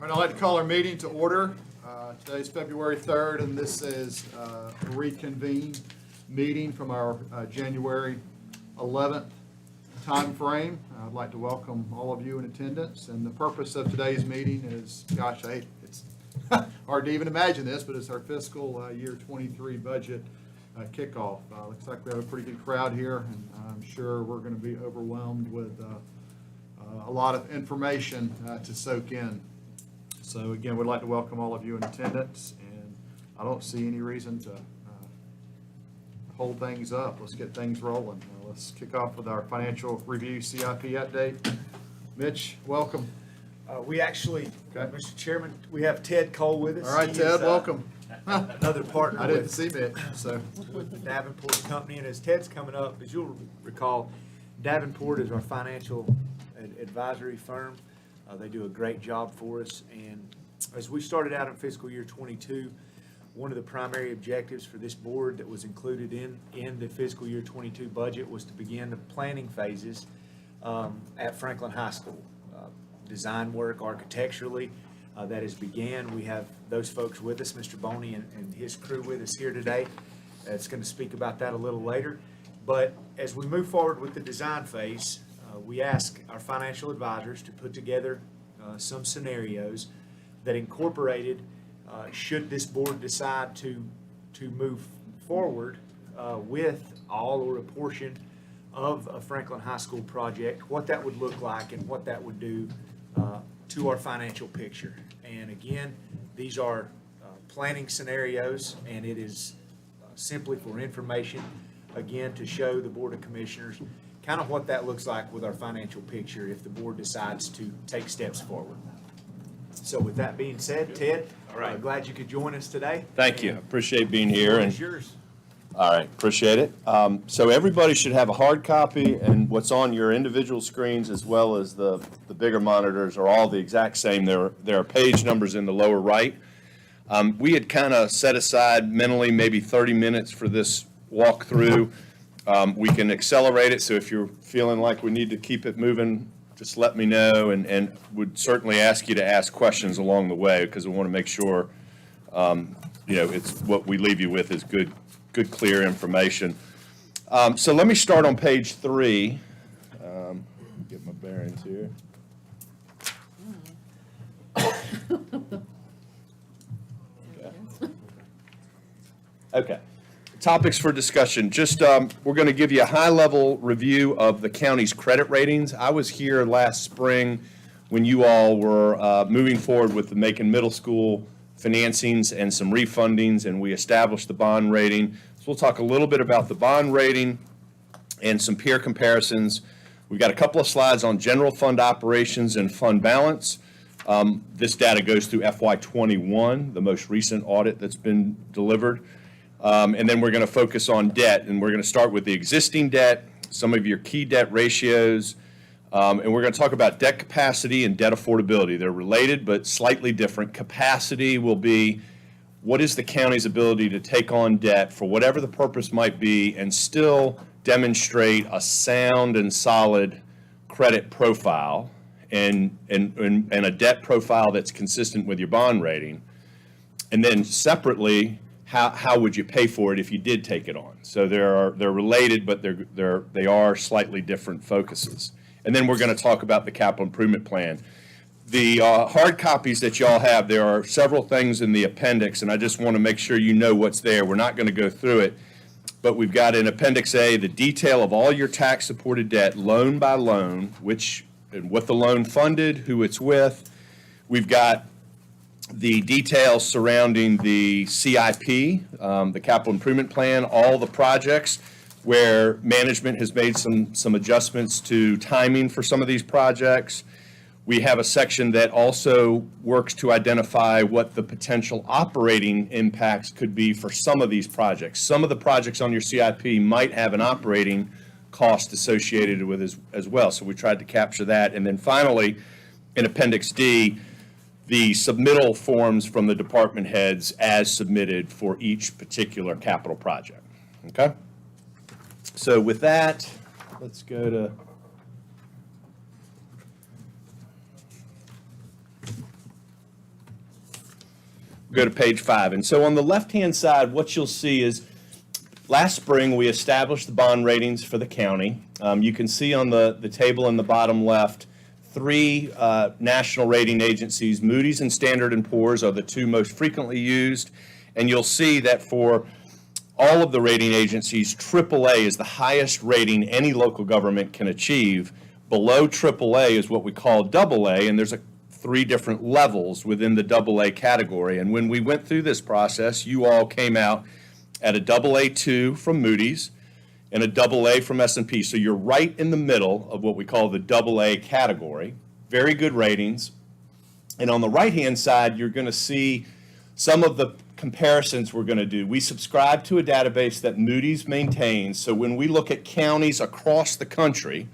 All right, I'd like to call our meeting to order. Today's February 3rd, and this is a reconvened meeting from our January 11th time frame. I'd like to welcome all of you in attendance, and the purpose of today's meeting is, gosh, it's hard to even imagine this, but it's our fiscal year 23 budget kickoff. Looks like we have a pretty good crowd here, and I'm sure we're going to be overwhelmed with a lot of information to soak in. So again, we'd like to welcome all of you in attendance, and I don't see any reason to hold things up. Let's get things rolling. Let's kick off with our financial review CIP update. Mitch, welcome. We actually, Okay. Mr. Chairman, we have Ted Cole with us. All right, He Ted, is, welcome. Another partner I didn't with see Mitch, so. the Davenport Company, and as Ted's coming up, as you'll recall, Davenport is our financial advisory firm. They do a great job for us, and as we started out in fiscal year 22, one of the primary objectives for this board that was included in the fiscal year 22 budget was to begin the planning phases at Franklin High School. Design work architecturally that has began. We have those folks with us, Mr. Boney and his crew with us here today. It's going to speak about that a little later. But as we move forward with the design phase, we ask our financial advisors to put together some scenarios that incorporated, should this board decide to move forward with all or a portion of a Franklin High School project, what that would look like and what that would do to our financial picture. And again, these are planning scenarios, and it is simply for information, again, to show the Board of Commissioners kind of what that looks like with our financial picture if the board decides to take steps forward. So with that being said, Ted, All right. Glad you could join us today. Thank you. And Appreciate being the here. floor And is yours. all right, appreciate it. So everybody should have a hard copy, and what's on your individual screens as well as the bigger monitors are all the exact same. There are page numbers in the lower right. We had kind of set aside mentally maybe 30 minutes for this walkthrough. We can accelerate it, so if you're feeling like we need to keep it moving, just let me know, and would certainly ask you to ask questions along the way, because we want to make sure it's what we leave you with is good, clear information. So let me start on page 3. Get my bearings here. Okay. Topics for discussion. Just we're going to give you a high-level review of the county's credit ratings. I was here last spring when you all were moving forward with the Macon Middle School financings and some refundings, and we established the bond rating. So we'll talk a little bit about the bond rating and some peer comparisons. We've got a couple of slides on general fund operations and fund balance. This data goes through FY21, the most recent audit that's been delivered. And then we're going to focus on debt, and we're going to start with the existing debt, some of your key debt ratios, and we're going to talk about debt capacity and debt affordability. They're related but slightly different. Capacity will be what is the county's ability to take on debt for whatever the purpose might be and still demonstrate a sound and solid credit profile and a debt profile that's consistent with your bond rating. And then separately, how would you pay for it if you did take it on? So they're related, but they are slightly different focuses. And then we're going to talk about the capital improvement plan. The hard copies that y'all have, there are several things in the appendix, and I just want to make sure you know what's there. We're not going to go through it, but we've got in Appendix A the detail of all your tax-supported debt, loan by loan, and what the loan funded, who it's with. We've got the details surrounding the CIP, the capital improvement plan, all the projects where management has made some adjustments to timing for some of these projects. We have a section that also works to identify what the potential operating impacts could be for some of these projects. Some of the projects on your CIP might have an operating cost associated with as well, so we tried to capture that. And then finally, in Appendix D, the submittal forms from the department heads as submitted for each particular capital project. Okay? So with that, let's go to go to page 5. And so on the left-hand side, what you'll see is last spring, we established the bond ratings for the county. You can see on the table in the bottom left, 3 national rating agencies, Moody's and Standard & Poor's are the 2 most frequently used. And you'll see that for all of the rating agencies, AAA is the highest rating any local government can achieve. Below AAA is what we call AA, and there's 3 different levels within the AA category. And when we went through this process, you all came out at a AA2 from Moody's and a AA from S&P. So you're right in the middle of what we call the AA category. Very good ratings. And on the right-hand side, you're going to see some of the comparisons we're going to do. We subscribe to a database that Moody's maintains. So when we look at counties across the country,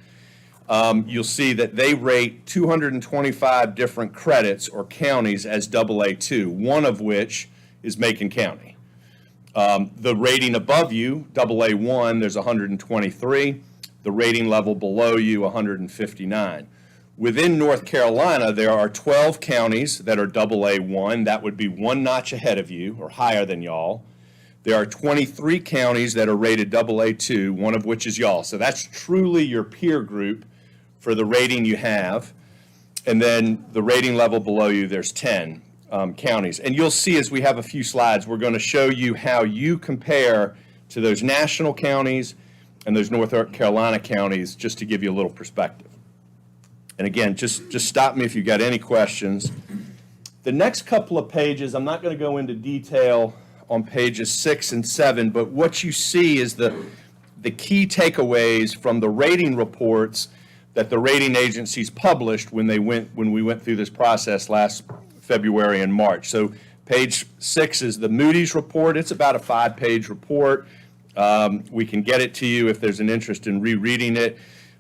you'll see that they rate 225 different credits or counties as AA2, one of which is Macon County. The rating above you, AA1, there's 123. The rating level below you, 159. Within North Carolina, there are 12 counties that are AA1. That would be 1 notch ahead of you or higher than y'all. There are 23 counties that are rated AA2, one of which is y'all. So that's truly your peer group for the rating you have. And then the rating level below you, there's 10 counties. And you'll see as we have a few slides, we're going to show you how you compare to those national counties and those North Carolina counties, just to give you a little perspective. And again, just stop me if you've got any questions. The next couple of pages, I'm not going to go into detail on pages 6 and 7, but what you see is the key takeaways from the rating reports that the rating agencies published when we went through this process last February and March. So page 6 is the Moody's report. It's about a 5-page report. We can get it to you if there's an interest in rereading it.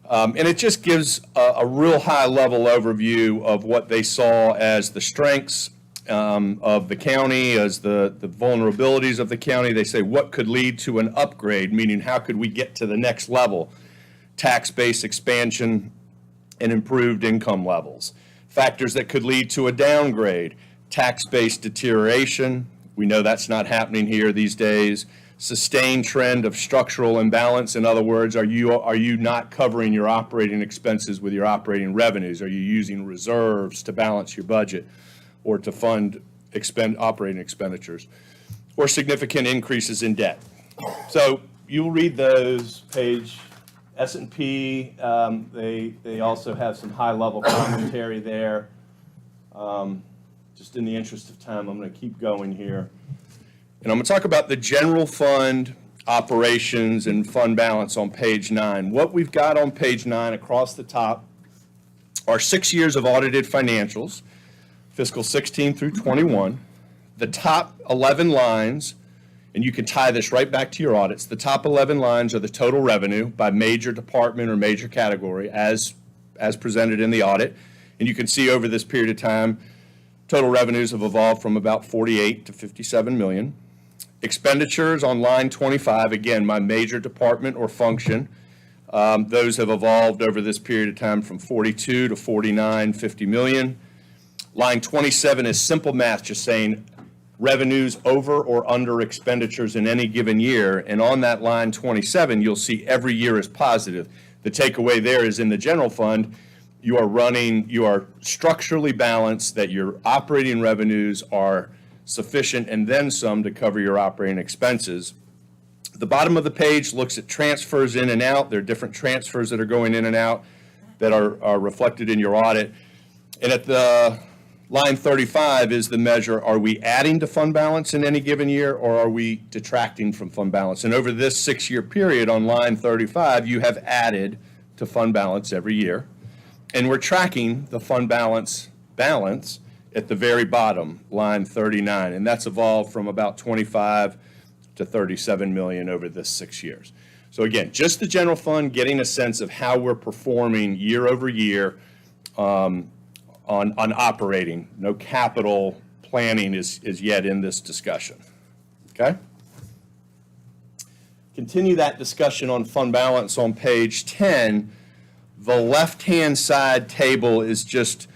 And it just gives a real high-level overview of what they saw as the strengths of the county, as the vulnerabilities of the county. They say what could lead to an upgrade, meaning how could we get to the next level? Tax base expansion and improved income levels. Factors that could lead to a downgrade, tax base deterioration. We know that's not happening here these days. Sustained trend of structural imbalance. In other words, are you not covering your operating expenses with your operating revenues? Are you using reserves to balance your budget or to fund operating expenditures? Or significant increases in debt. So you'll read those. Page S&P, they also have some high-level commentary there. Just in the interest of time, I'm going to keep going here. And I'm going to talk about the general fund operations and fund balance on page 9. What we've got on page 9 across the top are 6 years of audited financials, fiscal 16 through 21. The top 11 lines, and you can tie this right back to your audits, the top 11 lines are the total revenue by major department or major category as presented in the audit. And you can see over this period of time, total revenues have evolved from about 48 to 57 million. Expenditures on line 25, again, my major department or function, those have evolved over this period of time from 42 to 49, 50 million. Line 27 is simple math, just saying revenues over or under expenditures in any given year. And on that line 27, you'll see every year is positive. The takeaway there is in the general fund, you are structurally balanced, that your operating revenues are sufficient and then some to cover your operating expenses. The bottom of the page looks at transfers in and out. There are different transfers that are going in and out that are reflected in your audit. And at the line 35 is the measure, are we adding to fund balance in any given year or are we detracting from fund balance? And over this 6-year period on line 35, you have added to fund balance every year. And we're tracking the fund balance at the very bottom, line 39, and that's evolved from about 25 to 37 million over this 6 years. So again, just the general fund, getting a sense of how we're performing year over year on operating. No capital planning is yet in this discussion. Okay? Continue that discussion on fund balance on page 10. The left-hand side table is just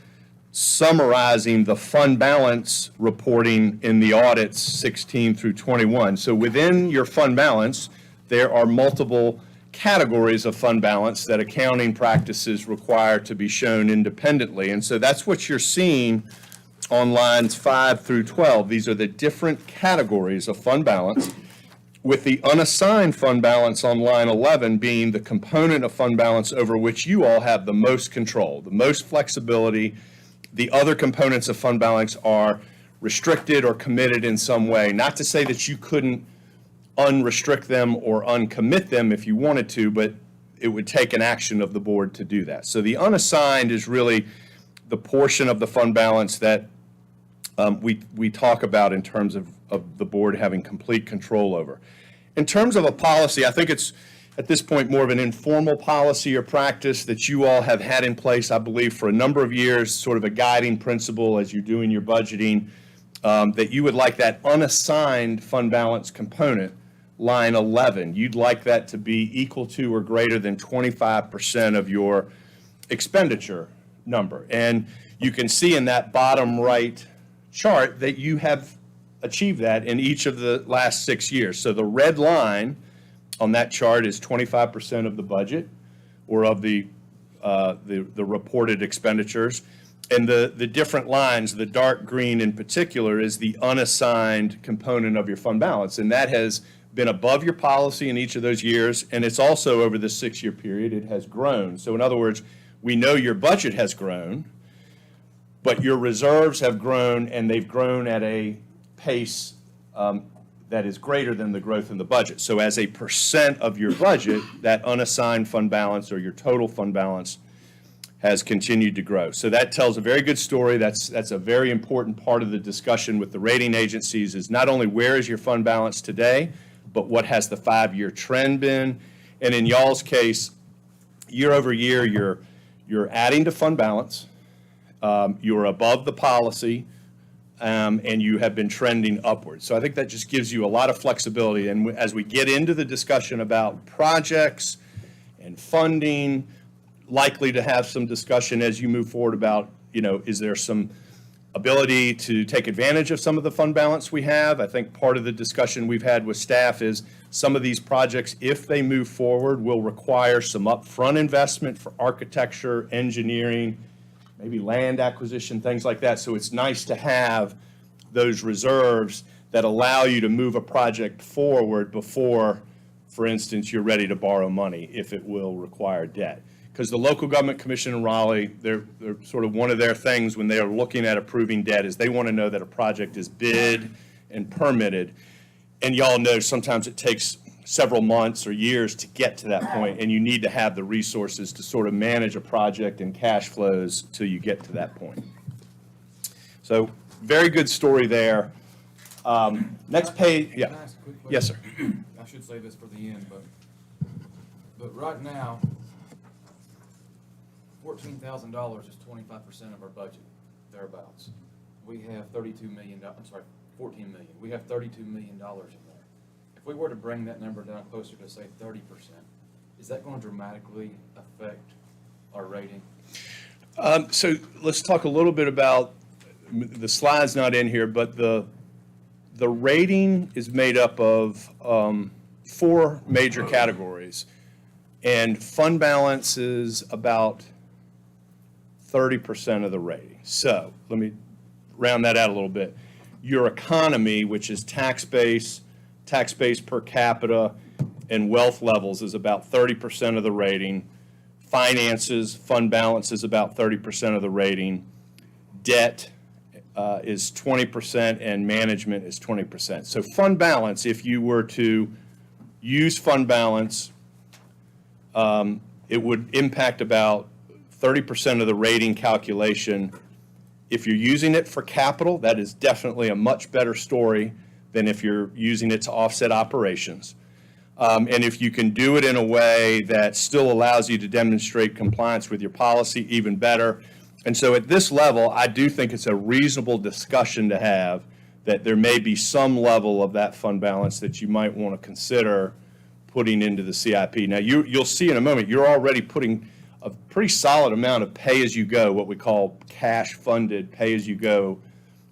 summarizing the fund balance reporting in the audits 16 through 21. So within your fund balance, there are multiple categories of fund balance that accounting practices require to be shown independently. And so that's what you're seeing on lines 5 through 12. These are the different categories of fund balance, with the unassigned fund balance on line 11 being the component of fund balance over which you all have the most control, the most flexibility. The other components of fund balance are restricted or committed in some way. Not to say that you couldn't unrestrict them or uncommit them if you wanted to, but it would take an action of the board to do that. So the unassigned is really the portion of the fund balance that we talk about in terms of the board having complete control over. In terms of a policy, I think it's at this point more of an informal policy or practice that you all have had in place, I believe, for a number of years, sort of a guiding principle as you're doing your budgeting, that you would like that unassigned fund balance component, line 11, you'd like that to be equal to or greater than 25% of your expenditure number. And you can see in that bottom right chart that you have achieved that in each of the last 6 years. So the red line on that chart is 25% of the budget, or of the reported expenditures. And the different lines, the dark green in particular, is the unassigned component of your fund balance. And that has been above your policy in each of those years, and it's also over the 6-year period, it has grown. So in other words, we know your budget has grown, but your reserves have grown, and they've grown at a pace that is greater than the growth in the budget. So as a percent of your budget, that unassigned fund balance or your total fund balance has continued to grow. So that tells a very good story. That's a very important part of the discussion with the rating agencies, is not only where is your fund balance today, but what has the 5-year trend been. And in y'all's case, year over year, you're adding to fund balance, you're above the policy, and you have been trending upwards. So I think that just gives you a lot of flexibility. And as we get into the discussion about projects and funding, likely to have some discussion as you move forward about, is there some ability to take advantage of some of the fund balance we have? I think part of the discussion we've had with staff is some of these projects, if they move forward, will require some upfront investment for architecture, engineering, maybe land acquisition, things like that. So it's nice to have those reserves that allow you to move a project forward before, for instance, you're ready to borrow money if it will require debt. Because the Local Government Commission in Raleigh, they're sort of one of their things when they are looking at approving debt is they want to know that a project is bid and permitted. And y'all know sometimes it takes several months or years to get to that point, and you need to have the resources to sort of manage a project and cash flows till you get to that point. So very good story there. Next page, yeah. Can I ask a quick question? Yes, sir. I should say this for the end, but right now, $14,000 is 25% of our budget, thereabouts. We have $32 million, I'm sorry, $14 million. We have $32 million in there. If we were to bring that number down closer to, say, 30%, is that going to dramatically affect our rating? So let's talk a little bit about, the slide's not in here, but the rating is made up of 4 major categories, and fund balance is about 30% of the rating. So let me round that out a little bit. Your economy, which is tax base per capita, and wealth levels is about 30% of the rating. Finances, fund balance is about 30% of the rating. Debt is 20%, and management is 20%. So fund balance, if you were to use fund balance, it would impact about 30% of the rating calculation. If you're using it for capital, that is definitely a much better story than if you're using it to offset operations. And if you can do it in a way that still allows you to demonstrate compliance with your policy, even better. And so at this level, I do think it's a reasonable discussion to have that there may be some level of that fund balance that you might want to consider putting into the CIP. Now, you'll see in a moment, you're already putting a pretty solid amount of pay-as-you-go, what we call cash-funded pay-as-you-go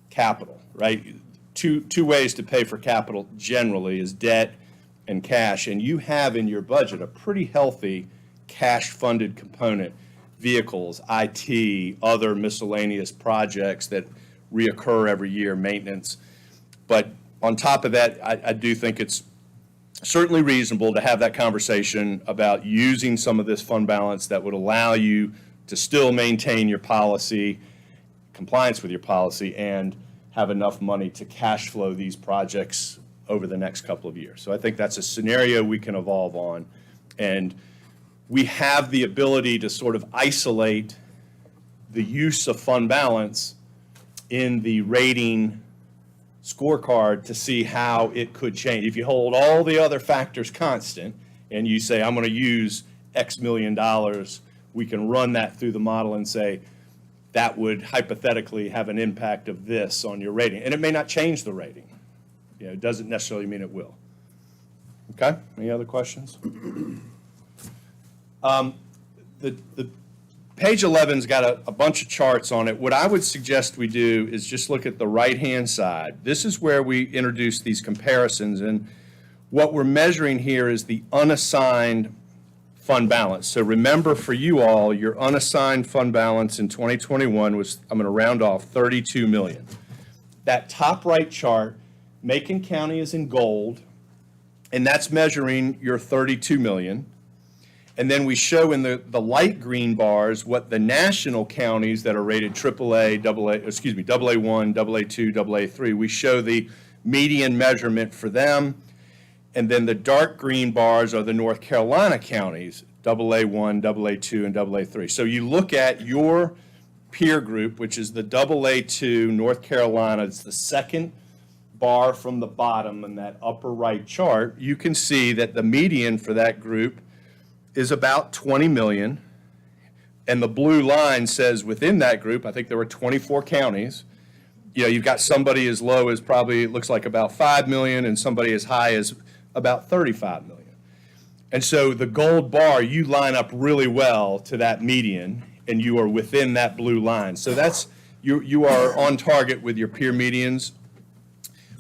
capital, right? Two ways to pay for capital generally is debt and cash, and you have in your budget a pretty healthy cash-funded component, vehicles, IT, other miscellaneous projects that reoccur every year, maintenance. But on top of that, I do think it's certainly reasonable to have that conversation about using some of this fund balance that would allow you to still maintain your policy, compliance with your policy, and have enough money to cash flow these projects over the next couple of years. So I think that's a scenario we can evolve on. And we have the ability to sort of isolate the use of fund balance in the rating scorecard to see how it could change. If you hold all the other factors constant and you say, I'm going to use X million dollars, we can run that through the model and say, that would hypothetically have an impact of this on your rating. And it may not change the rating. You know, it doesn't necessarily mean it will. Okay, any other questions? The page 11's got a bunch of charts on it. What I would suggest we do is just look at the right-hand side. This is where we introduce these comparisons, and what we're measuring here is the unassigned fund balance. So remember, for you all, your unassigned fund balance in 2021 was, I'm going to round off, $32 million. That top right chart, Macon County is in gold, and that's measuring your $32 million. And then we show in the light green bars what the national counties that are rated AAA, AA1, AA2, AA3, we show the median measurement for them. And then the dark green bars are the North Carolina counties, AA1, AA2, and AA3. So you look at your peer group, which is the AA2 North Carolina, it's the second bar from the bottom in that upper right chart. You can see that the median for that group is about 20 million. And the blue line says within that group, I think there were 24 counties. You know, you've got somebody as low as probably, it looks like about 5 million, and somebody as high as about 35 million. And so the gold bar, you line up really well to that median, and you are within that blue line. So that's, you are on target with your peer medians.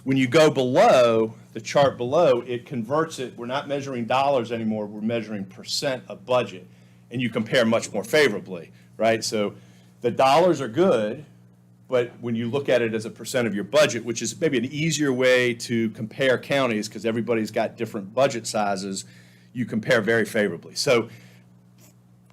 When you go below, the chart below, it converts it. We're not measuring dollars anymore. We're measuring percent of budget. And you compare much more favorably, right? So the dollars are good, but when you look at it as a percent of your budget, which is maybe an easier way to compare counties because everybody's got different budget sizes, you compare very favorably. So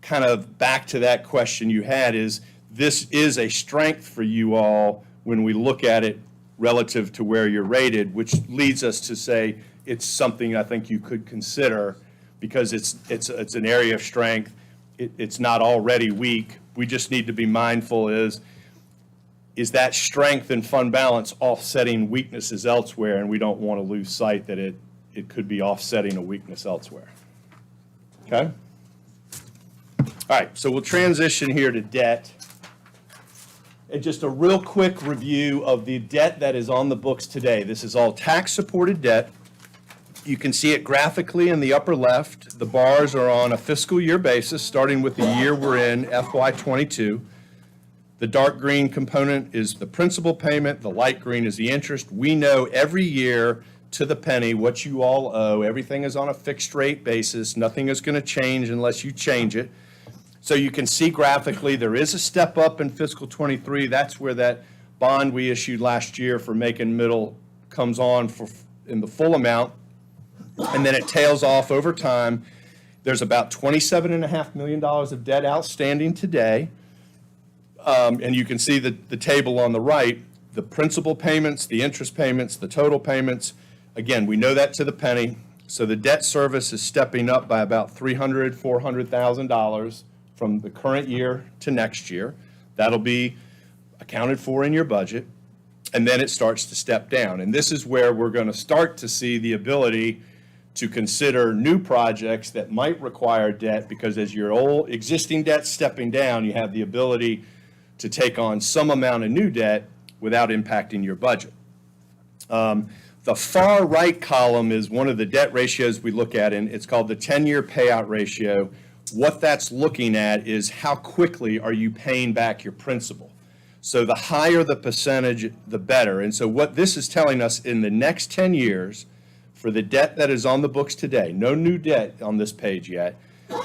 kind of back to that question you had is, this is a strength for you all when we look at it relative to where you're rated, which leads us to say it's something I think you could consider because it's an area of strength. It's not already weak. We just need to be mindful is that strength and fund balance offsetting weaknesses elsewhere, and we don't want to lose sight that it could be offsetting a weakness elsewhere. Okay? All right, so we'll transition here to debt. And just a real quick review of the debt that is on the books today. This is all tax-supported debt. You can see it graphically in the upper left. The bars are on a fiscal year basis, starting with the year we're in, FY22. The dark green component is the principal payment. The light green is the interest. We know every year to the penny what you all owe. Everything is on a fixed rate basis. Nothing is going to change unless you change it. So you can see graphically there is a step up in fiscal 23. That's where that bond we issued last year for Macon Middle comes on in the full amount. And then it tails off over time. There's about $27.5 million of debt outstanding today. And you can see the table on the right, the principal payments, the interest payments, the total payments. Again, we know that to the penny. So the debt service is stepping up by about $400,000 from the current year to next year. That'll be accounted for in your budget. And then it starts to step down. And this is where we're going to start to see the ability to consider new projects that might require debt, because as your old existing debt's stepping down, you have the ability to take on some amount of new debt without impacting your budget. The far right column is one of the debt ratios we look at, and it's called the 10-year payout ratio. what that's looking at is how quickly are you paying back your principal. So the higher the percentage, the better. And so what this is telling us, in the next 10 years, for the debt that is on the books today, no new debt on this page yet,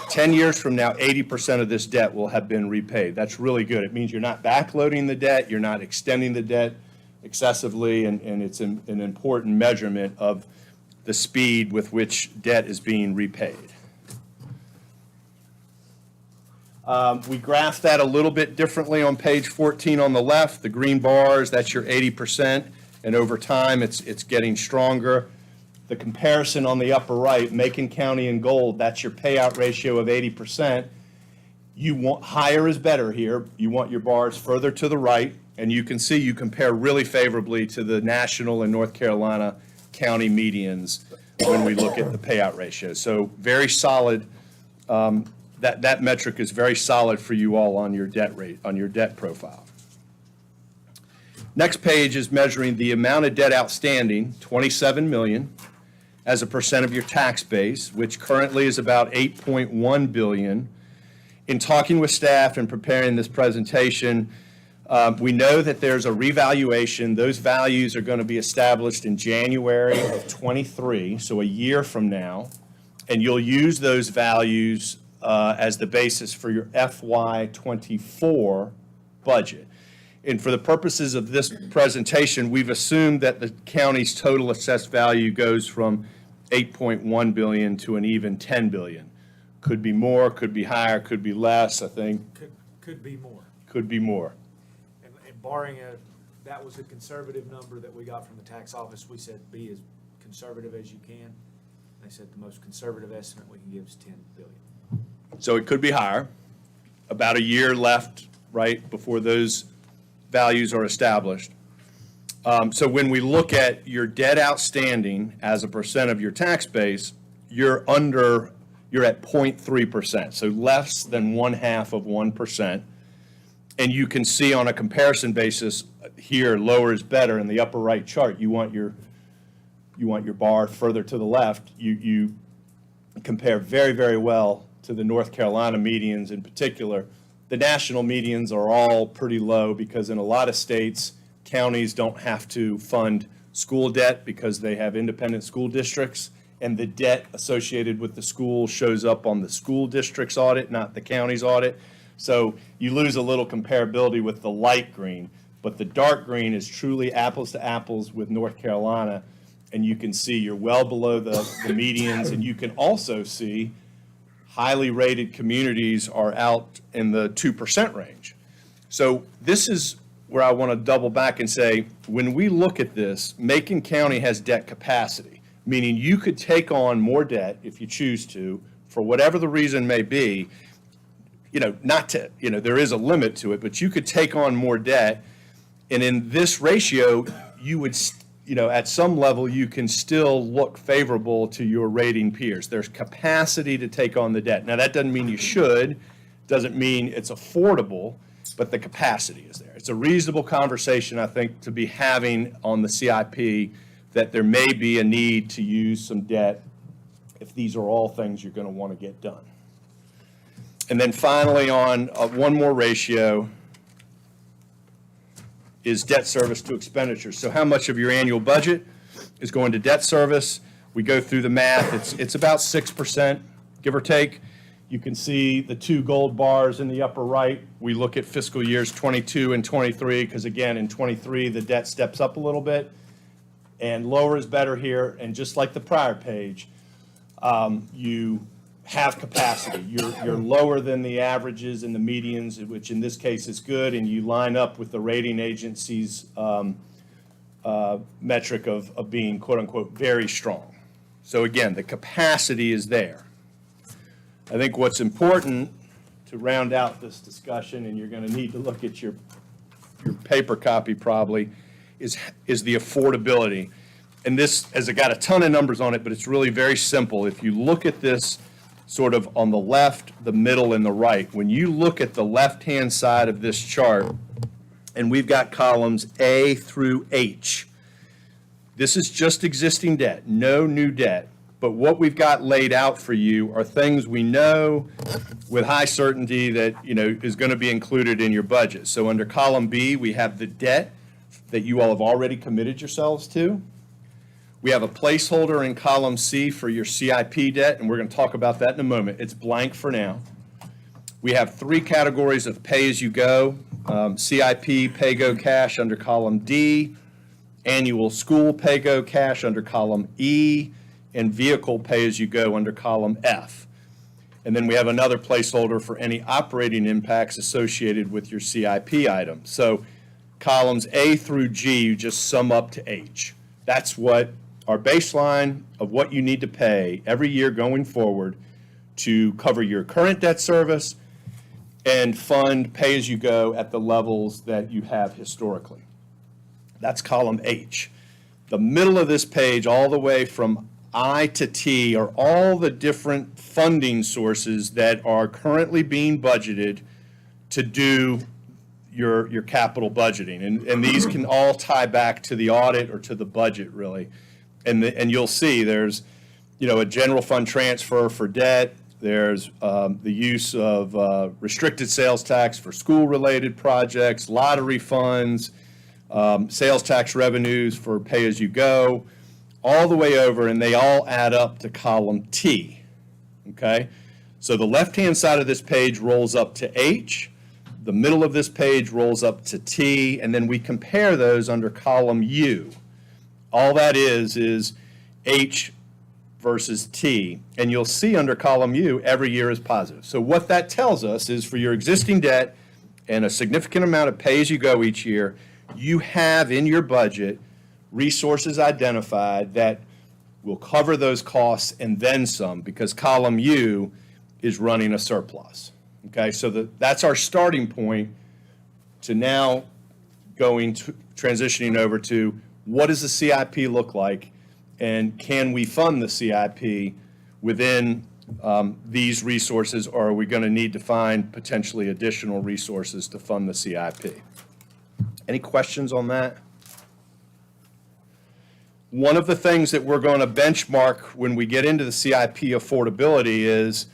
10 years from now, 80% of this debt will have been repaid. That's really good. It means you're not backloading the debt, you're not extending the debt excessively, and it's an important measurement of the speed with which debt is being repaid. We graph that a little bit differently on page 14 on the left. The green bars, that's your 80%, and over time it's getting stronger. The comparison on the upper right, Macon County in gold, that's your payout ratio of 80%. You want higher is better here. You want your bars further to the right, and you can see you compare really favorably to the national and North Carolina county medians when we look at the payout ratio. So very solid. That metric is very solid for you all on your debt rate, on your debt profile. Next page is measuring the amount of debt outstanding, 27 million, as a percent of your tax base, which currently is about 8.1 billion. In talking with staff and preparing this presentation, we know that there's a revaluation. Those values are going to be established in January of 23, so a year from now, and you'll use those values as the basis for your FY24 budget. And for the purposes of this presentation, we've assumed that the county's total assessed value goes from 8.1 billion to an even 10 billion. Could be more, could be higher, could be less, I think. Could be more. Could be more. And barring that was a conservative number that we got from the tax office. We said be as conservative as you can. They said the most conservative estimate we can give is 10 billion. So it could be higher. About a year left, right, before those values are established. So when we look at your debt outstanding as a percent of your tax base, you're at 0.3%, so less than 1/2 of 1%. And you can see on a comparison basis here, lower is better in the upper right chart. You want your bar further to the left. You compare very, very well to the North Carolina medians in particular. The national medians are all pretty low because in a lot of states, counties don't have to fund school debt because they have independent school districts, and the debt associated with the school shows up on the school district's audit, not the county's audit. So you lose a little comparability with the light green, but the dark green is truly apples to apples with North Carolina, and you can see you're well below the medians, and you can also see highly rated communities are out in the 2% range. So this is where I want to double back and say, when we look at this, Macon County has debt capacity, meaning you could take on more debt if you choose to, for whatever the reason may be. There is a limit to it, but you could take on more debt, and in this ratio, you would, at some level, you can still look favorable to your rating peers. There's capacity to take on the debt. Now, that doesn't mean you should, doesn't mean it's affordable, but the capacity is there. It's a reasonable conversation, I think, to be having on the CIP, that there may be a need to use some debt if these are all things you're going to want to get done. And then finally, on one more ratio is debt service to expenditures. So how much of your annual budget is going to debt service? We go through the math. It's about 6%, give or take. You can see the two gold bars in the upper right. We look at fiscal years 22 and 23 because, again, in 23, the debt steps up a little bit. And lower is better here. And just like the prior page, you have capacity. You're lower than the averages and the medians, which in this case is good, and you line up with the rating agency's metric of being, quote unquote, very strong. So again, the capacity is there. I think what's important to round out this discussion, and you're going to need to look at your paper copy probably, is the affordability. And this has got a ton of numbers on it, but it's really very simple. If you look at this sort of on the left, the middle, and the right, when you look at the left-hand side of this chart, and we've got columns A through H, this is just existing debt, no new debt. but what we've got laid out for you are things we know with high certainty that, is going to be included in your budget. So under column B, we have the debt that you all have already committed yourselves to. We have a placeholder in column C for your CIP debt, and we're going to talk about that in a moment. It's blank for now. We have 3 categories of pay-as-you-go, CIP, pay-go cash under column D, annual school pay-go cash under column E, and vehicle pay-as-you-go under column F. And then we have another placeholder for any operating impacts associated with your CIP item. So columns A through G, you just sum up to H. That's what our baseline of what you need to pay every year going forward to cover your current debt service and fund pay-as-you-go at the levels that you have historically. That's column H. The middle of this page, all the way from I to T, are all the different funding sources that are currently being budgeted to do your capital budgeting. And these can all tie back to the audit or to the budget, really. And you'll see there's, a general fund transfer for debt. There's the use of restricted sales tax for school-related projects, lottery funds, sales tax revenues for pay-as-you-go, all the way over, and they all add up to column T, okay? So the left-hand side of this page rolls up to H, the middle of this page rolls up to T, and then we compare those under column U. All that is H versus T, and you'll see under column U, every year is positive. So what that tells us is for your existing debt and a significant amount of pay-as-you-go each year, you have in your budget resources identified that will cover those costs and then some, because column U is running a surplus. Okay, so that's our starting point to now transitioning over to what does the CIP look like, and can we fund the CIP within these resources, or are we going to need to find potentially additional resources to fund the CIP? Any questions on that? One of the things that we're going to benchmark when we get into the CIP affordability is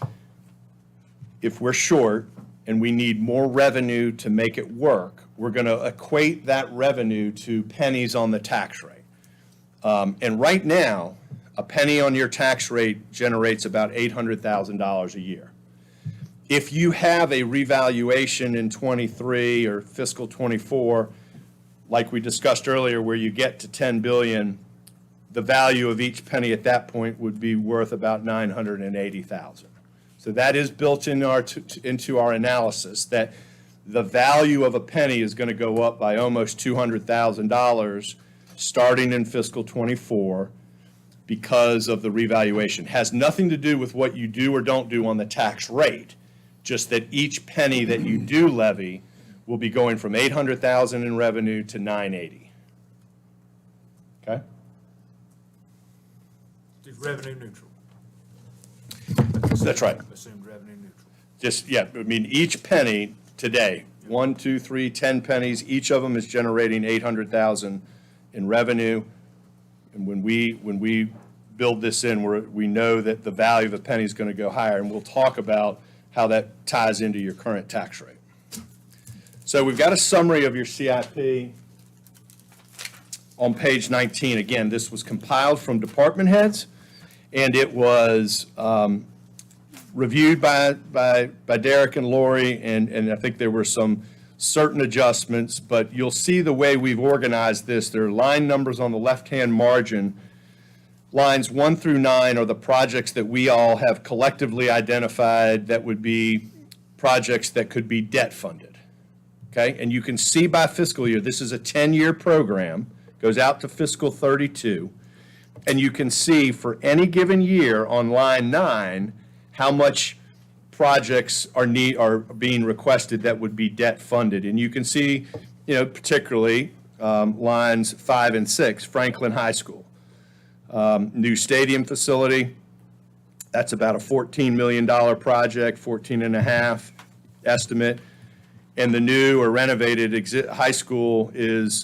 if we're short and we need more revenue to make it work, we're going to equate that revenue to pennies on the tax rate. And right now, a penny on your tax rate generates about $800,000 a year. If you have a revaluation in 23 or fiscal 24, like we discussed earlier, where you get to 10 billion, the value of each penny at that point would be worth about 980,000. So that is built in into our analysis, that the value of a penny is going to go up by almost $200,000 starting in fiscal 24 because of the revaluation. Has nothing to do with what you do or don't do on the tax rate, just that each penny that you do levy will be going from 800,000 in revenue to 980. Okay? It's revenue neutral. That's right. Assumed revenue neutral. Just, yeah, I mean, each penny today, 1, 2, 3, 10 pennies, each of them is generating 800,000 in revenue. And when we build this in, we know that the value of a penny is going to go higher, and we'll talk about how that ties into your current tax rate. So we've got a summary of your CIP on page 19. Again, this was compiled from department heads, and it was reviewed by Derek and Lori, and I think there were some certain adjustments, but you'll see the way we've organized this. There are line numbers on the left-hand margin. Lines 1 through 9 are the projects that we all have collectively identified that would be projects that could be debt funded. Okay, and you can see by fiscal year, this is a 10-year program, goes out to fiscal 32, and you can see for any given year on line 9 how much projects are being requested that would be debt funded. And you can see, particularly lines 5 and 6, Franklin High School. New stadium facility, that's about a $14 million project, 14.5 estimate. And the new or renovated high school is,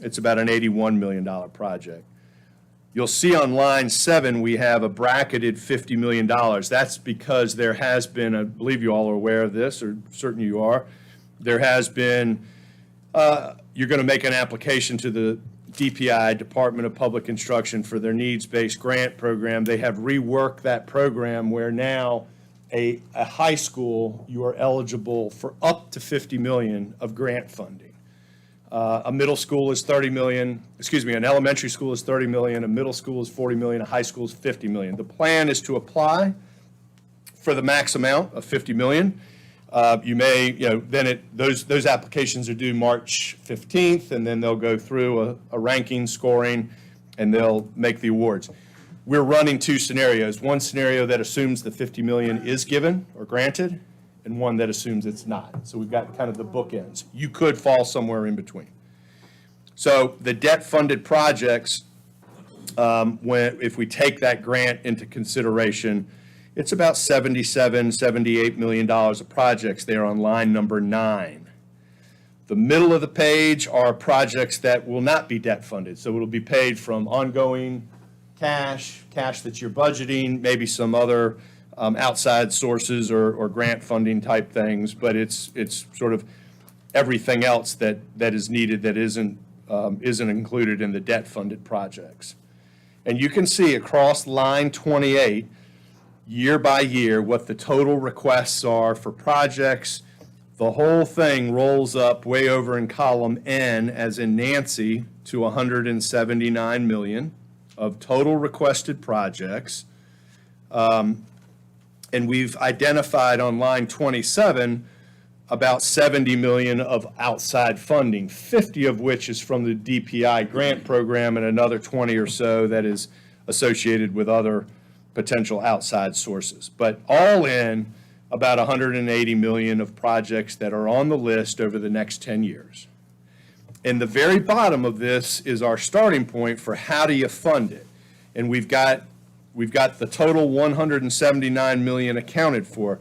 it's about an $81 million project. You'll see on line 7, we have a bracketed $50 million. That's because there has been, I believe you all are aware of this, or certainly you are, there has been, you're going to make an application to the DPI, Department of Public Instruction, for their needs-based grant program. They have reworked that program where now a high school, you are eligible for up to $50 million of grant funding. A middle school is 30 million, excuse me, an elementary school is 30 million, a middle school is 40 million, a high school is 50 million. The plan is to apply for the max amount of 50 million. You may, then those applications are due March 15th, and then they'll go through a ranking, scoring, and they'll make the awards. We're running 2 scenarios. One scenario that assumes the 50 million is given or granted, and one that assumes it's not. So we've got kind of the bookends. You could fall somewhere in between. So the debt-funded projects, if we take that grant into consideration, it's about $78 million of projects there on line number 9. The middle of the page are projects that will not be debt-funded. So it'll be paid from ongoing cash that you're budgeting, maybe some other outside sources or grant funding type things, but it's sort of everything else that is needed that isn't included in the debt-funded projects. And you can see across line 28, year by year, what the total requests are for projects. The whole thing rolls up way over in column N, as in Nancy, to 179 million of total requested projects. And we've identified on line 27 about 70 million of outside funding, 50 of which is from the DPI grant program, and another 20 or so that is associated with other potential outside sources. But all in, about 180 million of projects that are on the list over the next 10 years. And the very bottom of this is our starting point for how do you fund it. And we've got the total 179 million accounted for.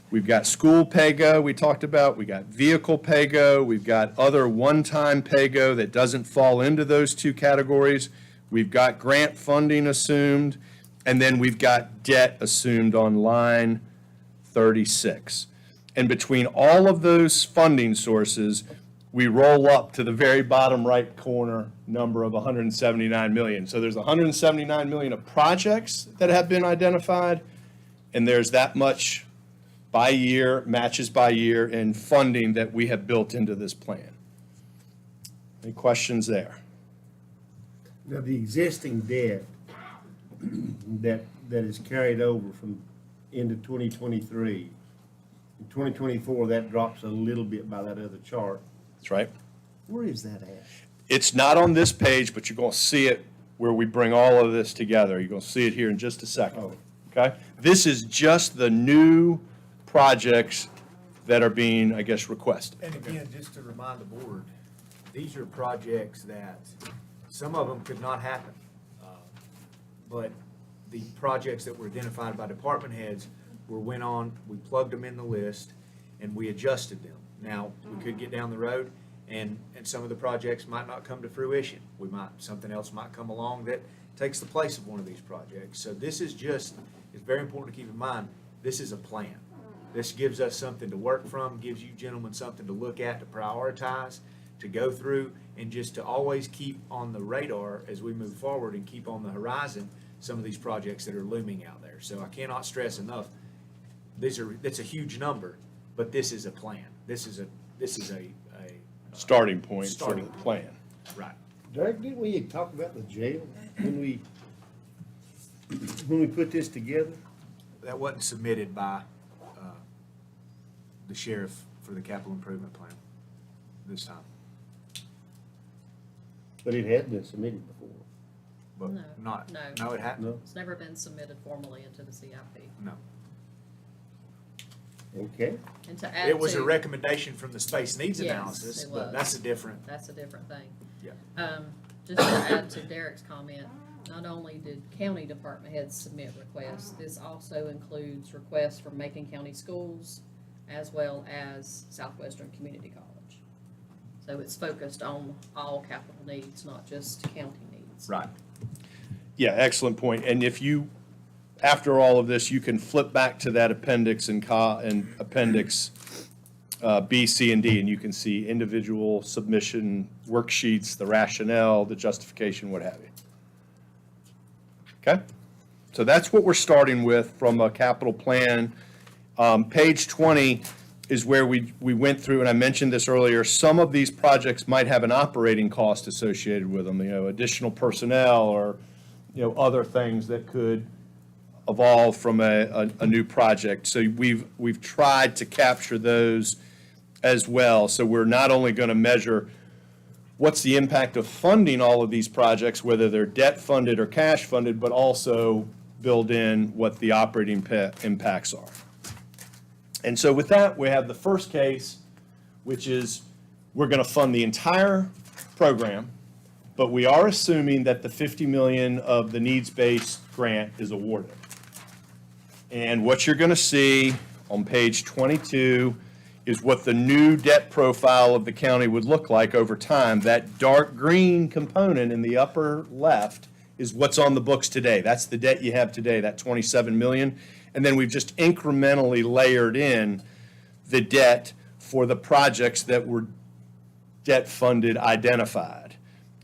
We've got school pay-go we talked about, we got vehicle pay-go, we've got other one-time pay-go that doesn't fall into those 2 categories. We've got grant funding assumed, and then we've got debt assumed on line 36. And between all of those funding sources, we roll up to the very bottom right corner number of 179 million. So there's 179 million of projects that have been identified, and there's that much by year, matches by year, in funding that we have built into this plan. Any questions there? Now, the existing debt that is carried over from into 2023, in 2024, that drops a little bit by that other chart. That's right. Where is that at? It's not on this page, but you're going to see it where we bring all of this together. You're going to see it here in just a second. Oh. Okay? This is just the new projects that are being, I guess, requested. And again, just to remind the board, these are projects that, some of them could not happen. But the projects that were identified by department heads we plugged them in the list, and we adjusted them. Now, we could get down the road, and some of the projects might not come to fruition. Something else might come along that takes the place of one of these projects. So this is it's very important to keep in mind, this is a plan. This gives us something to work from, gives you gentlemen something to look at, to prioritize, to go through, and just to always keep on the radar as we move forward and keep on the horizon some of these projects that are looming out there. So I cannot stress enough, it's a huge number, but this is a plan. This is a Starting point for starting the plan. Right. Derek, didn't we talk about the jail when we put this together? That wasn't submitted by the sheriff for the capital improvement plan this time. But it had been submitted before. But No. No, it hadn't. No? It's never been submitted formally into the CIP. No. Okay. And to add It was a to- recommendation from the space needs Yes, analysis, it but was. that's a different, That's a different thing. yeah. Just to add to Derek's comment, not only did county department heads submit requests, this also includes requests from Macon County Schools as well as Southwestern Community College. So it's focused on all capital needs, not just county needs. Right. Yeah, excellent point. And if you, after all of this, you can flip back to that appendix and appendix B, C, and D, and you can see individual submission worksheets, the rationale, the justification, what have you. Okay? So that's what we're starting with from a capital plan. Page 20 is where we went through, and I mentioned this earlier, some of these projects might have an operating cost associated with them, additional personnel or, other things that could evolve from a new project. So we've tried to capture those as well. So we're not only going to measure what's the impact of funding all of these projects, whether they're debt funded or cash funded, but also build in what the operating impacts are. And so with that, we have the first case, which is we're going to fund the entire program, but we are assuming that the $50 million of the needs-based grant is awarded. And what you're going to see on page 22 is what the new debt profile of the county would look like over time. That dark green component in the upper left is what's on the books today. That's the debt you have today, that $27 million. And then we've just incrementally layered in the debt for the projects that were debt funded identified.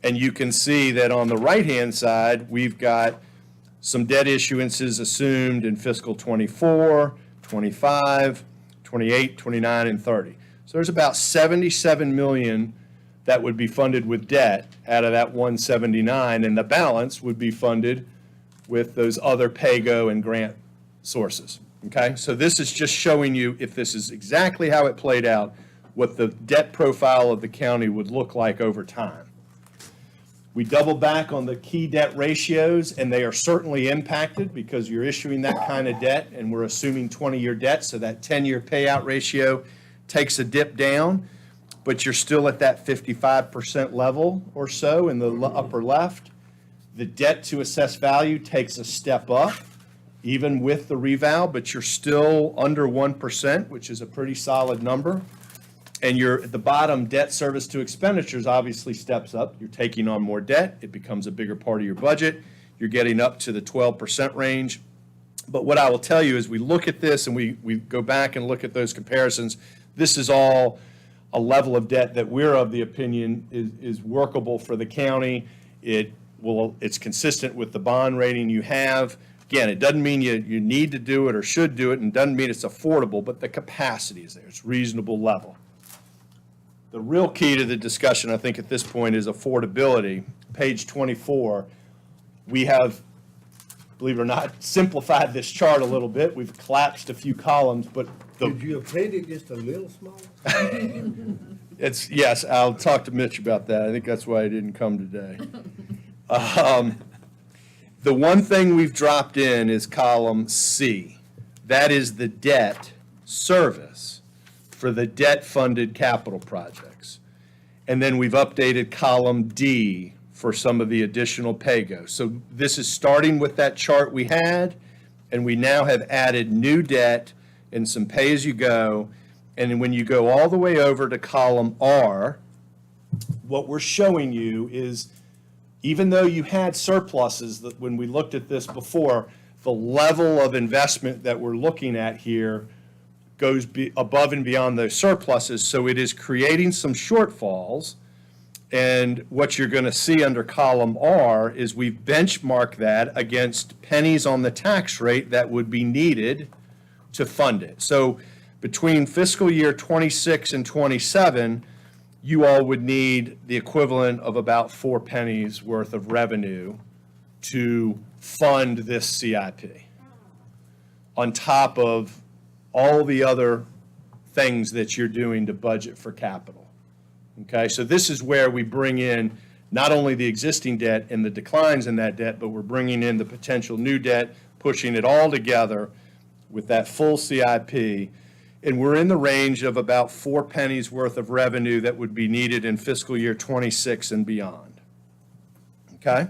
And you can see that on the right-hand side, we've got some debt issuances assumed in fiscal 24, 25, 28, 29, and 30. So there's about $77 million that would be funded with debt out of that 179, and the balance would be funded with those other PAYGO and grant sources. Okay, so this is just showing you, if this is exactly how it played out, what the debt profile of the county would look like over time. We double back on the key debt ratios, and they are certainly impacted because you're issuing that kind of debt, and we're assuming 20-year debt, so that 10-year payout ratio takes a dip down, but you're still at that 55% level or so in the upper left. The debt to assessed value takes a step up, even with the reval, but you're still under 1%, which is a pretty solid number. And you're at the bottom, debt service to expenditures obviously steps up. You're taking on more debt. It becomes a bigger part of your budget. You're getting up to the 12% range. But what I will tell you is we look at this and we go back and look at those comparisons. This is all a level of debt that we're of the opinion is workable for the county. It's consistent with the bond rating you have. Again, it doesn't mean you need to do it or should do it, and doesn't mean it's affordable, but the capacity is there. It's reasonable level. The real key to the discussion, I think, at this point is affordability. Page 24, we have, believe it or not, simplified this chart a little bit. We've collapsed a few columns, but Did you append it just a little small? yes, I'll talk to Mitch about that. I think that's why he didn't come today. The one thing we've dropped in is column C. That is the debt service for the debt-funded capital projects. And then we've updated column D for some of the additional PAYGO. So this is starting with that chart we had, and we now have added new debt and some pay-as-you-go. And then when you go all the way over to column R, what we're showing you is, even though you had surpluses that when we looked at this before, the level of investment that we're looking at here goes above and beyond those surpluses, so it is creating some shortfalls. And what you're going to see under column R is we've benchmarked that against pennies on the tax rate that would be needed to fund it. So between fiscal year 26 and 27, you all would need the equivalent of about 4 pennies worth of revenue to fund this CIP, on top of all the other things that you're doing to budget for capital. Okay, so this is where we bring in not only the existing debt and the declines in that debt, but we're bringing in the potential new debt, pushing it all together with that full CIP. And we're in the range of about 4 pennies worth of revenue that would be needed in fiscal year 26 and beyond. Okay?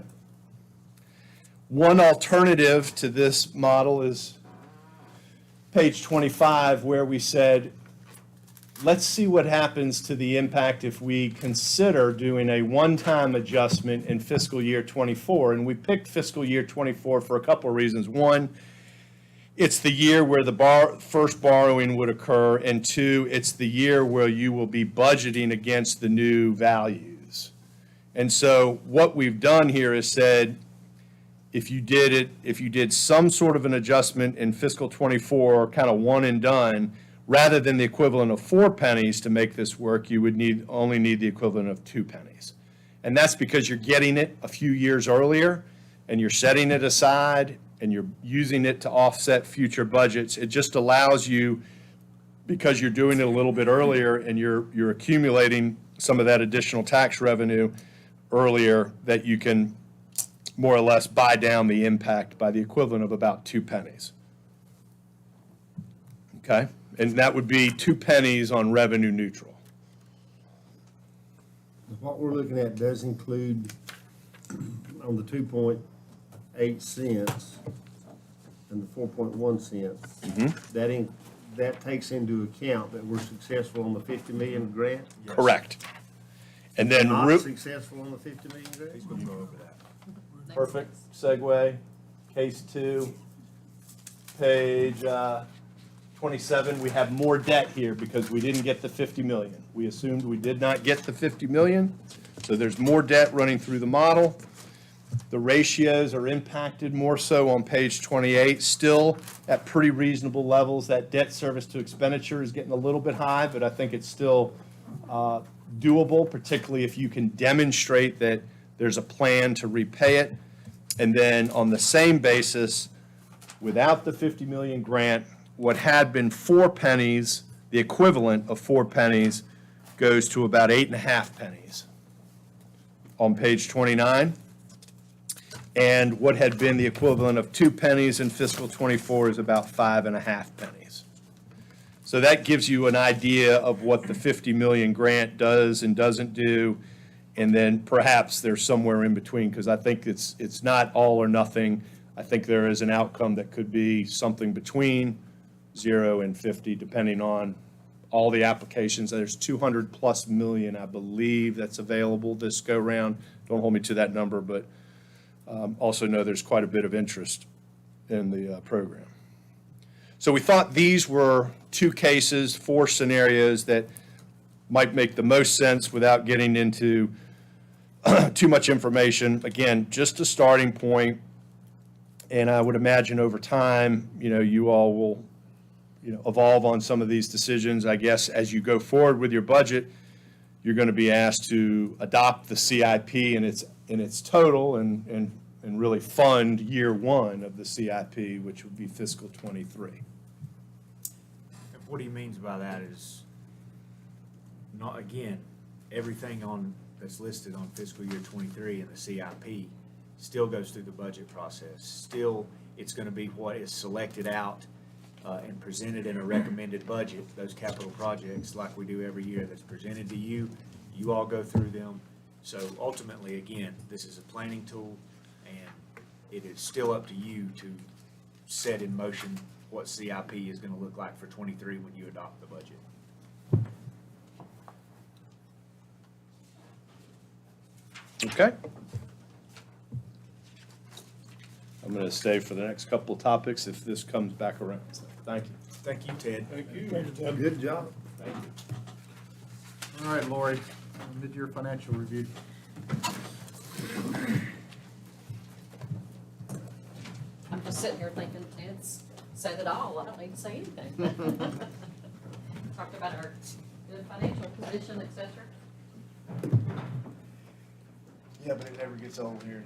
One alternative to this model is page 25, where we said let's see what happens to the impact if we consider doing a one-time adjustment in fiscal year '24. And we picked fiscal year '24 for a couple of reasons. One, it's the year where the first borrowing would occur, and two, it's the year where you will be budgeting against the new values. And so what we've done here is said, if you did some sort of an adjustment in fiscal '24, kind of one and done, rather than the equivalent of 4 pennies to make this work, you would only need the equivalent of 2 pennies. And that's because you're getting it a few years earlier, and you're setting it aside, and you're using it to offset future budgets. It just allows you, because you're doing it a little bit earlier and you're accumulating some of that additional tax revenue earlier, that you can more or less buy down the impact by the equivalent of about 2 pennies. Okay? And that would be 2 pennies on revenue neutral. What we're looking at does include, on the 2.8 cents and the 4.1 cents, that takes into account that we're successful on the 50 million grant? Correct. And then Not successful on the 50 million grant? He's going to go over that. perfect segue, case 2, page 27, we have more debt here because we didn't get the 50 million. We assumed we did not get the 50 million, so there's more debt running through the model. The ratios are impacted more so on page 28, still at pretty reasonable levels. That debt service to expenditure is getting a little bit high, but I think it's still doable, particularly if you can demonstrate that there's a plan to repay it. And then on the same basis, without the 50 million grant, what had been 4 pennies, the equivalent of 4 pennies, goes to about 8.5 pennies on page 29. And what had been the equivalent of 2 pennies in fiscal '24 is about 5.5 pennies. So that gives you an idea of what the 50 million grant does and doesn't do. And then perhaps there's somewhere in between, because I think it's not all or nothing. I think there is an outcome that could be something between 0 and 50, depending on all the applications. There's 200+ million, I believe, that's available this go-round. Don't hold me to that number, but also know there's quite a bit of interest in the program. So we thought these were 2 cases, 4 scenarios that might make the most sense without getting into too much information. Again, just a starting point, and I would imagine over time, you all will evolve on some of these decisions. I guess as you go forward with your budget, you're going to be asked to adopt the CIP in its total and really fund year 1 of the CIP, which would be fiscal '23. And what he means by that is, not, again, everything that's listed on fiscal year '23 in the CIP still goes through the budget process. Still, it's going to be what is selected out and presented in a recommended budget, those capital projects like we do every year that's presented to you. You all go through them. So ultimately, again, this is a planning tool, and it is still up to you to set in motion what CIP is going to look like for '23 when you adopt the budget. Okay. I'm going to stay for the next couple of topics if this comes back around. So, thank you. Thank you, Ted. Thank you. Good job. Thank you. All right, Lori, mid-year financial review. I'm just sitting here thinking, Ted's said it all, I don't need to say anything. Talked about our good financial position, et cetera. Yeah, but it never gets old here.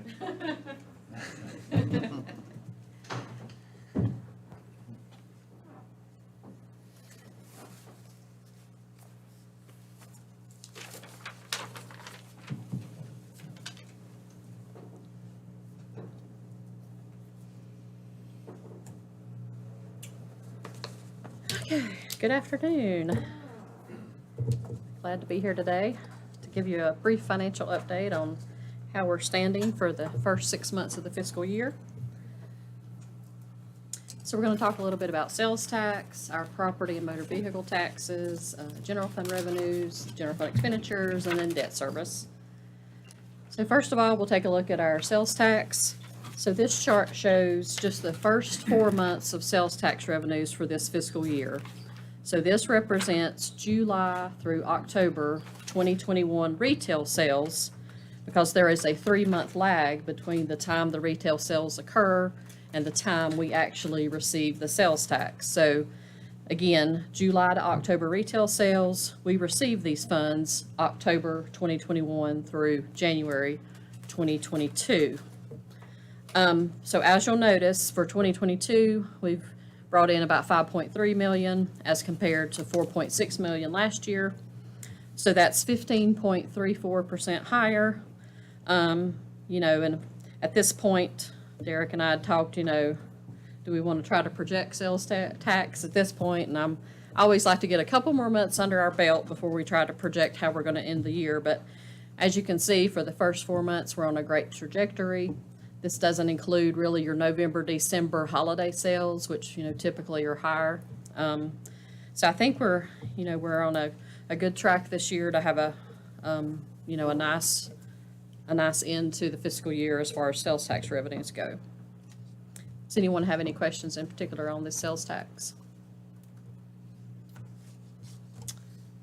Okay, good afternoon. Glad to be here today to give you a brief financial update on how we're standing for the first 6 months of the fiscal year. So we're going to talk a little bit about sales tax, our property and motor vehicle taxes, general fund revenues, general fund expenditures, and then debt service. So first of all, we'll take a look at our sales tax. So this chart shows just the first 4 months of sales tax revenues for this fiscal year. So this represents July through October 2021 retail sales, because there is a 3-month lag between the time the retail sales occur and the time we actually receive the sales tax. So again, July to October retail sales, we receive these funds October 2021 through January 2022. So as you'll notice, for 2022, we've brought in about 5.3 million as compared to 4.6 million last year. So that's 15.34% higher. And at this point, Derek and I had talked, do we want to try to project sales tax at this point? And I always like to get a couple more months under our belt before we try to project how we're going to end the year. But as you can see, for the first 4 months, we're on a great trajectory. This doesn't include really your November, December holiday sales, which, typically are higher. So I think we're on a good track this year to have a nice end to the fiscal year as far as sales tax revenues go. Does anyone have any questions in particular on this sales tax?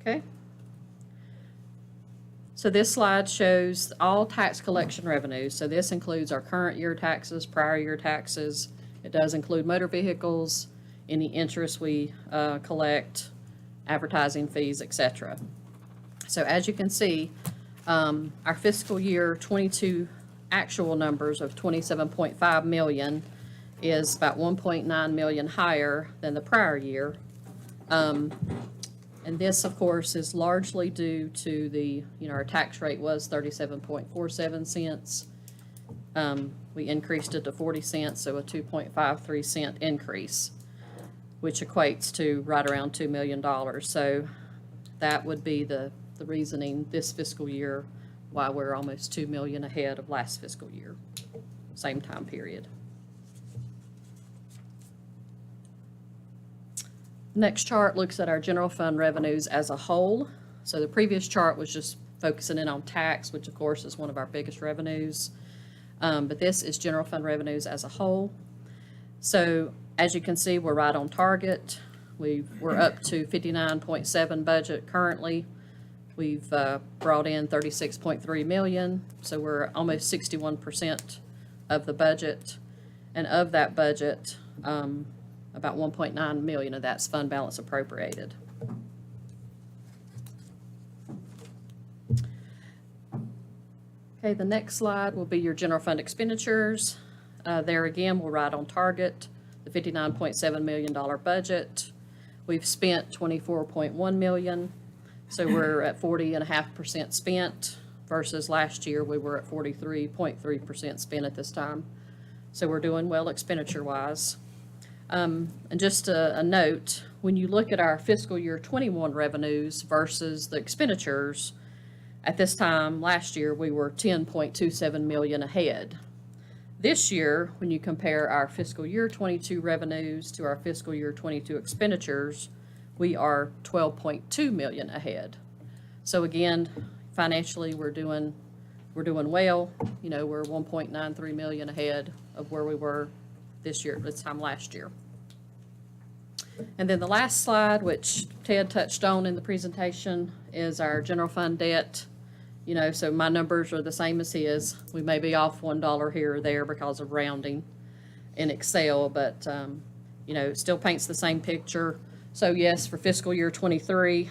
Okay. So this slide shows all tax collection revenues. So this includes our current year taxes, prior year taxes. It does include motor vehicles, any interest we collect, advertising fees, etc. So as you can see, our fiscal year 22 actual numbers of 27.5 million is about 1.9 million higher than the prior year. And this, of course, is largely due to our tax rate was 37.47 cents. We increased it to 40 cents, so a 2.53 cent increase, which equates to right around $2 million. So that would be the reasoning this fiscal year why we're almost 2 million ahead of last fiscal year, same time period. Next chart looks at our general fund revenues as a whole. So the previous chart was just focusing in on tax, which of course is one of our biggest revenues. But this is general fund revenues as a whole. So as you can see, we're right on target. We're up to 59.7 budget currently. We've brought in 36.3 million, so we're almost 61% of the budget. And of that budget, about 1.9 million of that's fund balance appropriated. Okay, the next slide will be your general fund expenditures. There again, we're right on target, the $59.7 million budget. We've spent 24.1 million. So we're at 40.5% spent versus last year we were at 43.3% spent at this time. So we're doing well expenditure-wise. And just a note, when you look at our fiscal year 21 revenues versus the expenditures, at this time last year we were 10.27 million ahead. This year, when you compare our fiscal year 22 revenues to our fiscal year 22 expenditures, we are 12.2 million ahead. So again, financially, we're doing well. We're 1.93 million ahead of where we were this time last year. And then the last slide, which Ted touched on in the presentation, is our general fund debt. So my numbers are the same as his. We may be off $1 here or there because of rounding in Excel, but it still paints the same picture. So yes, for fiscal year 23,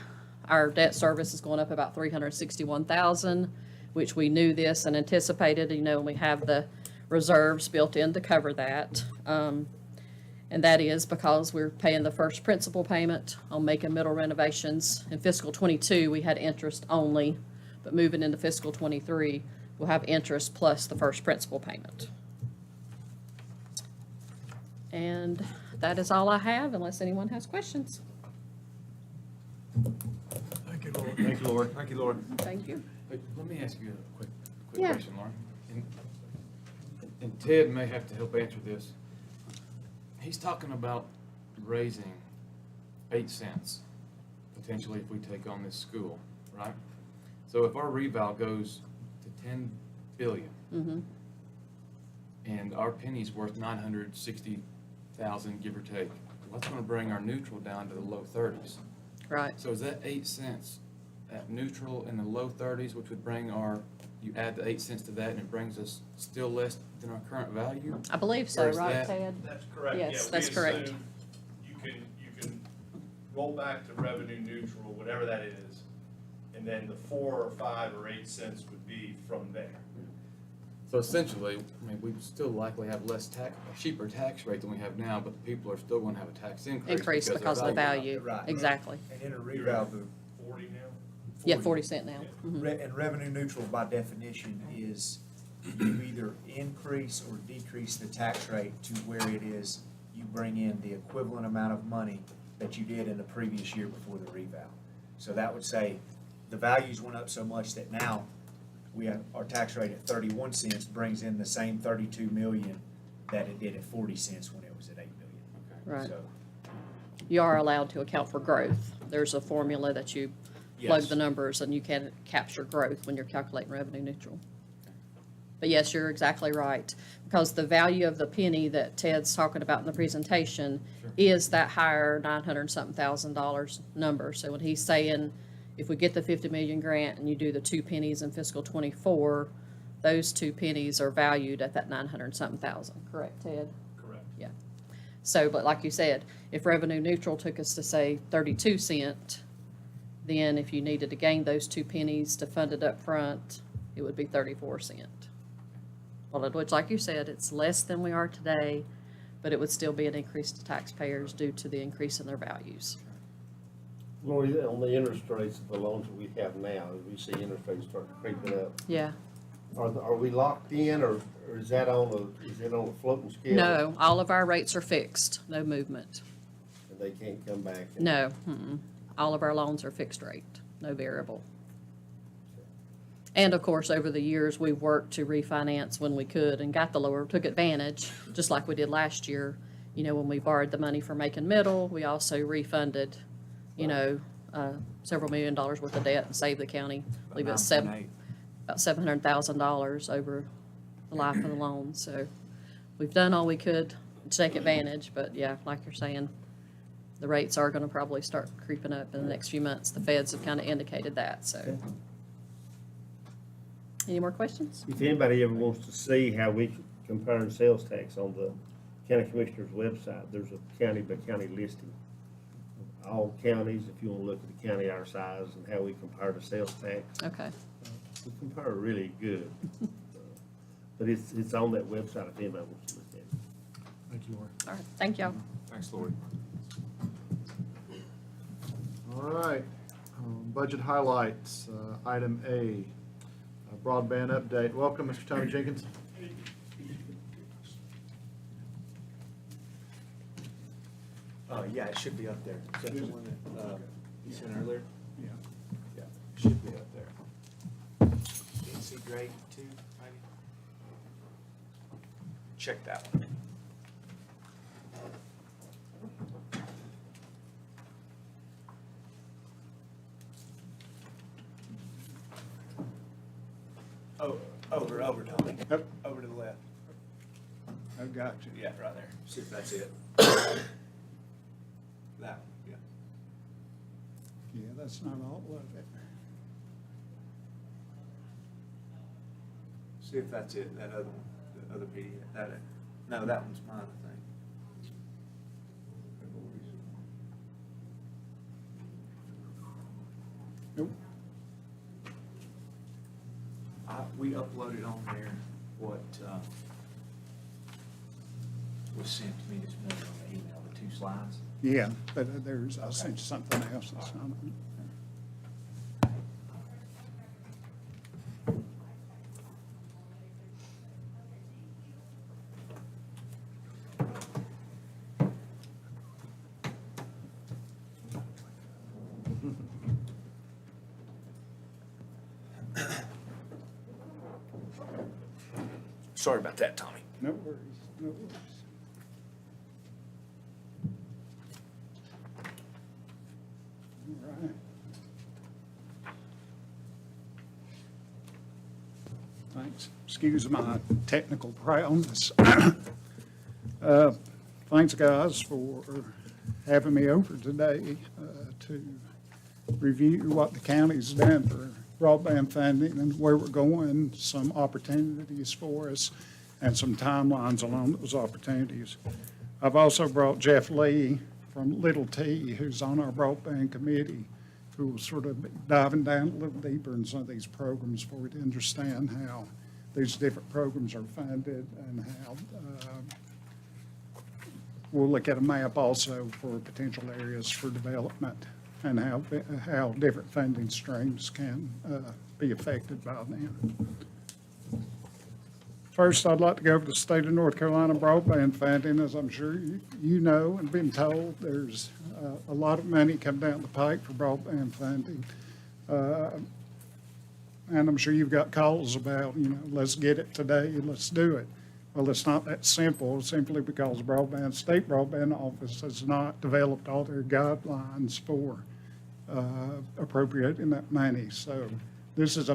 our debt service is going up about $361,000, which we knew this and anticipated, and we have the reserves built in to cover that. And that is because we're paying the first principal payment on Macon Middle renovations. In fiscal 22, we had interest only, but moving into fiscal 23, we'll have interest plus the first principal payment. And that is all I have, unless anyone has questions. Thank you, Lord. Thank you, Lord. Thank you, Lord. Thank you. But let me ask you a quick Yeah. question, Lauren. And Ted may have to help answer this. he's talking about raising 8 cents, potentially if we take on this school, right? So if our reval goes to 10 billion, Mm-hmm. and our penny's worth 960,000, give or take, well, that's gonna bring our neutral down to the low 30s. Right. So is that 8 cents at neutral in the low 30s, which would bring our, you add the 8 cents to that, and it brings us still less than our current value? I believe so, Or is right, that- Ted? That's correct, yeah. Yes, We that's correct. assume you can roll back to revenue neutral, whatever that is, and then the 4 or 5 or 8 cents would be from there. So essentially, I mean, we still likely have less tax, a cheaper tax rate than we have now, but the people are still gonna have a tax increase. Increase because of the value, Right. exactly. And in a You're at reval, 40 now? Yeah, 40 cent now. Mhm. And revenue neutral by definition is you either increase or decrease the tax rate to where it is, you bring in the equivalent amount of money that you did in the previous year before the reval. So that would say the values went up so much that now we have, our tax rate at 31 cents brings in the same 32 million that it did at 40 cents when it was at 8 million. Right. So, You are allowed to account for growth. There's a formula that you plug yes. the numbers and you can capture growth when you're calculating revenue neutral. But yes, you're exactly right, because the value of the penny that Ted's talking about in the presentation is that higher $900-something thousand number. So when he's saying, if we get the 50 million grant and you do the 2 pennies in fiscal '24, those 2 pennies are valued at that 900-something thousand, correct, Ted? Correct. Yeah. So, but like you said, if revenue neutral took us to say 32 cent, then if you needed to gain those 2 pennies to fund it up front, it would be 34 cent. Well, which, like you said, it's less than we are today, but it would still be an increase to taxpayers due to the increase in their values. Lori, on the interest rates of the loans that we have now, as we see interest rates start creeping up, Yeah. are we locked in, or is that on a floating scale? No, all of our rates are fixed, no movement. And they can't come back? No, all of our loans are fixed rate, no variable. And of course, over the years, we've worked to refinance when we could and got the lower, took advantage, just like we did last year. You know, when we borrowed the money from Macon Middle, we also refunded, you know, several $1 million worth of debt and saved the county. I believe it's about $700,000 over the life of the loan. So we've done all we could to take advantage, but yeah, like you're saying, the rates are gonna probably start creeping up in the next few months. The feds have kind of indicated that, so. Any more questions? If anybody ever wants to see how we compare sales tax on the county commissioner's website, there's a county by county listing. All counties, if you want to look at the county our size and how we compare to sales tax, Okay, we compare really good. But it's on that website if anybody wants to look at it. Thank you, Lori. all right, thank y'all. Thanks, Lori. All right, budget highlights, item A, broadband update. Welcome, Mr. Tony Jenkins. Yeah, it should be up there. Is that the one that, you sent earlier? Yeah. Yeah, it should be up there. NC grade 2, maybe? Check that one. Oh, over, Tommy. Yep. Over to the left. I got you. Yeah, right there. See if that's it. That one, yeah. Yeah, that's not all of it. See if that's it, that other one, the other PDF, no, that one's mine, I think. Nope. We uploaded on there what, was sent to me this morning on the email, the 2 slides. Yeah, but I Okay. sent you something else that's not. Sorry about that, Tommy. No worries, no worries. Thanks. Excuse my technical prowess. Thanks, guys, for having me over today to review what the county's done for broadband funding and where we're going, some opportunities for us, and some timelines along those opportunities. I've also brought Jeff Lee from Little T, who's on our broadband committee, who will sort of diving down a little deeper in some of these programs for you to understand how these different programs are funded and how we'll look at a map also for potential areas for development and how different funding streams can be affected by them. First, I'd like to go over the state of North Carolina broadband funding. As I'm sure you know and been told, there's a lot of money come down the pike for broadband funding. And I'm sure you've got calls about, let's get it today, let's do it. Well, it's not that simple, simply because state broadband office has not developed all their guidelines for appropriating that money. So this is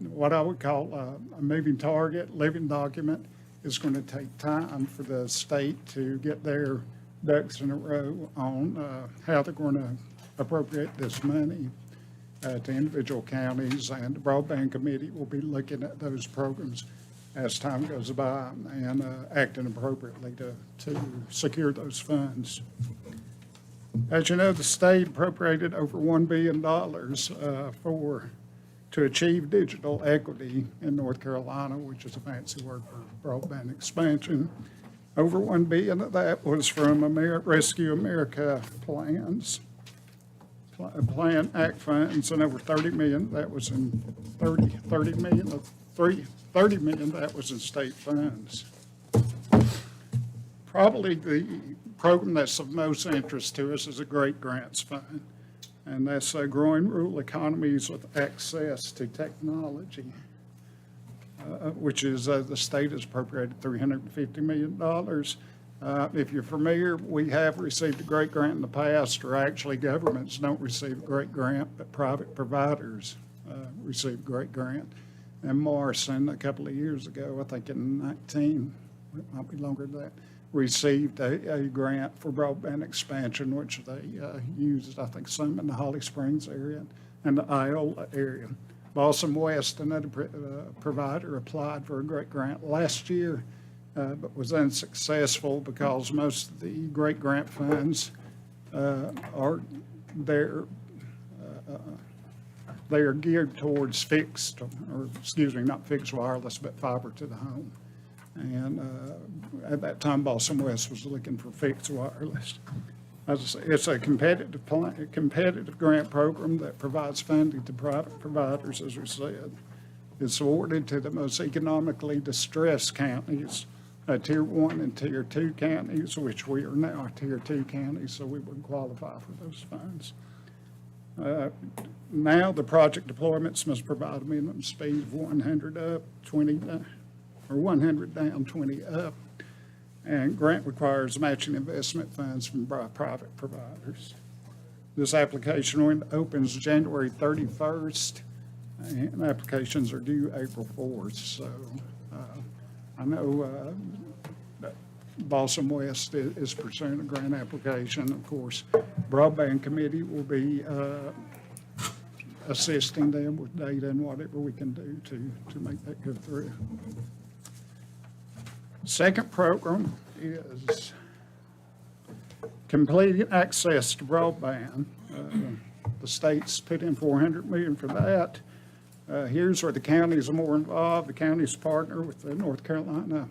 what I would call a moving target, living document. It's going to take time for the state to get their ducks in a row on how they're going to appropriate this money to individual counties, and the broadband committee will be looking at those programs as time goes by and acting appropriately to secure those funds. As you know, the state appropriated over $1 billion to achieve digital equity in North Carolina, which is a fancy word for broadband expansion. Over $1 billion of that was from Rescue America plans, Plan Act funds, and over $30 million that was in $30 million that was in state funds. Probably the program that's of most interest to us is a Great Grants Fund, and that's growing rural economies with access to technology, which is the state has appropriated $350 million. If you're familiar, we have received a great grant in the past, or actually governments don't receive a great grant, but private providers receive a great grant. And Morrison, a couple of years ago, I think in 19, it might be longer than that, received a grant for broadband expansion, which they used, I think, some in the Holly Springs area and the Iola area. Balsam West, another provider, applied for a great grant last year, but was unsuccessful because most of the great grant funds are there. They are geared towards fixed, or excuse me, not fixed wireless, but fiber to the home. And at that time, Balsam West was looking for fixed wireless. As I say, it's a competitive grant program that provides funding to private providers, as we said. It's awarded to the most economically distressed counties, Tier 1 and Tier 2 counties, which we are now Tier 2 counties, so we would qualify for those funds. Now the project deployments must provide a minimum speed of 100 up, 20 down, or 100 down, 20 up. And grant requires matching investment funds from private providers. This application window opens January 31st, and applications are due April 4th. So I know that Balsam West is pursuing a grant application. Of course, Broadband Committee will be assisting them with data and whatever we can do to make that go through. Second program is completing access to broadband. The state's put in $400 million for that. Here's where the counties are more involved. The counties partner with the North Carolina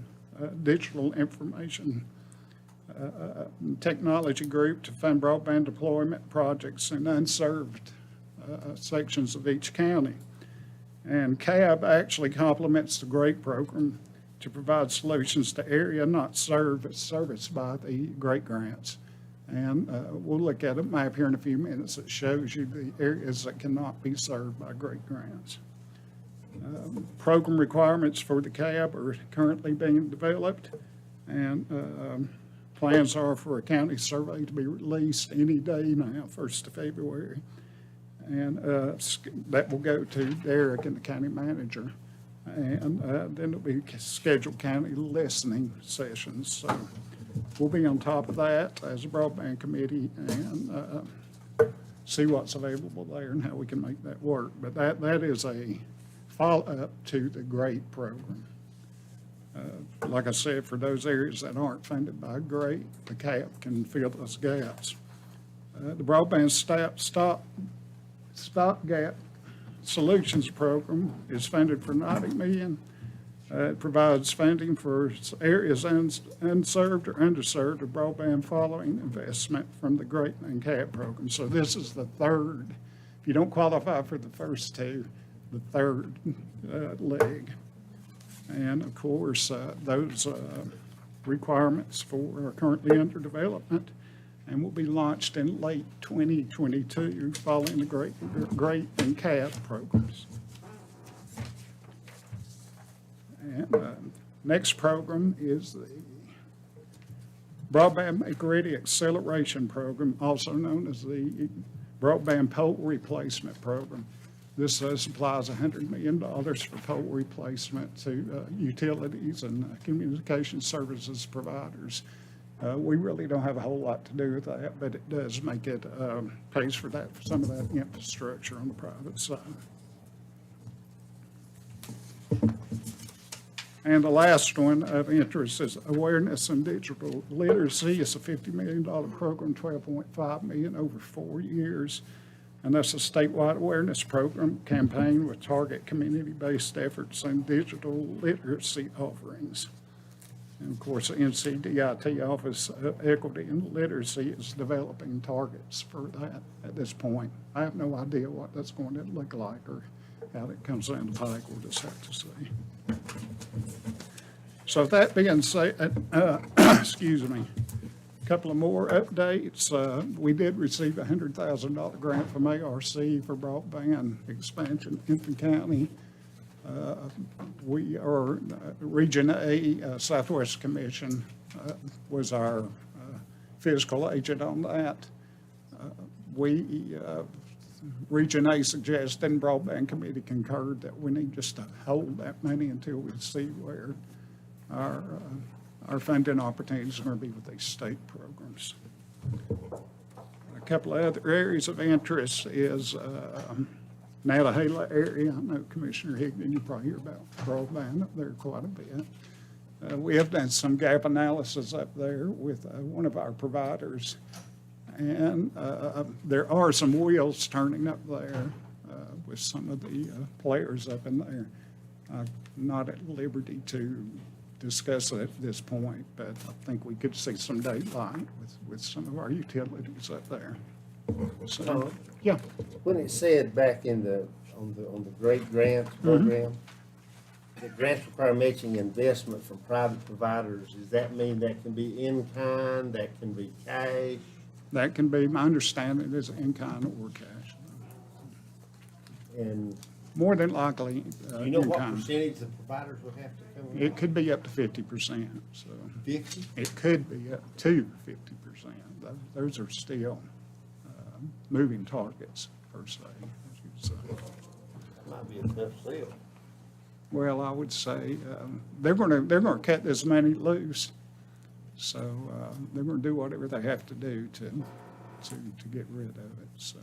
Digital Information Technology Group to fund broadband deployment projects in unserved sections of each county. And CAB actually complements the GREAT program to provide solutions to area not served, but serviced by the GREAT grants. And we'll look at a map here in a few minutes that shows you the areas that cannot be served by GREAT grants. Program requirements for the CAB are currently being developed, and plans are for a county survey to be released any day now, 1st of February. And that will go to Derek and the county manager. And then there'll be scheduled county listening sessions. So we'll be on top of that as a broadband committee and see what's available there and how we can make that work. But that is a follow-up to the GREAT program. Like I said, for those areas that aren't funded by GREAT, the CAP can fill those gaps. The Broadband Stopgap Solutions Program is funded for $90 million. It provides funding for areas unserved or underserved of broadband following investment from the GREAT and CAP program. So this is the third, if you don't qualify for the first two, the third leg. And of course, those requirements are currently under development and will be launched in late 2022 following the GREAT and CAP programs. And next program is the Broadband Make-Ready Acceleration Program, also known as the Broadband Pole Replacement Program. This supplies $100 million for pole replacement to utilities and communication services providers. We really don't have a whole lot to do with that, but it does make it, pays for that, for some of that infrastructure on the private side. And the last one of interest is Awareness and Digital Literacy. It's a $50 million program, $12.5 million over 4 years. And that's a statewide awareness program campaign with target community-based efforts and digital literacy offerings. And of course, the NCDIT Office of Equity and Literacy is developing targets for that at this point. I have no idea what that's going to look like or how that comes down the pike. We'll just have to see. So that being said, excuse me, a couple of more updates. We did receive a $100,000 grant from ARC for broadband expansion in the county. We are, Region A, Southwest Commission was our fiscal agent on that. Region A suggested and Broadband Committee concurred that we need just to hold that money until we see where our funding opportunities are going to be with these state programs. A couple of other areas of interest is Nantahala area. I know Commissioner Higdon, you probably hear about broadband up there quite a bit. We have done some gap analysis up there with one of our providers, and there are some wheels turning up there with some of the players up in there. I'm not at liberty to discuss it at this point, but I think we could see some daylight with some of our utilities up there. So, yeah. When it said back in on the Great Grants program, the grants require matching investment from private providers, does that mean that can be in kind, that can be cash? That can be, my understanding is in kind or cash. And More than likely, do you know in what kind. percentage the providers would have to come in? It could be up to 50%, so. 50? It could be up to 50%. Those are still moving targets, per se, as you say. Might be a tough sell. Well, I would say they're going to cut this money loose, so they're going to do whatever they have to do to get rid of it. So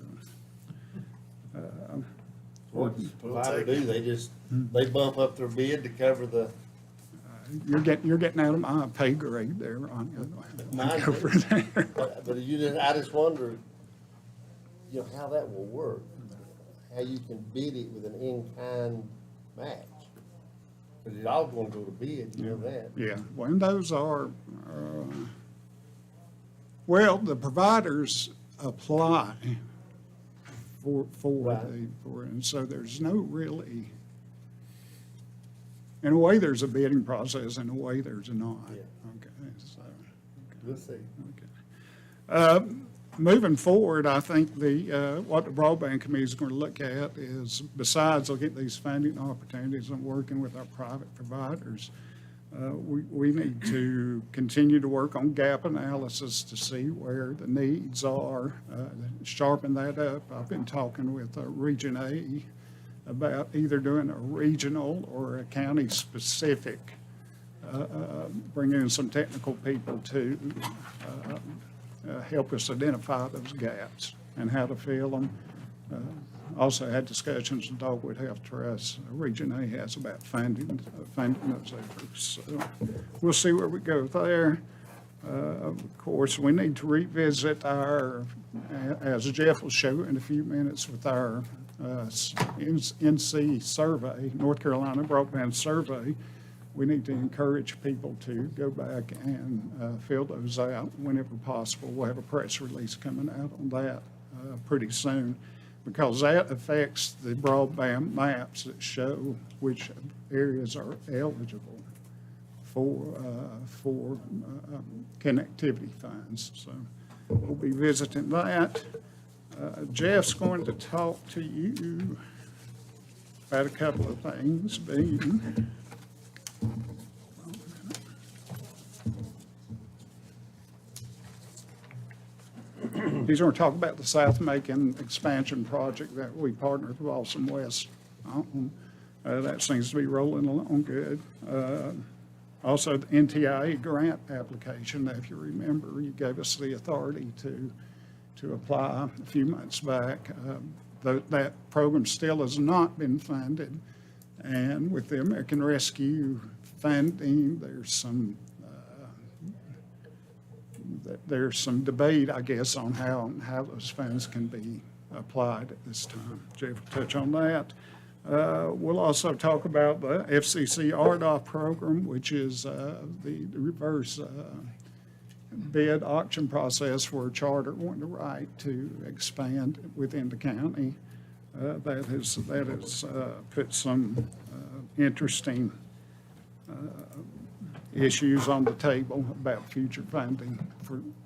What does the provider do? They bump up their bid to cover the. you're getting out of my pay grade there, Ron. Mine Go for there. But I just wonder, how that will work, how you can bid it with an in-kind match. Because it's all going to go to bid, you know that. Yeah, well, and those are, well, the providers apply for Right. and so there's no really, in a way, there's a bidding process, in a way, there's not. Yeah. Okay, so. We'll see. Okay. Moving forward, I think what the Broadband Committee is going to look at is, besides looking at these funding opportunities and working with our private providers, we need to continue to work on gap analysis to see where the needs are, sharpen that up. I've been talking with Region A about either doing a regional or a county-specific, bringing in some technical people to help us identify those gaps and how to fill them. Also had discussions with Dogwood Health Trust, Region A has about funding those efforts. So we'll see where we go there. Of course, we need to revisit our, as Jeff will show in a few minutes, with our NC survey, North Carolina Broadband Survey. We need to encourage people to go back and fill those out whenever possible. We'll have a press release coming out on that pretty soon, because that affects the broadband maps that show which areas are eligible for connectivity funds. So we'll be visiting that. Jeff's going to talk to you about a couple of things, being he's going to talk about the South Macon expansion project that we partnered with Awesome West on. That seems to be rolling along good. Also, the Ntia grant application, if you remember, you gave us the authority to apply a few months back. That program still has not been funded, and with the American Rescue funding, there's some debate, I guess, on how those funds can be applied at this time. Jeff will touch on that. We'll also talk about the FCC RDOF program, which is the reverse bid auction process for a charter wanting the right to expand within the county. That has put some interesting issues on the table about future funding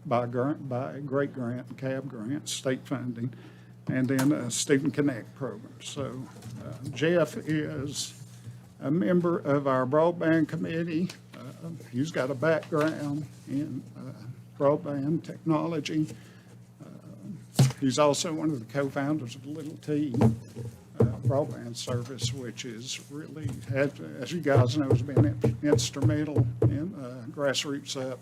by Great Grant and CAB grants, state funding, and then a Student Connect program. So Jeff is a member of our broadband committee. He's got a background in broadband technology. He's also one of the co-founders of Little T broadband service, which is really, as you guys know, has been instrumental in grassroots up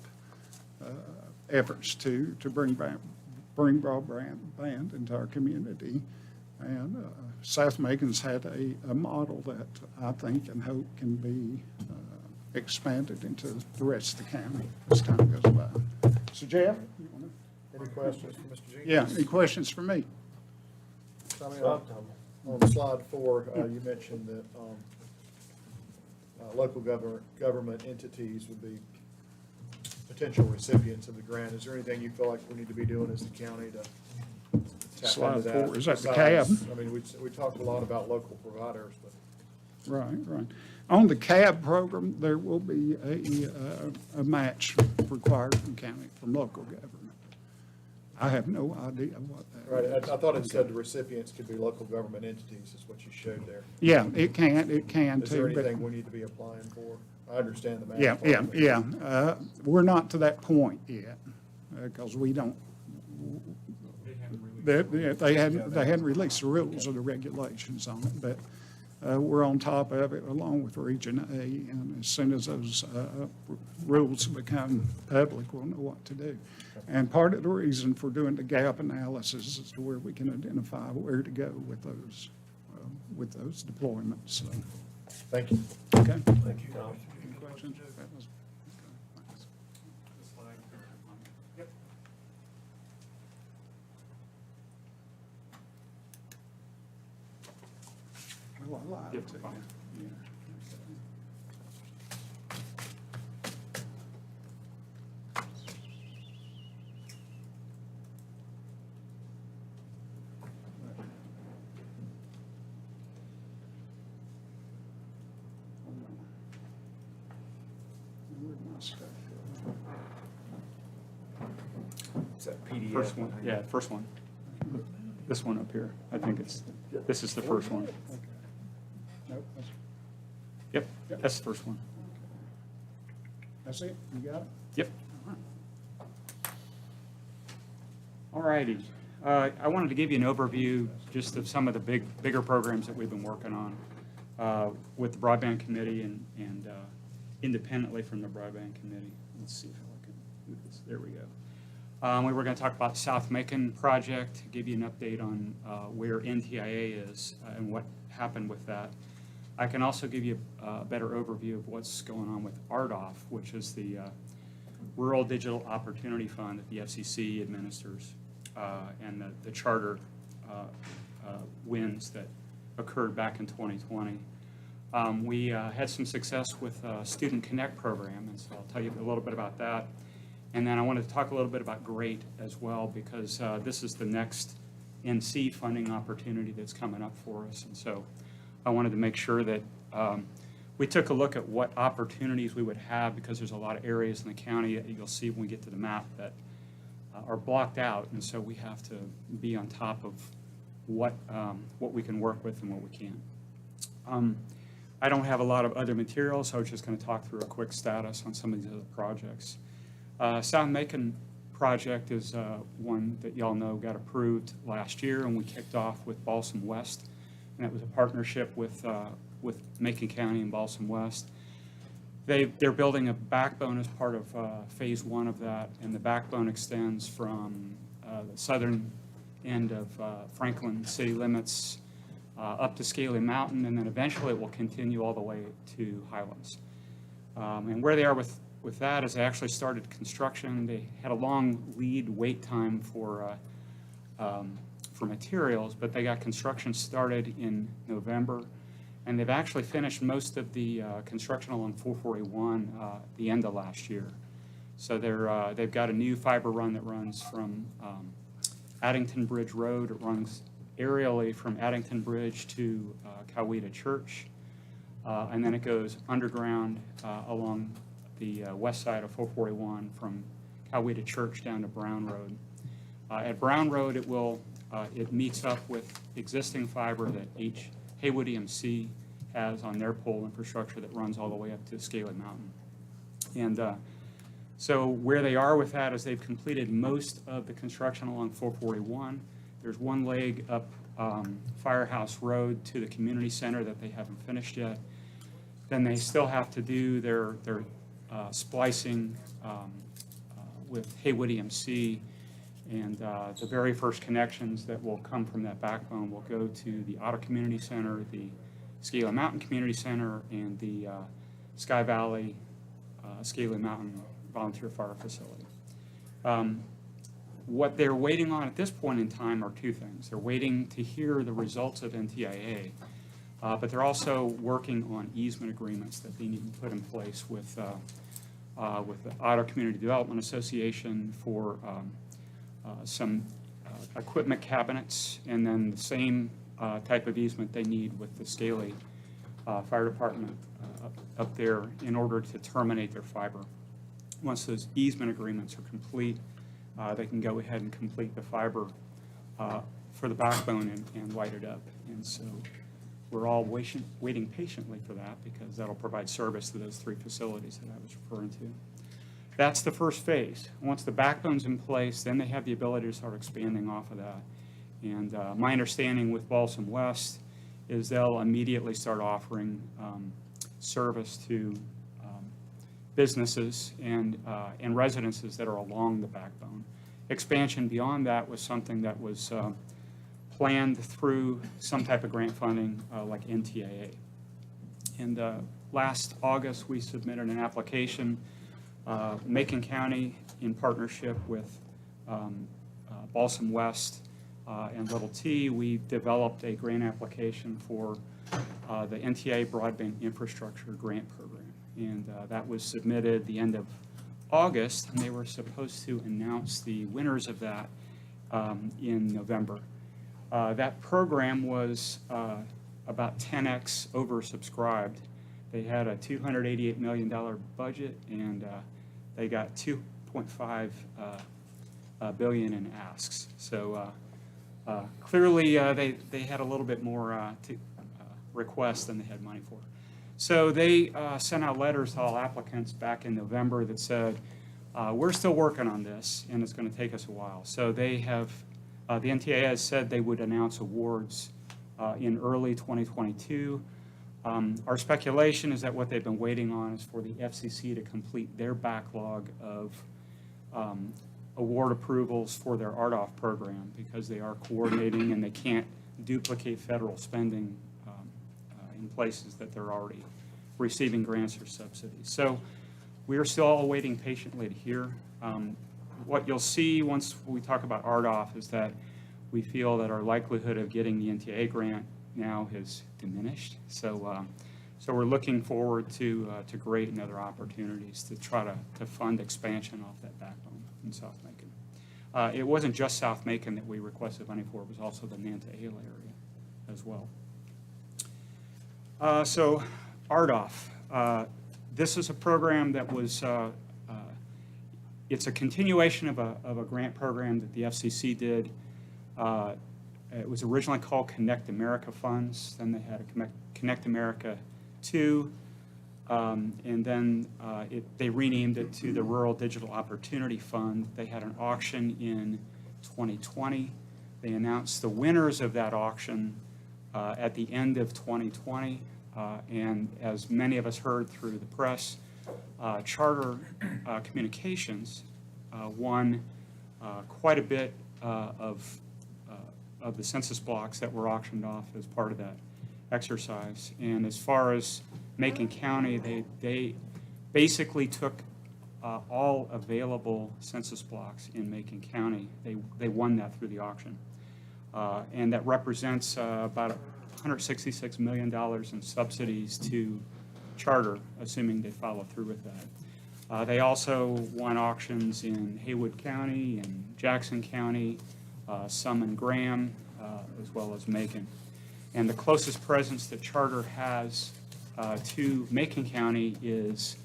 efforts to bring broadband into our community. And South Macon's had a model that I think and hope can be expanded into the rest of the county as time goes by. So Jeff, you want to? Any questions for Mr. Jenkins? Yeah, any questions for me? Tommy, on slide 4, you mentioned that local government entities would be potential recipients of the grant. Is there anything you feel like we need to be doing as the county to tap Slide into that? 4, is that the Besides- CAB? I mean, we talked a lot about local providers, but Right. On the CAB program, there will be a match required from local government. I have no idea what that right, is. I thought it said the recipients could be local government entities, is what you showed there. Yeah, it can Is there too, but, anything we need to be applying for? I understand the math. yeah, part, but- we're not to that point yet, because we don't, they hadn't released the rules or the regulations on it, but we're on top of it along with Region A, and as soon as those rules become public, we'll know what to do. And part of the reason for doing the gap analysis is to where we can identify where to go with those deployments. So, Thank you. okay. Thank you. Any questions? That was- Well, I lied to you. Yeah. Where'd my stuff go? It's that PDF. First one, yeah, first one. This one up here, I think this is the first one. Nope, that's- Yep, that's the first one. that's it, you got it? Yep. All righty. I wanted to give you an overview just of some of the bigger programs that we've been working on with the Broadband Committee and independently from the Broadband Committee. Let's see if I can move this. There we go. We were going to talk about the South Macon project, give you an update on where NTIA is and what happened with that. I can also give you a better overview of what's going on with RDOF, which is the Rural Digital Opportunity Fund that the FCC administers, and the charter wins that occurred back in 2020. We had some success with Student Connect program, and so I'll tell you a little bit about that. And then I wanted to talk a little bit about GREAT as well, because this is the next NC funding opportunity that's coming up for us. And so I wanted to make sure that we took a look at what opportunities we would have, because there's a lot of areas in the county that you'll see when we get to the map that are blocked out. And so we have to be on top of what we can work with and what we can't. I don't have a lot of other materials, so I was just going to talk through a quick status on some of these other projects. South Macon project is one that y'all know got approved last year, and we kicked off with Balsam West, and that was a partnership with Macon County and Balsam West. They're building a backbone as part of phase one of that, and the backbone extends from the southern end of Franklin city limits up to Scaly Mountain, and then eventually it will continue all the way to Highlands. And where they are with that is they actually started construction. They had a long lead wait time for materials, but they got construction started in November, and they've actually finished most of the construction along 441 the end of last year. So they've got a new fiber run that runs from Addington Bridge Road. It runs aerially from Addington Bridge to Coweta Church, and then it goes underground along the west side of 441 from Coweta Church down to Brown Road. At Brown Road, it meets up with existing fiber that Haywood EMC has on their pole infrastructure that runs all the way up to Scaly Mountain. And so where they are with that is they've completed most of the construction along 441. There's one leg up Firehouse Road to the community center that they haven't finished yet. Then they still have to do their splicing with Haywood EMC, and the very first connections that will come from that backbone will go to the Otter Community Center, the Scaly Mountain Community Center, and the Sky Valley Scaly Mountain Volunteer Fire Facility. What they're waiting on at this point in time are two things. They're waiting to hear the results of NTIA, but they're also working on easement agreements that they need to put in place with the Otter Community Development Association for some equipment cabinets, and then the same type of easement they need with the Scaly Fire Department up there in order to terminate their fiber. Once those easement agreements are complete, they can go ahead and complete the fiber for the backbone and light it up. And so we're all waiting patiently for that, because that'll provide service to those three facilities that I was referring to. That's the first phase. Once the backbone's in place, then they have the ability to start expanding off of that. And my understanding with Balsam West is they'll immediately start offering service to businesses and residences that are along the backbone. Expansion beyond that was something that was planned through some type of grant funding like NTIA. And last August, we submitted an application. Macon County, in partnership with Balsam West and Little T, we developed a grant application for the NTA Broadband Infrastructure Grant Program. And that was submitted the end of August, and they were supposed to announce the winners of that in November. That program was about 10x oversubscribed. They had a $288 million budget, and they got $2.5 billion in asks. So clearly they had a little bit more requests than they had money for. So they sent out letters to all applicants back in November that said, we're still working on this, and it's going to take us a while. So they have The NTA has said they would announce awards in early 2022. Our speculation is that what they've been waiting on is for the FCC to complete their backlog of award approvals for their RDOF program, because they are coordinating and they can't duplicate federal spending in places that they're already receiving grants or subsidies. So we are still all waiting patiently to hear. What you'll see once we talk about RDOF is that we feel that our likelihood of getting the NTA grant now has diminished. So we're looking forward to GREAT and other opportunities to try to fund expansion off that backbone in South Macon. It wasn't just South Macon that we requested money for, it was also the Nanta area as well. So RDOF, this is a program that was, it's a continuation of a grant program that the FCC did. It was originally called Connect America Funds, then they had a Connect America 2, and then they renamed it to the Rural Digital Opportunity Fund. They had an auction in 2020. They announced the winners of that auction at the end of 2020, and as many of us heard through the press, Charter Communications won quite a bit of the census blocks that were auctioned off as part of that exercise. And as far as Macon County, they basically took all available census blocks in Macon County. They won that through the auction. And that represents about $166 million in subsidies to Charter, assuming they follow through with that. They also won auctions in Haywood County and Jackson County, some in Graham, as well as Macon. And the closest presence that Charter has to Macon County is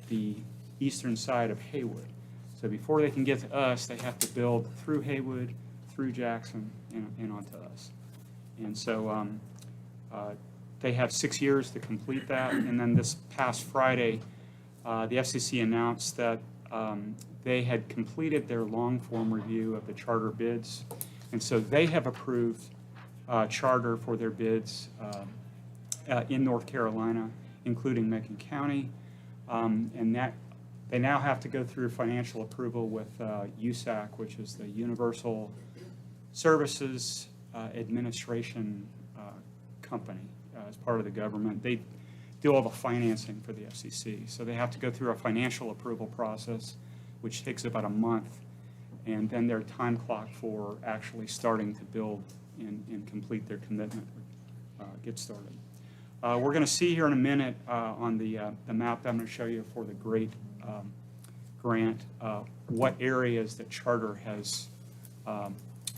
the eastern side of Haywood. So before they can get to us, they have to build through Haywood, through Jackson, and onto us. And so they have 6 years to complete that. And then this past Friday, the FCC announced that they had completed their long-form review of the Charter bids. And so they have approved Charter for their bids in North Carolina, including Macon County. And that they now have to go through financial approval with USAC, which is the Universal Services Administration Company as part of the government. They do all the financing for the FCC. So they have to go through a financial approval process, which takes about a month, and then their time clock for actually starting to build and complete their commitment gets started. We're going to see here in a minute on the map that I'm going to show you for the GREAT grant what areas that Charter has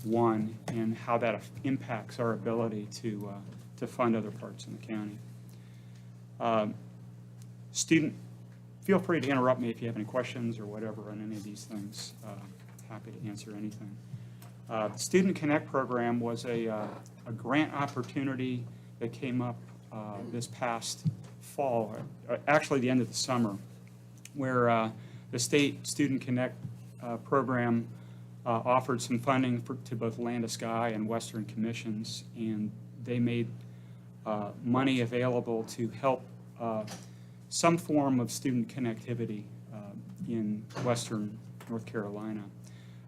won and how that impacts our ability to fund other parts in the county. Student, feel free to interrupt me if you have any questions or whatever on any of these things. Happy to answer anything. The Student Connect program was a grant opportunity that came up this past fall, actually the end of the summer, where the State Student Connect program offered some funding to both Land to Sky and Western Commissions, and they made money available to help some form of student connectivity in Western North Carolina.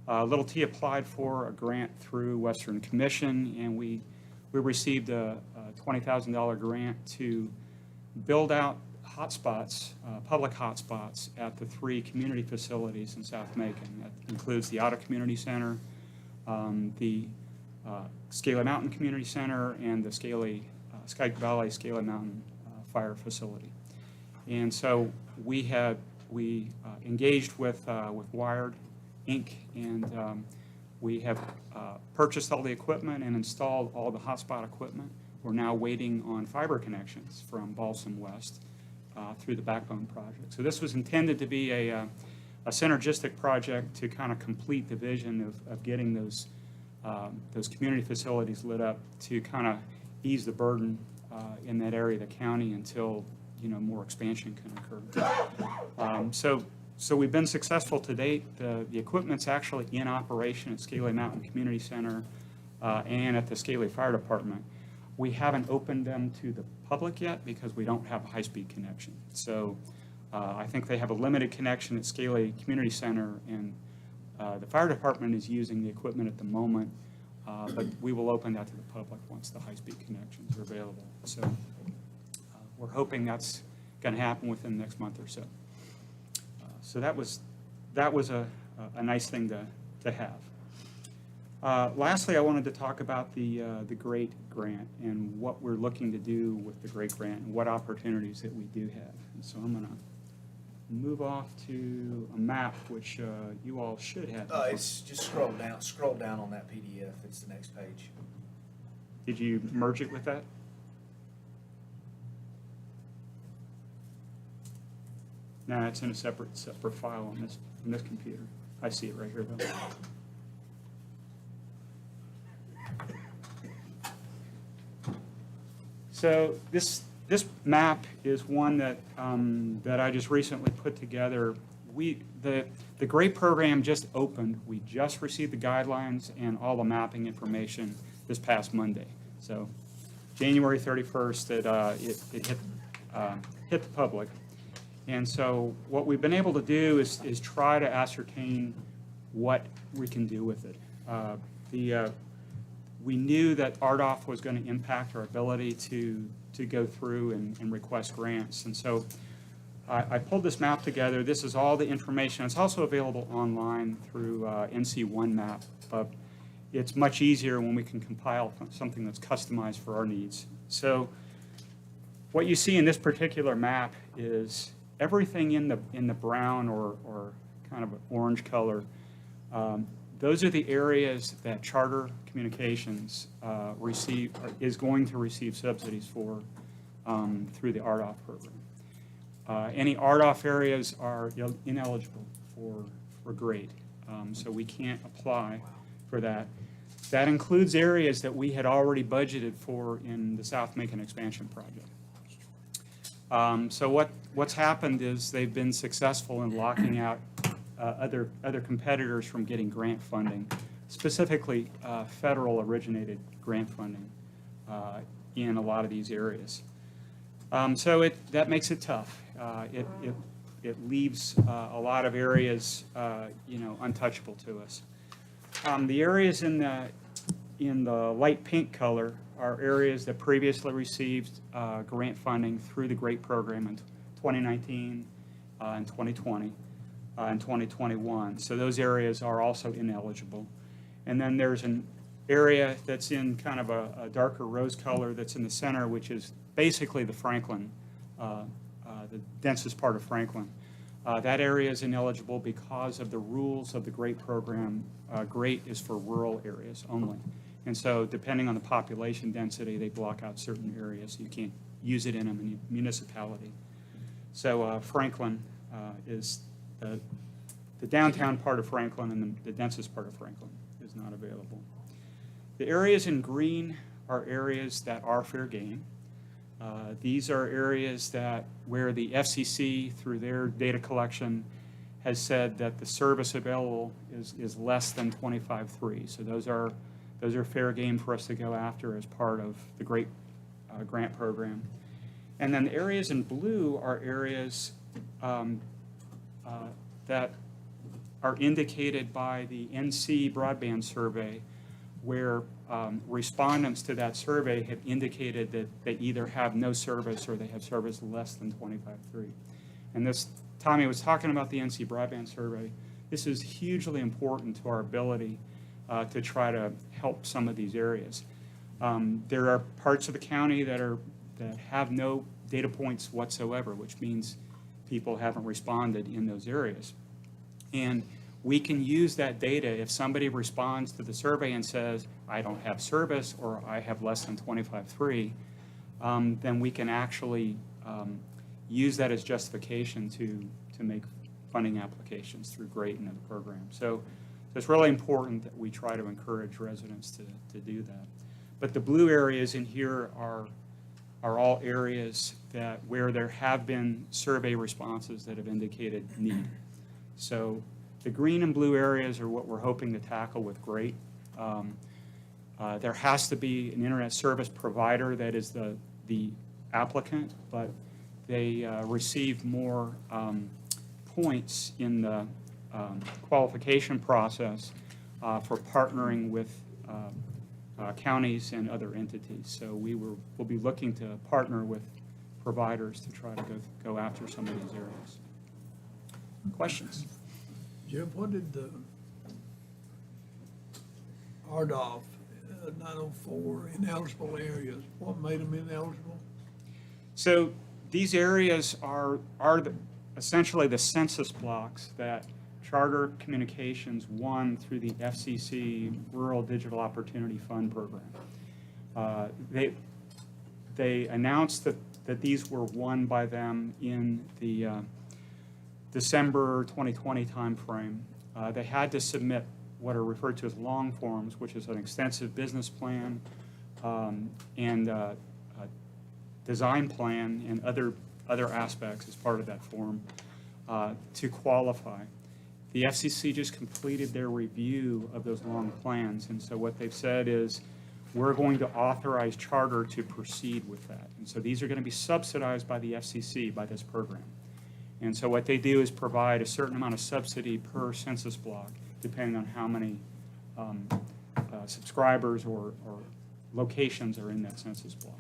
Little T applied for a grant through Western Commission, and we received a $20,000 grant to build out hotspots, public hotspots at the 3 community facilities in South Macon. That includes the Otter Community Center, the Scaly Mountain Community Center, and the Sky Valley Scaly Mountain Fire Facility. And so we engaged with Wired Inc., and we have purchased all the equipment and installed all the hotspot equipment. We're now waiting on fiber connections from Balsam West through the Backbone project. So this was intended to be a synergistic project to kind of complete the vision of getting those community facilities lit up to kind of ease the burden in that area of the county until more expansion can occur. So So we've been successful to date. The equipment's actually in operation at Scaly Mountain Community Center and at the Scaly Fire Department. We haven't opened them to the public yet because we don't have a high-speed connection. So I think they have a limited connection at Scaly Community Center, and the fire department is using the equipment at the moment, but we will open that to the public once the high-speed connections are available. So we're hoping that's going to happen within the next month or so. So that was a nice thing to have. Lastly, I wanted to talk about the GREAT grant and what we're looking to do with the GREAT grant and what opportunities that we do have. And so I'm going to move off to a map, which you all should have. It's just scroll down on that PDF, it's the next page. Did you merge it with that? No, it's in a separate file on this computer. I see it right here though. So this map is one that that I just recently put together. The GREAT program just opened. We just received the guidelines and all the mapping information this past Monday. So January 31st, it hit the public. And so what we've been able to do is try to ascertain what we can do with it. We knew that RDOF was going to impact our ability to go through and request grants. And so I pulled this map together. This is all the information. It's also available online through NC One Map. It's much easier when we can compile something that's customized for our needs. So what you see in this particular map is everything in the brown or kind of orange color. Those are the areas that Charter Communications is going to receive subsidies for through the RDOF program. Any RDOF areas are ineligible for GREAT, so we can't apply for that. That includes areas that we had already budgeted for in the South Macon expansion project. So what's happened is they've been successful in locking out other competitors from getting grant funding, specifically federal originated grant funding in a lot of these areas. So that makes it tough. It leaves a lot of areas untouchable to us. The areas in the light pink color are areas that previously received grant funding through the GREAT program in 2019 and 2020 and 2021. So those areas are also ineligible. And then there's an area that's in kind of a darker rose color that's in the center, which is basically the Franklin, the densest part of Franklin. That area is ineligible because of the rules of the GREAT program. GREAT is for rural areas only. And so depending on the population density, they block out certain areas. You can't use it in a municipality. So Franklin is the downtown part of Franklin, and the densest part of Franklin is not available. The areas in green are areas that are fair game. These are areas where the FCC, through their data collection, has said that the service available is less than 25.3. So those are fair game for us to go after as part of the GREAT grant program. And then the areas in blue are areas that are indicated by the NC Broadband survey, where respondents to that survey have indicated that they either have no service or they have service less than 25.3. And this, Tommy was talking about the NC Broadband survey. This is hugely important to our ability to try to help some of these areas. There are parts of the county that have no data points whatsoever, which means people haven't responded in those areas. And we can use that data. If somebody responds to the survey and says, I don't have service, or I have less than 25.3, then we can actually use that as justification to make funding applications through GREAT and other programs. So it's really important that we try to encourage residents to do that. But the blue areas in here are all areas where there have been survey responses that have indicated need. So the green and blue areas are what we're hoping to tackle with GREAT. There has to be an internet service provider that is the applicant, but they receive more points in the qualification process for partnering with counties and other entities. So we'll be looking to partner with providers to try to go after some of these areas. Questions? Jeff, what did the RDOF 904 ineligible areas, what made them ineligible? So these areas are essentially the census blocks that Charter Communications won through the FCC Rural Digital Opportunity Fund program. They announced that these were won by them in the December 2020 timeframe. They had to submit what are referred to as long forms, which is an extensive business plan and a design plan and other aspects as part of that form to qualify. The FCC just completed their review of those long plans, and so what they've said is we're going to authorize Charter to proceed with that. And so these are going to be subsidized by the FCC by this program. And so what they do is provide a certain amount of subsidy per census block, depending on how many subscribers or locations are in that census block.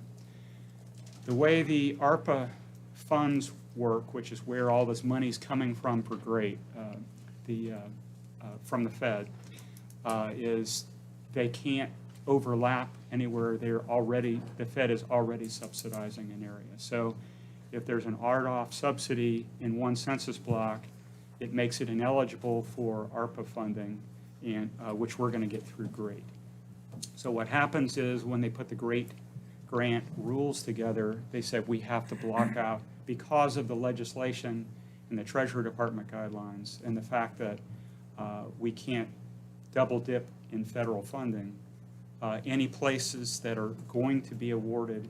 The way the ARPA funds work, which is where all this money is coming from for GREAT, from the Fed, is they can't overlap anywhere the Fed is already subsidizing an area. So if there's an RDOF subsidy in one census block, it makes it ineligible for ARPA funding, and which we're going to get through GREAT. So what happens is when they put the GREAT grant rules together, they said we have to block out, because of the legislation and the Treasury Department guidelines and the fact that we can't double dip in federal funding, any places that are going to be awarded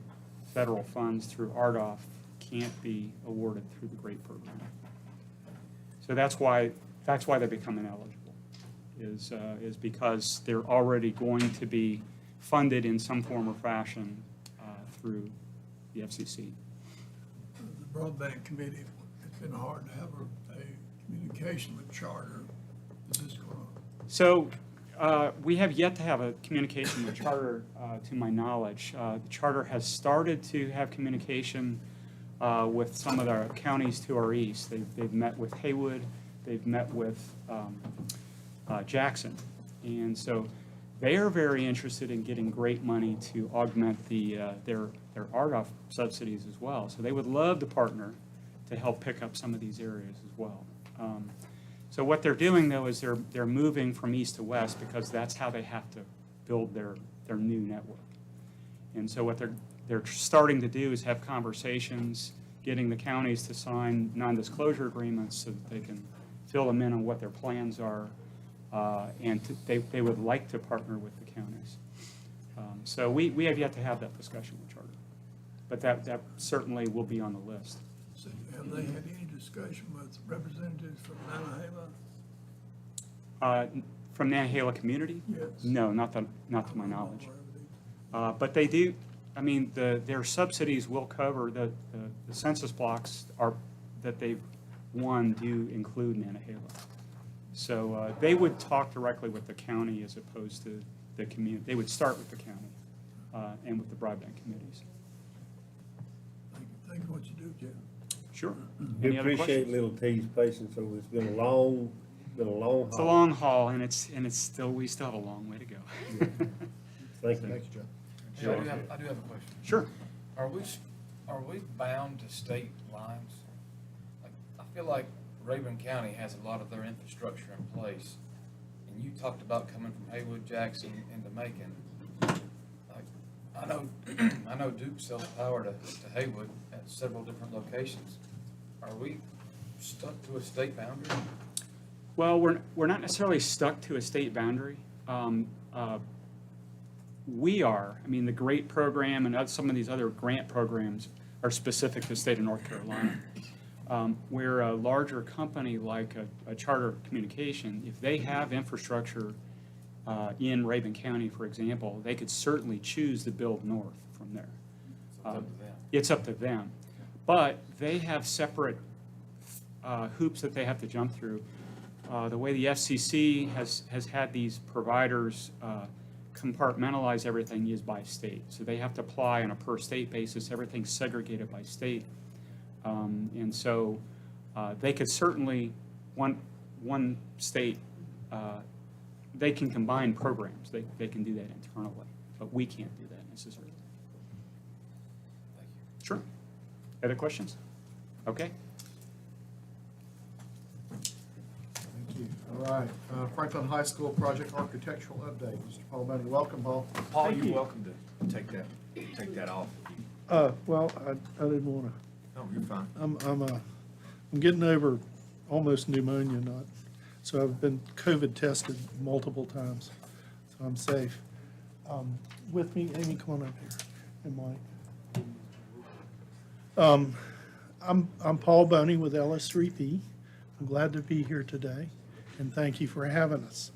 federal funds through RDOF can't be awarded through the GREAT program. So that's why they become ineligible, is because they're already going to be funded in some form or fashion through the FCC. The Broadband Committee, it's been hard to have a communication with Charter. Is this going to? So we have yet to have a communication with Charter, to my knowledge. The Charter has started to have communication with some of the counties to our east. They've met with Haywood, they've met with Jackson. And so they are very interested in getting GREAT money to augment their RDOF subsidies as well. So they would love to partner to help pick up some of these areas as well. So what they're doing, though, is they're moving from east to west because that's how they have to build their new network. And so what they're starting to do is have conversations, getting the counties to sign non-disclosure agreements so that they can fill them in on what their plans are, and they would like to partner with the counties. So we have yet to have that discussion with Charter, but that certainly will be on the list. So have they had any discussion with representatives from Nantahala? From Nantahala community? Yes. No, not to my knowledge. But they do, I mean, their subsidies will cover the census blocks that they've won do include Nantahala. So they would talk directly with the county as opposed to the community. They would start with the county and with the broadband committees. Thank you for what you do, Jeff. Sure. We Any other appreciate questions? Little T's patience, so it's been a long haul. It's a long haul, and we still have a long way to go. Thank you. Thanks, Jeff. Yeah, I do have a question. Sure. Are we bound to state lines? Like, I feel like Rabun County has a lot of their infrastructure in place, and you talked about coming from Haywood, Jackson, into Macon. Like, I know Duke sells power to Haywood at several different locations. Are we stuck to a state boundary? Well, we're not necessarily stuck to a state boundary. We are. I mean, the GREAT program and some of these other grant programs are specific to the state of North Carolina. Where a larger company like a Charter Communication, if they have infrastructure in Raven County, for example, they could certainly choose to build north from there. It's up to them. It's up to them. But they have separate hoops that they have to jump through. The way the FCC has had these providers compartmentalize everything is by state. So they have to apply on a per state basis. Everything's segregated by state. And so they could certainly, one state, they can combine programs. They can do that internally, but we can't do that necessarily. Thank you. Sure. Other questions? Okay. Thank you. All right, Franklin High School Project Architectural Update. Mr. Paul Moody, welcome, Paul. Paul, Thank you're you. welcome to take that off. Well, I didn't want to. Oh, you're fine. I'm getting over almost pneumonia, so I've been COVID tested multiple times, so I'm safe. With me, Amy, come on up here, and Mike. I'm Paul Boney with LS3P. I'm glad to be here today, and thank you for having us.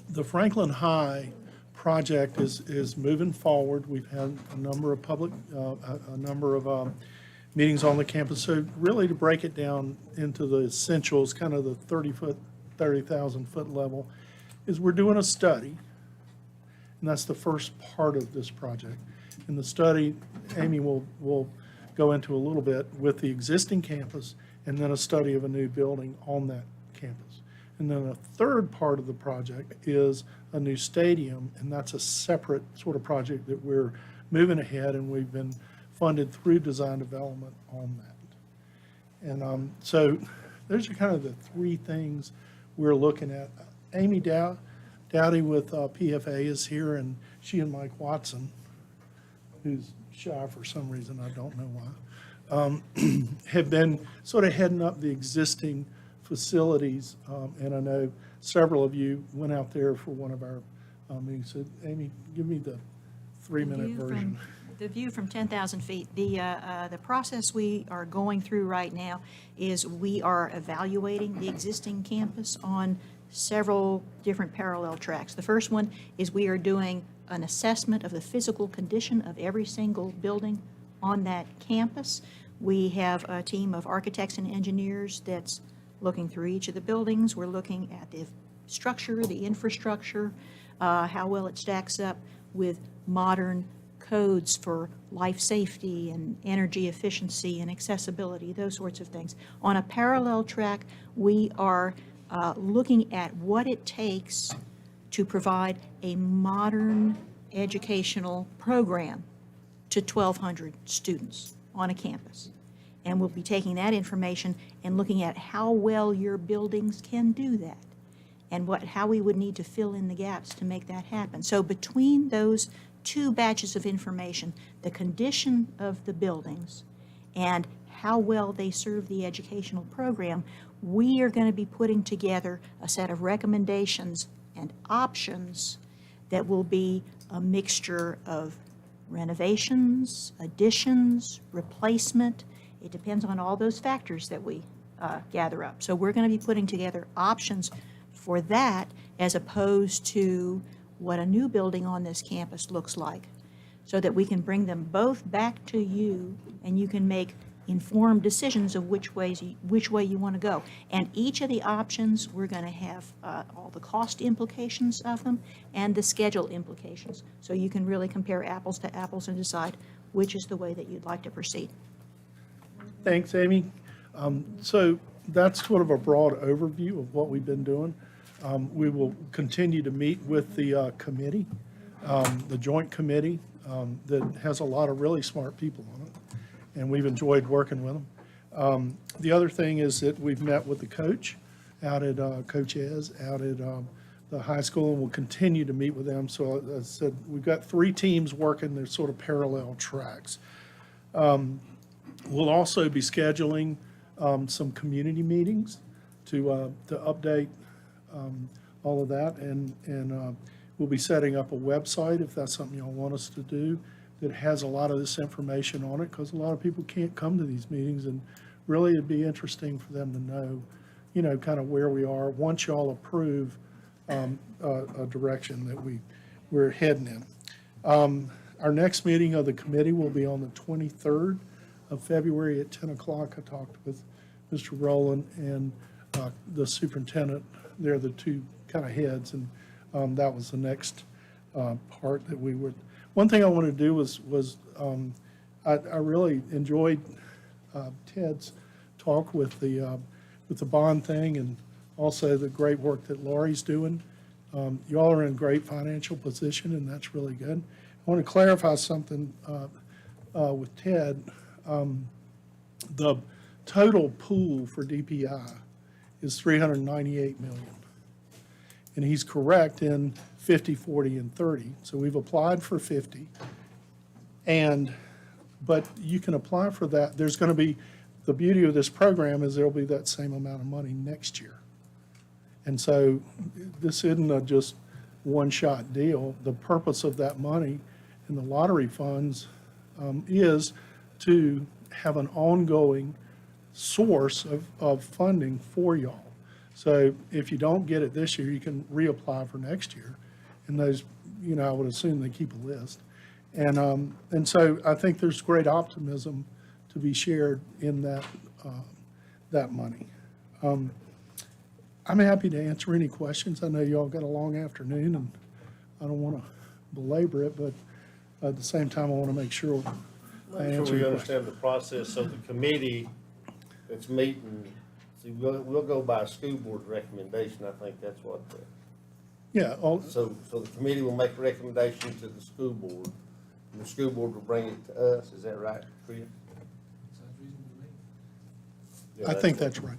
The Franklin High project is moving forward. We've had a number of meetings on the campus. So really, to break it down into the essentials, kind of the 30,000 foot level, is we're doing a study, and that's the first part of this project. In the study, Amy will go into a little bit with the existing campus, and then a study of a new building on that campus. And then a third part of the project is a new stadium, and that's a separate sort of project that we're moving ahead, and we've been funded through design development on that. And so those are kind of the three things we're looking at. Amy Dowdy with PFA is here, and she and Mike Watson, who's shy for some reason, I don't know why, have been sort of heading up the existing facilities, and I know several of you went out there for one of our meetings. So, Amy, give me the 3-minute version. The view from 10,000 feet. The process we are going through right now is we are evaluating the existing campus on several different parallel tracks. The first one is we are doing an assessment of the physical condition of every single building on that campus. We have a team of architects and engineers that's looking through each of the buildings. We're looking at the structure, the infrastructure, how well it stacks up with modern codes for life safety and energy efficiency and accessibility, those sorts of things. On a parallel track, we are looking at what it takes to provide a modern educational program to 1,200 students on a campus. And we'll be taking that information and looking at how well your buildings can do that and how we would need to fill in the gaps to make that happen. So between those two batches of information, the condition of the buildings and how well they serve the educational program, we are going to be putting together a set of recommendations and options that will be a mixture of renovations, additions, replacement. It depends on all those factors that we gather up. So we're going to be putting together options for that as opposed to what a new building on this campus looks like, so that we can bring them both back to you and you can make informed decisions of which way you want to go. And each of the options, we're going to have all the cost implications of them and the schedule implications. So you can really compare apples to apples and decide which is the way that you'd like to proceed. Thanks, Amy. So that's sort of a broad overview of what we've been doing. We will continue to meet with the committee, the joint committee that has a lot of really smart people on it, and we've enjoyed working with them. The other thing is that we've met with the coach out at Coach Ez out at the high school, and we'll continue to meet with them. So as I said, we've got 3 teams working their sort of parallel tracks. We'll also be scheduling some community meetings to update all of that, and we'll be setting up a website if that's something y'all want us to do. that has a lot of this information on it, because a lot of people can't come to these meetings, and really it'd be interesting for them to know, kind of where we are once y'all approve a direction that we're heading in. Our next meeting of the committee will be on the 23rd of February at 10 o'clock. I talked with Mr. Rowland and the superintendent. They're the two kind of heads, and that was the next part that we would. One thing I wanted to do was I really enjoyed Ted's talk with the bond thing, and also the great work that Laurie's doing. You all are in great financial position, and that's really good. I want to clarify something with Ted. The total pool for DPI is $398 million. And he's correct in 50, 40, and 30. So we've applied for 50. But you can apply for that. There's going to be, the beauty of this program is there'll be that same amount of money next year. And so this isn't a just one-shot deal. The purpose of that money in the lottery funds is to have an ongoing source of funding for y'all. So if you don't get it this year, you can reapply for next year. And those, I would assume they keep a list. And so I think there's great optimism to be shared in that money. I'm happy to answer any questions. I know y'all got a long afternoon, and I don't want to belabor it, but at the same time, I want to make sure I Make answer sure we your understand the process. So the committee that's meeting, see, we'll go by a school board recommendation. I think that's what the. Yeah. So the committee will make a recommendation to the school board, and the school board will bring it to us. Is that right, Chris? Sounds reasonable to me. Yeah, I think that's right.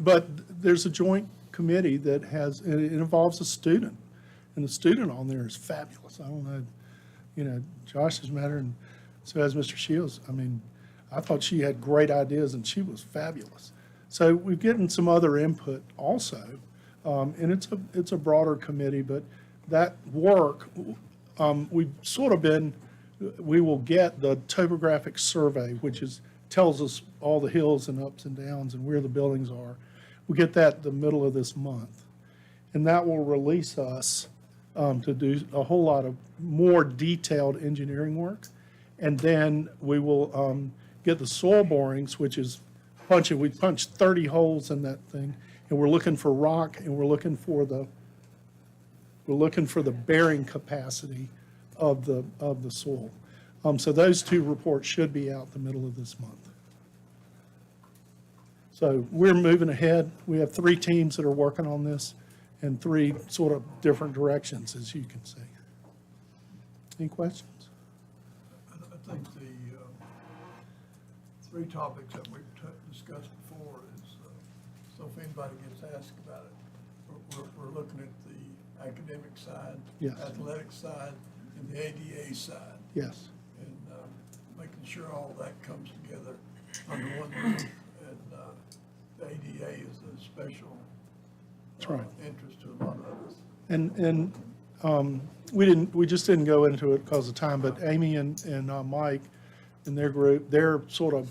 But there's a joint committee that has, and it involves a student, and the student on there is fabulous. I don't know, Josh has met her, and so has Mr. Shields. I mean, I thought she had great ideas, and she was fabulous. So we've gotten some other input also, and it's a broader committee, but that work, we've sort of been, we will get the topographic survey, which tells us all the hills and ups and downs and where the buildings are. We get that the middle of this month. And that will release us to do a whole lot of more detailed engineering work. And then we will get the soil borings, which is we punched 30 holes in that thing, and we're looking for rock, and we're looking for the bearing capacity of the soil. So those two reports should be out the middle of this month. So we're moving ahead. We have 3 teams that are working on this in 3 sort of different directions, as you can see. Any questions? I think the 3 topics that we've discussed before is, so if anybody gets asked about it, we're looking at the academic side, Yes. athletic side, and the ADA side. Yes. And making sure all that comes together under one roof. And the ADA is a special That's right. interest to a lot of us. And we just didn't go into it because of time, but Amy and Mike and their group, their sort of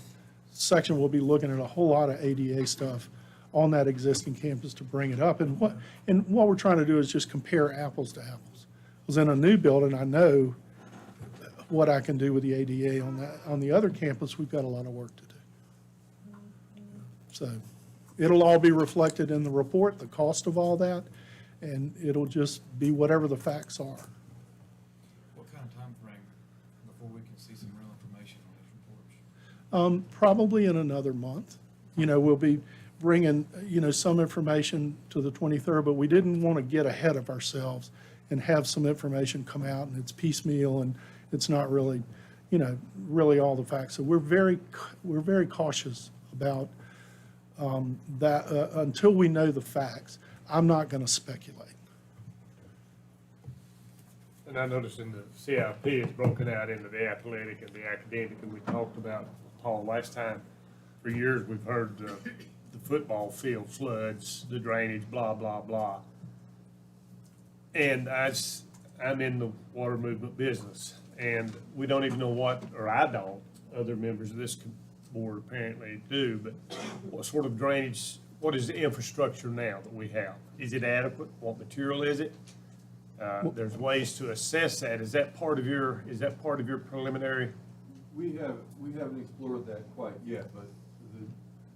section will be looking at a whole lot of ADA stuff on that existing campus to bring it up. And what we're trying to do is just compare apples to apples. Because in a new building, I know what I can do with the ADA on that. On the other campus, we've got a lot of work to do. So it'll all be reflected in the report, the cost of all that, and it'll just be whatever the facts are. What kind of time frame before we can see some real information on those reports? Probably in another month. We'll be bringing, some information to the 23rd, but we didn't want to get ahead of ourselves and have some information come out and it's piecemeal and it's not really, really all the facts. So we're very cautious about that until we know the facts. I'm not going to speculate. And I noticed in the CIP, it's broken out into the athletic and the academic, and we talked about, Paul, last time, for years, we've heard the football field floods, the drainage, blah, blah, blah. And I I'm in the water movement business, and we don't even know what, or I don't, other members of this board apparently do, but what sort of drainage, what is the infrastructure now that we have? Is it adequate? What material is it? There's ways to assess that. Is that part of your preliminary? We haven't explored that quite yet, but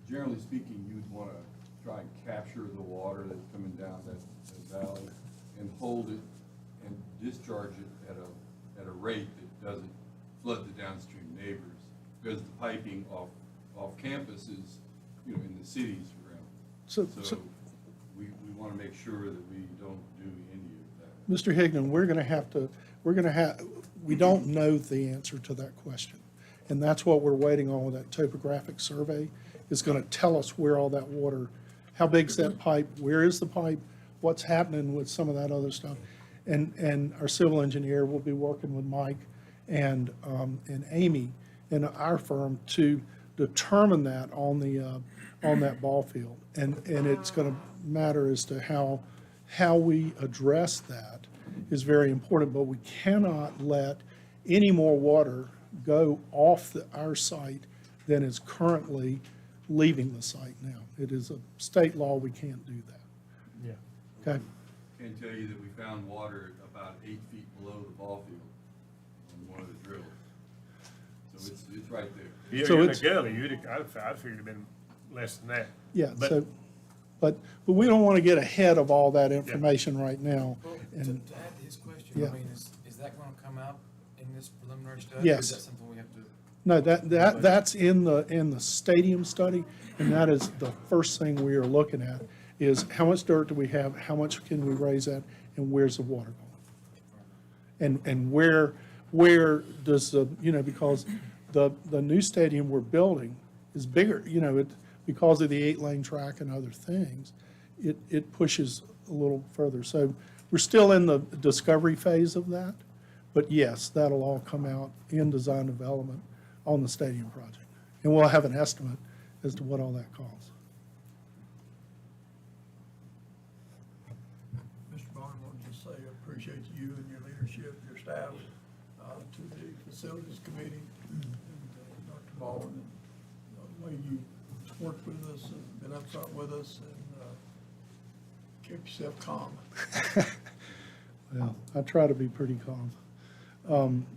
generally speaking, you'd want to try and capture the water that's coming down that valley and hold it and discharge it at a rate that doesn't flood the downstream neighbors, because the piping off campus is, in the cities around. So we want to make sure that we don't do any of that. Mr. Higdon, we don't know the answer to that question. And that's what we're waiting on with that topographic survey, is going to tell us where all that water, how big's that pipe, where is the pipe, what's happening with some of that other stuff. And our civil engineer will be working with Mike and Amy in our firm to determine that on that ball field. And it's going to matter as to how we address that is very important, but we cannot let any more water go off our site than is currently leaving the site now. It is a state law, we can't do that. Yeah. Okay? Can tell you that we found water about 8 feet below the ball field on one of the drills. So it's right there. You're in the gully, I figured it'd been less than that. Yeah, But- but we don't want to get ahead of all that information right now. Well, And to add to his question, Yeah. I mean, is that gonna come out in this preliminary study? Yes. Or is that something we have to? no, that's in the stadium study, and that is the first thing we are looking at, is how much dirt do we have, how much can we raise that, and where's the water going? And where does because the new stadium we're building is bigger, because of the 8-lane track and other things, it pushes a little further. So we're still in the discovery phase of that, but yes, that'll all come out in design development on the stadium project. And we'll have an estimate as to what all that costs. Mr. Barnum, I want to just say I appreciate you and your leadership, your staff, to the Facilities Committee, and Dr. Baldwin, and the way you worked with us and been upfront with us, and kept yourself calm. Well, I try to be pretty calm.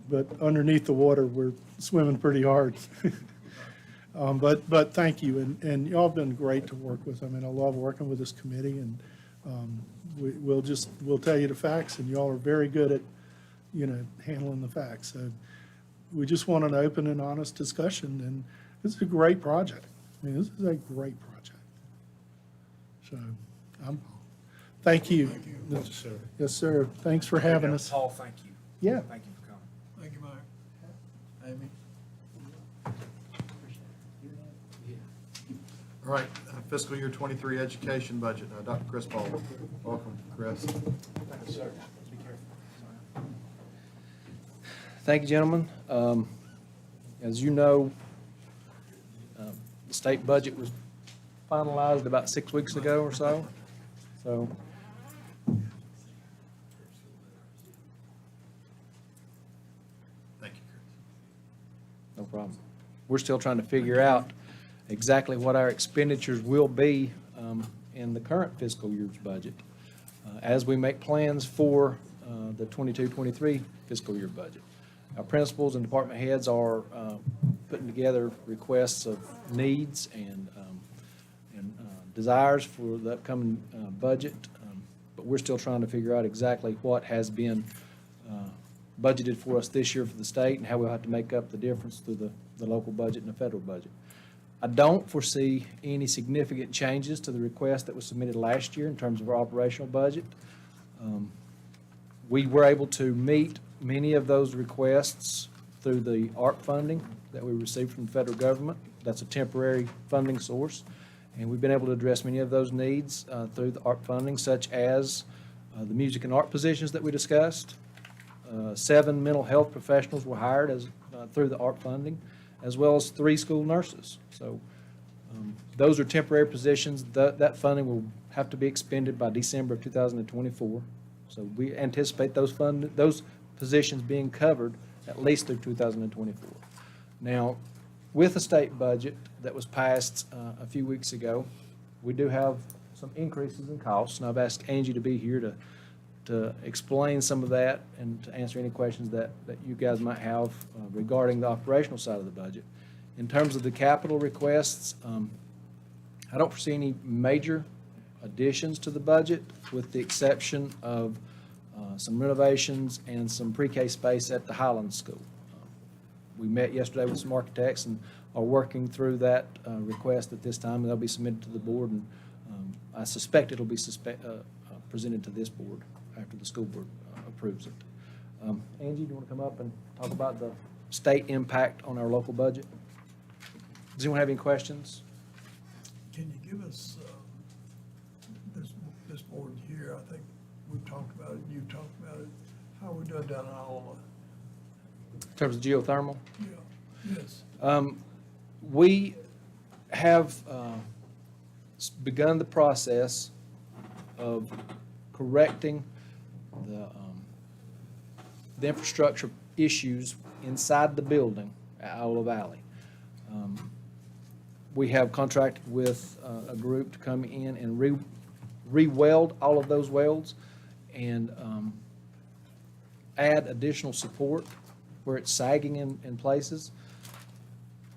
But underneath the water, we're swimming pretty hard. But thank you, and y'all have been great to work with. I mean, I love working with this committee, and we'll tell you the facts, and y'all are very good at, handling the facts. So we just want an open and honest discussion, and this is a great project. I mean, this is a great project. So, thank you. Thank you. Necessary. Yes, sir. Thanks for having us. Paul, thank you. Yeah. Thank you for coming. Thank you, Mike. Amy? All right, fiscal year 23 education budget. Dr. Chris Paul, welcome, Chris. Thank you, gentlemen. As you know, the state budget was finalized about 6 weeks ago or so. So Thank you, Chris. no problem. We're still trying to figure out exactly what our expenditures will be in the current fiscal year's budget as we make plans for the 22-23 fiscal year budget. Our principals and department heads are putting together requests of needs and desires for the upcoming budget, but we're still trying to figure out exactly what has been budgeted for us this year for the state and how we'll have to make up the difference through the local budget and the federal budget. I don't foresee any significant changes to the request that was submitted last year in terms of our operational budget. We were able to meet many of those requests through the ARP funding that we received from the federal government. That's a temporary funding source. And we've been able to address many of those needs through the ARP funding, such as the music and art positions that we discussed. 7 mental health professionals were hired through the ARP funding, as well as 3 school nurses. So those are temporary positions. That funding will have to be expended by December of 2024. So we anticipate those positions being covered at least through 2024. Now, with the state budget that was passed a few weeks ago, we do have some increases in costs, and I've asked Angie to be here to explain some of that and to answer any questions that you guys might have regarding the operational side of the budget. In terms of the capital requests, I don't foresee any major additions to the budget, with the exception of some renovations and some pre-K space at the Highlands School. We met yesterday with some architects and are working through that request at this time, and they'll be submitted to the board, and I suspect it'll be presented to this board after the school board approves it. Angie, do you want to come up and talk about the state impact on our local budget? Does anyone have any questions? Can you give us, this board here, I think we've talked about it, you've talked about it, how we done down in Iowa? In terms of geothermal? Yeah, yes. We have begun the process of correcting the infrastructure issues inside the building at Iowa Valley. We have contracted with a group to come in and re-weld all of those welds and add additional support where it's sagging in places.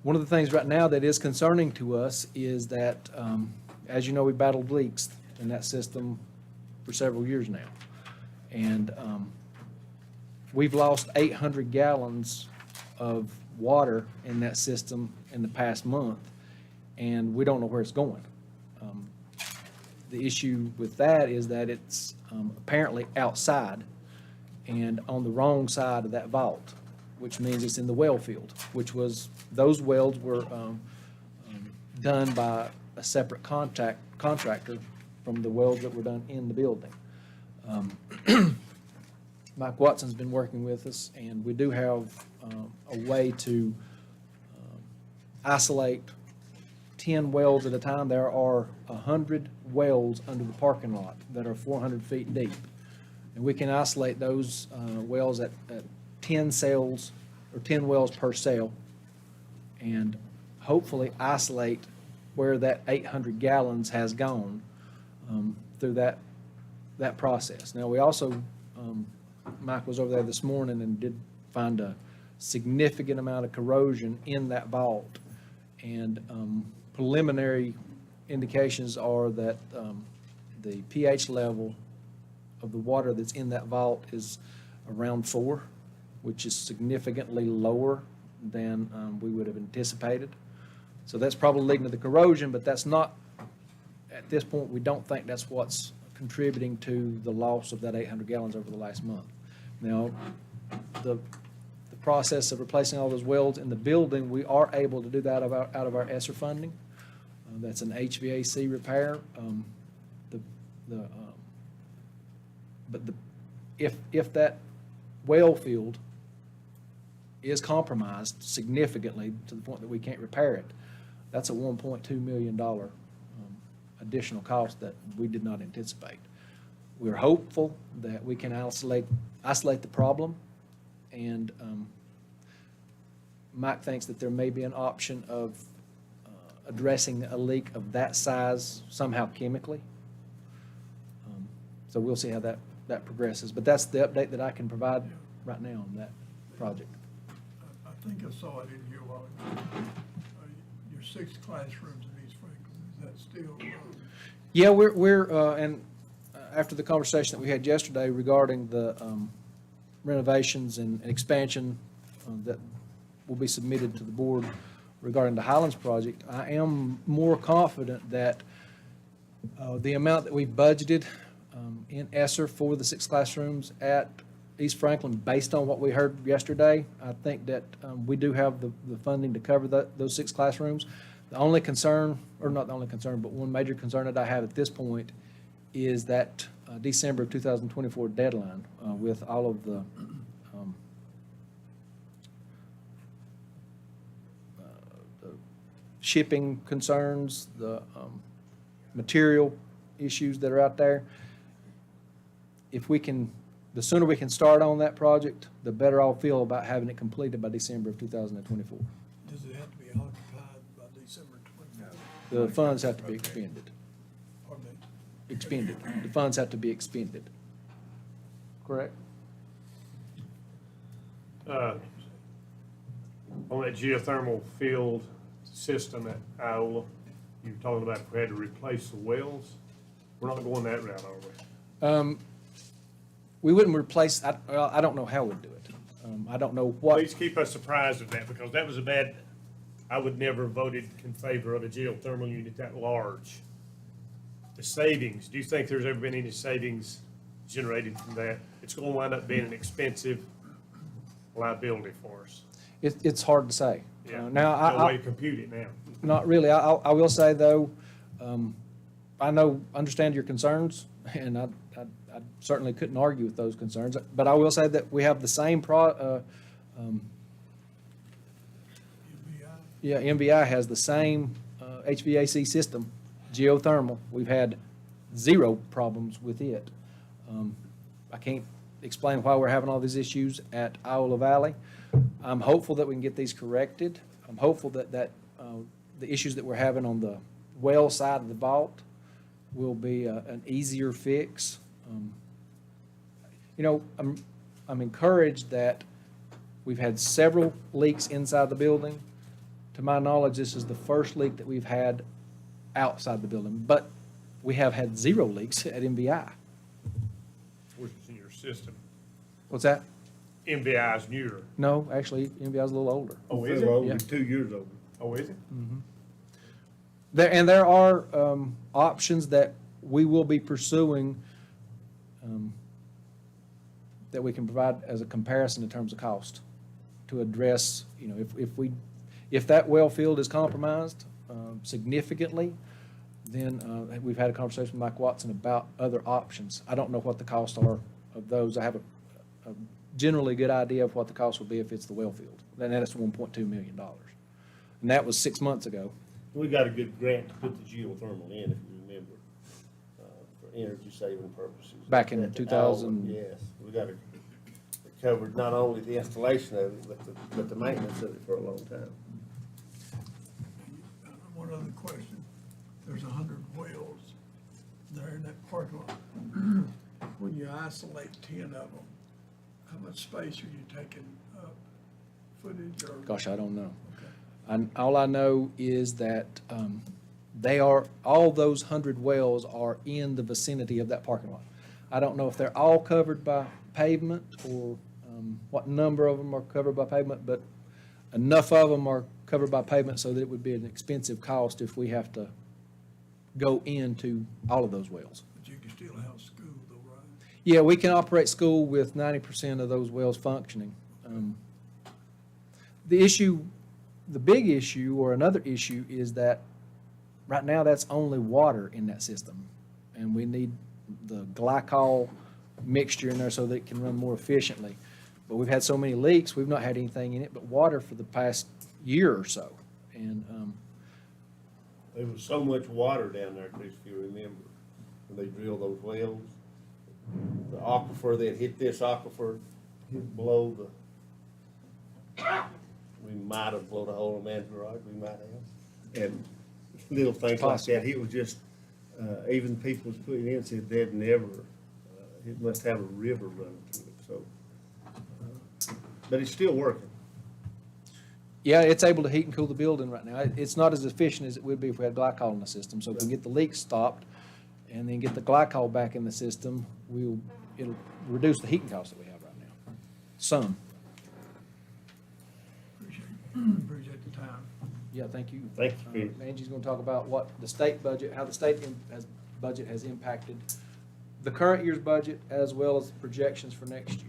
One of the things right now that is concerning to us is that, as you know, we battled leaks in that system for several years now. And we've lost 800 gallons of water in that system in the past month, and we don't know where it's going. The issue with that is that it's apparently outside and on the wrong side of that vault, which means it's in the well field, those welds were done by a separate contractor from the welds that were done in the building. Mike Watson's been working with us, and we do have a way to isolate 10 welds at a time. There are 100 wells under the parking lot that are 400 feet deep. And we can isolate those wells at 10 cells, or 10 wells per cell, and hopefully isolate where that 800 gallons has gone through that process. Now, we also, Mike was over there this morning and did find a significant amount of corrosion in that vault, and preliminary indications are that the pH level of the water that's in that vault is around 4, which is significantly lower than we would have anticipated. So that's probably leading to the corrosion, but that's not, at this point, we don't think that's what's contributing to the loss of that 800 gallons over the last month. Now, the process of replacing all those welds in the building, we are able to do that out of our ESSER funding. That's an HVAC repair. If that well field is compromised significantly to the point that we can't repair it, that's a $1.2 million additional cost that we did not anticipate. We're hopeful that we can isolate the problem, and Mike thinks that there may be an option of addressing a leak of that size somehow chemically. So we'll see how that progresses, but that's the update that I can provide right now on that project. I think I saw it in here a while ago. Your 6 classrooms in East Franklin, is that still? Yeah, we're and after the conversation that we had yesterday regarding the renovations and expansion that will be submitted to the board regarding the Highlands project, I am more confident that the amount that we budgeted in ESSER for the 6 classrooms at East Franklin, based on what we heard yesterday, I think that we do have the funding to cover those 6 classrooms. The only concern, or not the only concern, but one major concern that I have at this point is that December of 2024 deadline with all of the shipping concerns, the material issues that are out there. if we can, the sooner we can start on that project, the better I'll feel about having it completed by December of 2024. Does it have to be occupied by December 24th? The funds have to be expended. Pardon me? Expended. The funds have to be expended. Correct? On that geothermal field system at Iowa, you were talking about if we had to replace the wells. We're not going that route, are we? We wouldn't replace, I don't know how we'd do it. I don't know what. Please keep us apprised of that, because that was a bad, I would never have voted in favor of a geothermal unit that large. The savings, do you think there's ever been any savings generated from that? It's going to wind up being an expensive liability for us. It's hard to say. Yeah, Now, no way to compute it now. Not really. I will say, though, understand your concerns, and I certainly couldn't argue with those concerns. But I will say that we have the same MBI has the same HVAC system, geothermal. We've had zero problems with it. I can't explain why we're having all these issues at Iowa Valley. I'm hopeful that we can get these corrected. I'm hopeful that the issues that we're having on the well side of the vault will be an easier fix. I'm encouraged that we've had several leaks inside the building. To my knowledge, this is the first leak that we've had outside the building, but we have had zero leaks at MBI. Which is in your system. What's that? MBI is newer. No, actually, MBI is a little older. Oh, is it? Over Yeah. 2 years old. Oh, is it? There are options that we will be pursuing that we can provide as a comparison in terms of cost to address, if that well field is compromised significantly, then we've had a conversation with Mike Watson about other options. I don't know what the costs are of those. I have a generally good idea of what the cost will be if it's the well field. And that's $1.2 million. And that was 6 months ago. We got a good grant to put the geothermal in, if you remember, for energy saving purposes. Back in At the 2000. Iowa, yes, we got it covered not only the installation of it, but the maintenance of it for a long time. One other question. There's 100 wells there in that parking lot. When you isolate 10 of them, how much space are you taking up? Footage or? Gosh, I don't know. Okay. All I know is that all those 100 wells are in the vicinity of that parking lot. I don't know if they're all covered by pavement or what number of them are covered by pavement, but enough of them are covered by pavement so that it would be an expensive cost if we have to go into all of those wells. But you can still have school though, right? Yeah, we can operate school with 90% of those wells functioning. The big issue or another issue is that right now that's only water in that system. And we need the glycol mixture in there so that it can run more efficiently. But we've had so many leaks, we've not had anything in it but water for the past year or so. And There was so much water down there, Chris, if you remember, when they drilled those wells. The aquifer, they'd hit this aquifer, hit below we might have blown a hole in man's garage, we might have. And little things like that, it was just, even people was putting in, said they'd never, it must have a river running through it, so. But it's still working. yeah, it's able to heat and cool the building right now. It's not as efficient as it would be if we had glycol in the system. So if we get the leaks stopped and then get the glycol back in the system, it'll reduce the heating costs that we have right now. Some. Appreciate the time. Yeah, thank you. Thank you, Chris. Angie's going to talk about what the state budget, how the state budget has impacted the current year's budget as well as projections for next year.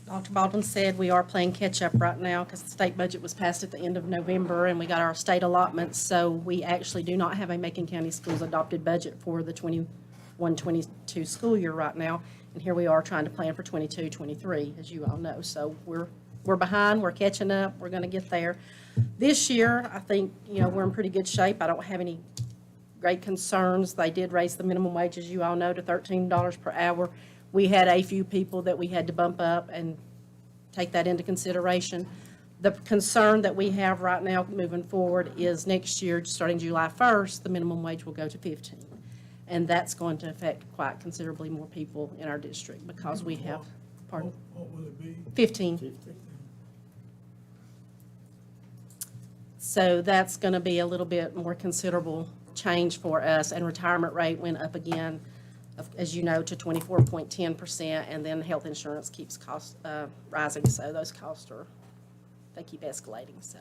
Dr. Baldwin said we are playing catch-up right now because the state budget was passed at the end of November and we got our state allotments. So we actually do not have a Macon County Schools adopted budget for the 21-22 school year right now. And here we are trying to plan for 22-23, as you all know. So we're behind, we're catching up, we're going to get there. This year, I think, we're in pretty good shape. I don't have any great concerns. They did raise the minimum wage, as you all know, to $13 per hour. We had a few people that we had to bump up and take that into consideration. The concern that we have right now moving forward is next year, starting July 1st, the minimum wage will go to 15. And that's going to affect quite considerably more people in our district because we have, pardon? What will it be? 15. So that's going to be a little bit more considerable change for us, and retirement rate went up again, as you know, to 24.10%, and then health insurance keeps rising, so those costs they keep escalating. So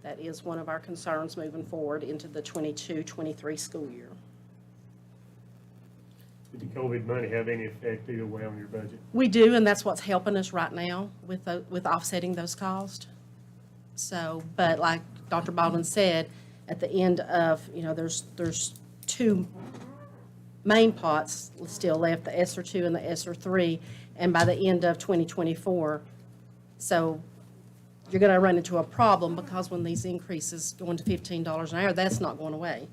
that is one of our concerns moving forward into the 22-23 school year. Did the COVID money have any effect either way on your budget? We do, and that's what's helping us right now with offsetting those costs. So, but like Dr. Baldwin said, at the end of, there's two main pots still left, the ESSER 2 and the ESSER 3, and by the end of 2024, so you're going to run into a problem because when these increases go into $15 an hour, that's not going away.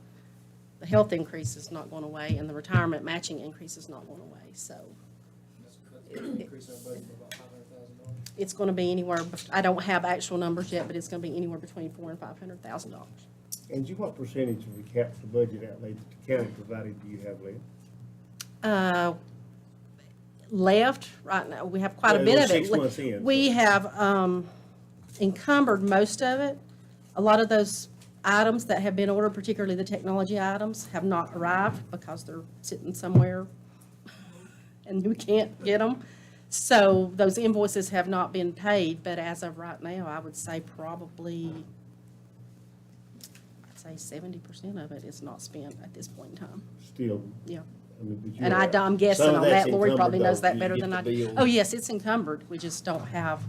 The health increase is not going away, and the retirement matching increase is not going away, so. It's going to be anywhere, I don't have actual numbers yet, but it's going to be anywhere between $400,000 and $500,000. And what percentage of the capital budget outlay that the county provided do you have left? Left, right now, we have quite a bit of it. 6 months in. We have encumbered most of it. A lot of those items that have been ordered, particularly the technology items, have not arrived because they're sitting somewhere and we can't get them. So those invoices have not been paid, but as of right now, I would say probably, I'd say 70% of it is not spent at this point in time. Still. Yeah. I mean, but you And have- I'm guessing some on of that's that. Lori probably encumbered, knows though. that You better get than the I bill. do. Oh, yes, it's encumbered. We just don't have,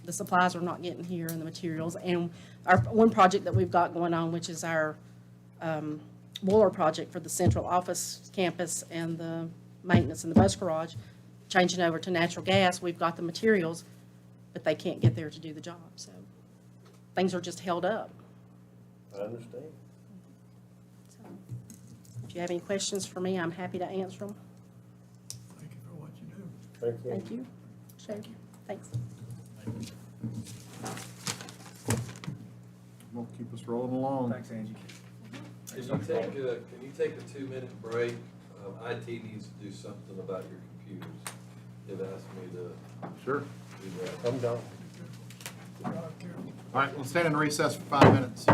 the supplies are not getting here and the materials. And our one project that we've got going on, which is our boiler project for the central office campus and the maintenance in the bus garage, changing over to natural gas, we've got the materials, but they can't get there to do the job. So things are just held up. I understand. So if you have any questions for me, I'm happy to answer them. Thank you for what you do. Thank you. Thank you. Sure. Thanks. Won't keep us rolling along. Thanks, Angie. Can you take a 2-minute break? IT needs to do something about your computers. They've asked me to Sure. do that. I'm done. All right, we'll stand in recess for 5 minutes.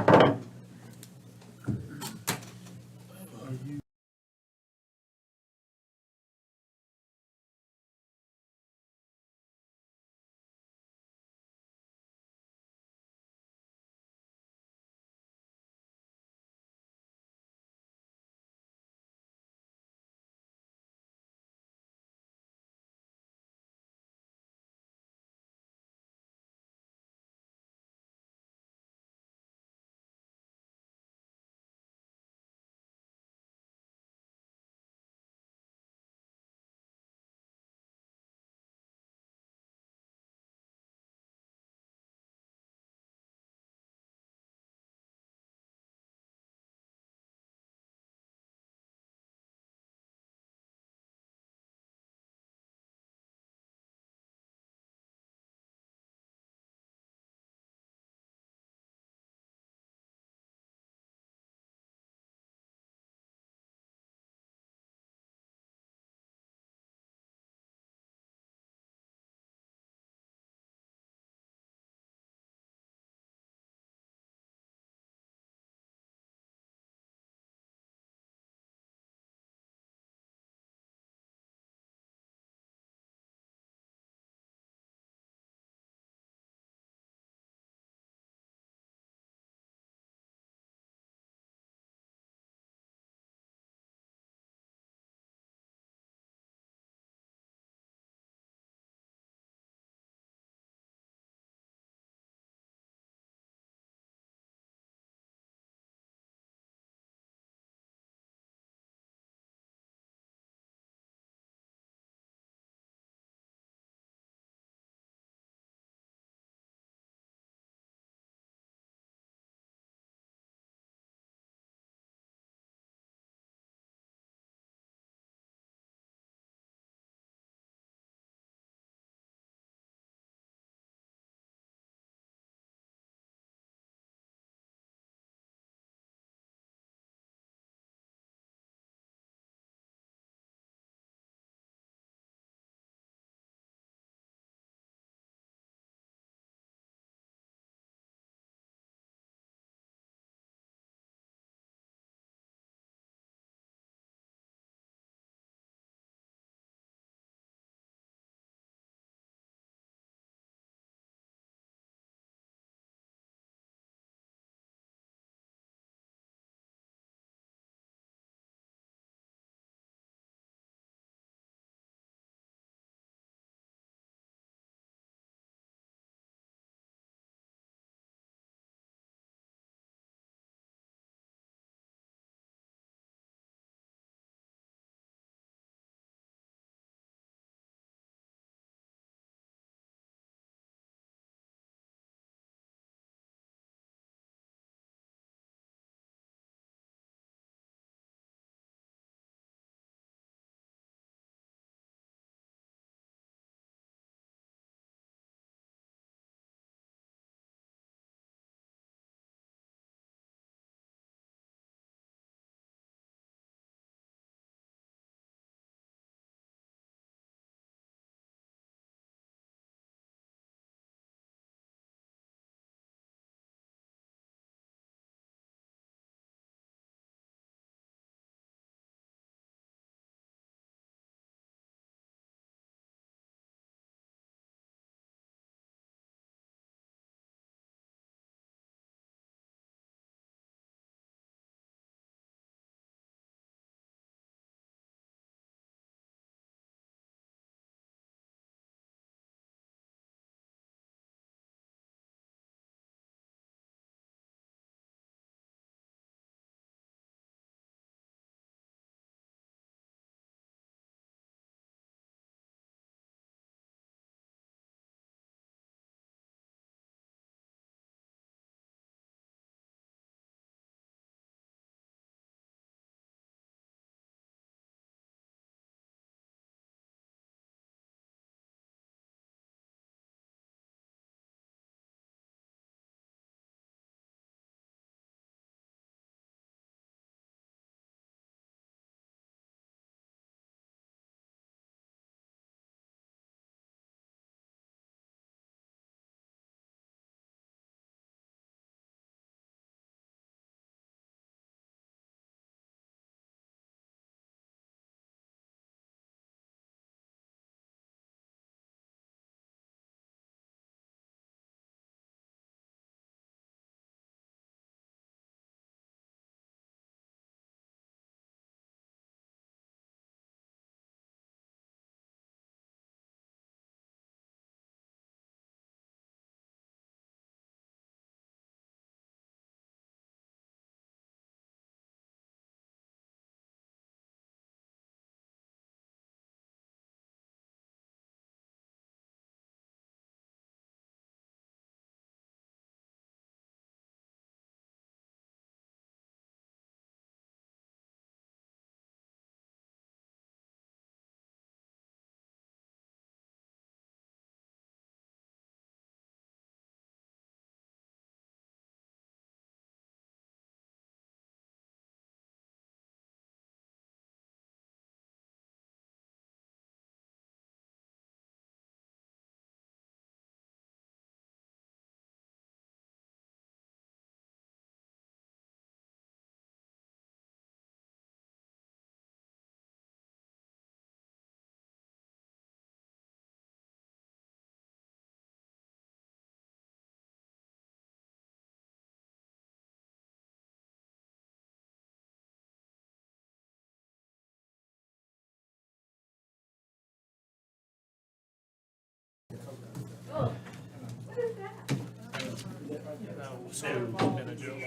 percentage than a joke.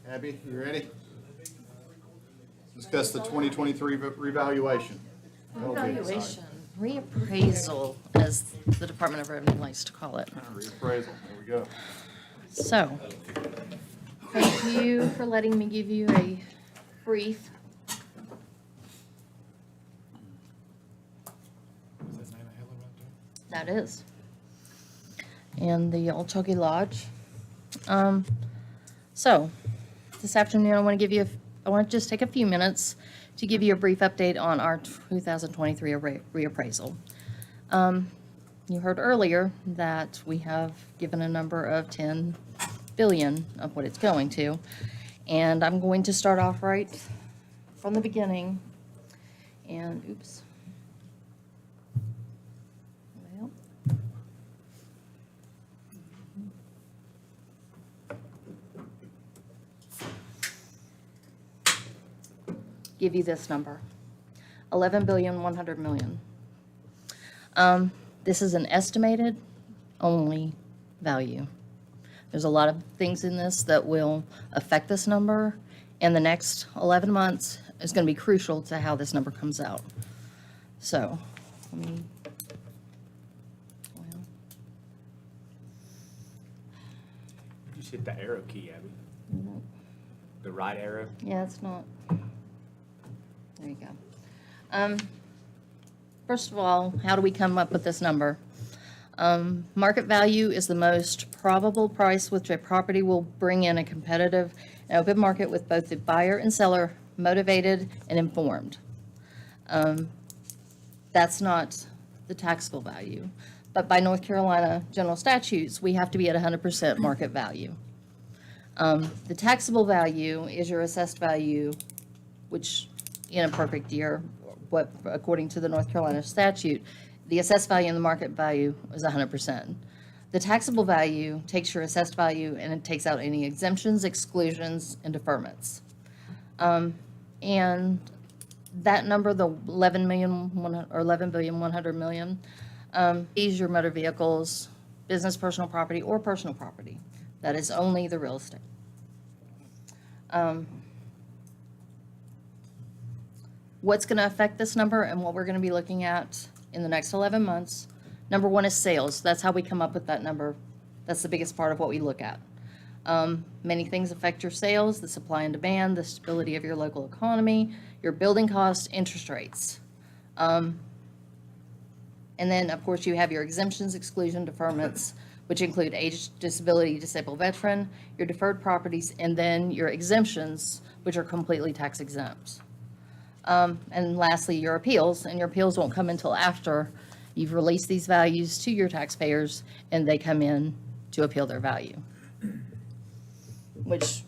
Abby, you ready? Discuss the 2023 revaluation. Revaluation, reappraisal, as the Department of Revenue likes to call it. Reappraisal, there we go. So, thank you for letting me give you a brief. That is. And the Old Chunky Lodge. So, this afternoon, I want to just take a few minutes to give you a brief update on our 2023 reappraisal. You heard earlier that we have given a number of 10 billion of what it's going to, and I'm going to start off right from the beginning, and oops. Well. Give you this number, 11,100,000,000. This is an estimated only value. There's a lot of things in this that will affect this number, and the next 11 months is going to be crucial to how this number comes out. So, let me, well. You just hit the arrow key, Abby. The right arrow. Yeah, it's not. There you go. First of all, how do we come up with this number? Market value is the most probable price which a property will bring in a competitive and open market with both the buyer and seller motivated and informed. That's not the taxable value. But by North Carolina general statutes, we have to be at 100% market value. The taxable value is your assessed value, which in a perfect year, what according to the North Carolina statute, the assessed value and the market value is 100%. The taxable value takes your assessed value and it takes out any exemptions, exclusions, and deferments. And that number, the 11,100,000,000, is your motor vehicles, business, personal property, or personal property. That is only the real estate. What's going to affect this number and what we're going to be looking at in the next 11 months, number one is sales. That's how we come up with that number. That's the biggest part of what we look at. Many things affect your sales, the supply and demand, the stability of your local economy, your building costs, interest rates. And then, of course, you have your exemptions, exclusion, deferments, which include age, disability, disabled veteran, your deferred properties, and then your exemptions, which are completely tax exempt. And lastly, your appeals, and your appeals won't come until after you've released these values to your taxpayers and they come in to appeal their value. Which,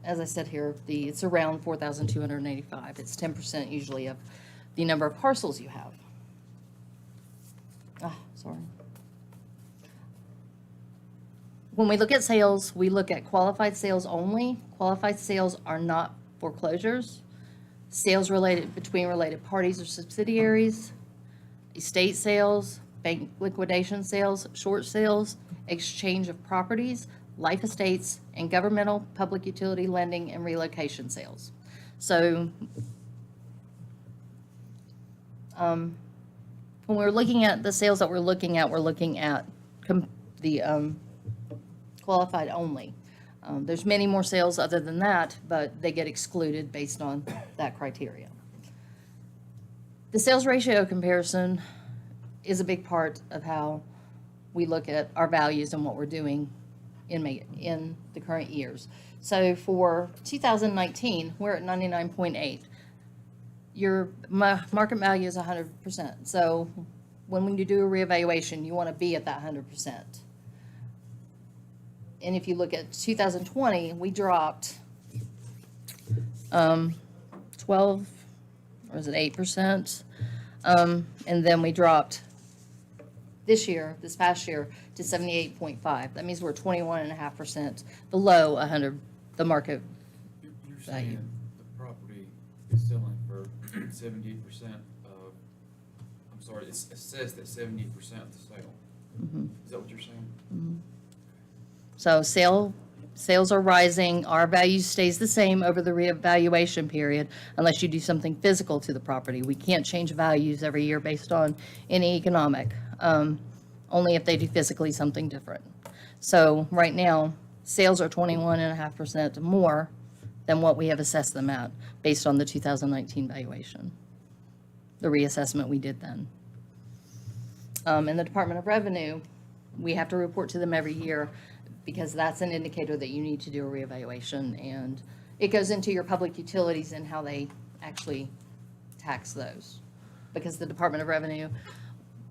as I said here, it's around 4,285. It's 10% usually of the number of parcels you have. Sorry. When we look at sales, we look at qualified sales only. Qualified sales are not foreclosures. Sales related between related parties or subsidiaries, estate sales, bank liquidation sales, short sales, exchange of properties, life estates, and governmental, public utility lending and relocation sales. So when we're looking at the sales that we're looking at the qualified only. There's many more sales other than that, but they get excluded based on that criteria. The sales ratio comparison is a big part of how we look at our values and what we're doing in the current years. So for 2019, we're at 99.8. Your market value is 100%. So when you do a reevaluation, you want to be at that 100%. And if you look at 2020, we dropped 12, or is it 8%? And then we dropped this past year, to 78.5. That means we're 21.5% below 100, the market value. is selling for 78% of, I'm sorry, it says that 78% of the sale. Mhm. Is that what you're saying? Mhm. So sales are rising, our value stays the same over the reevaluation period unless you do something physical to the property. We can't change values every year based on any economic, only if they do physically something different. So right now, sales are 21.5% more than what we have assessed them at based on the 2019 valuation, the reassessment we did then. In the Department of Revenue, we have to report to them every year because that's an indicator that you need to do a reevaluation, and it goes into your public utilities and how they actually tax those. Because the Department of Revenue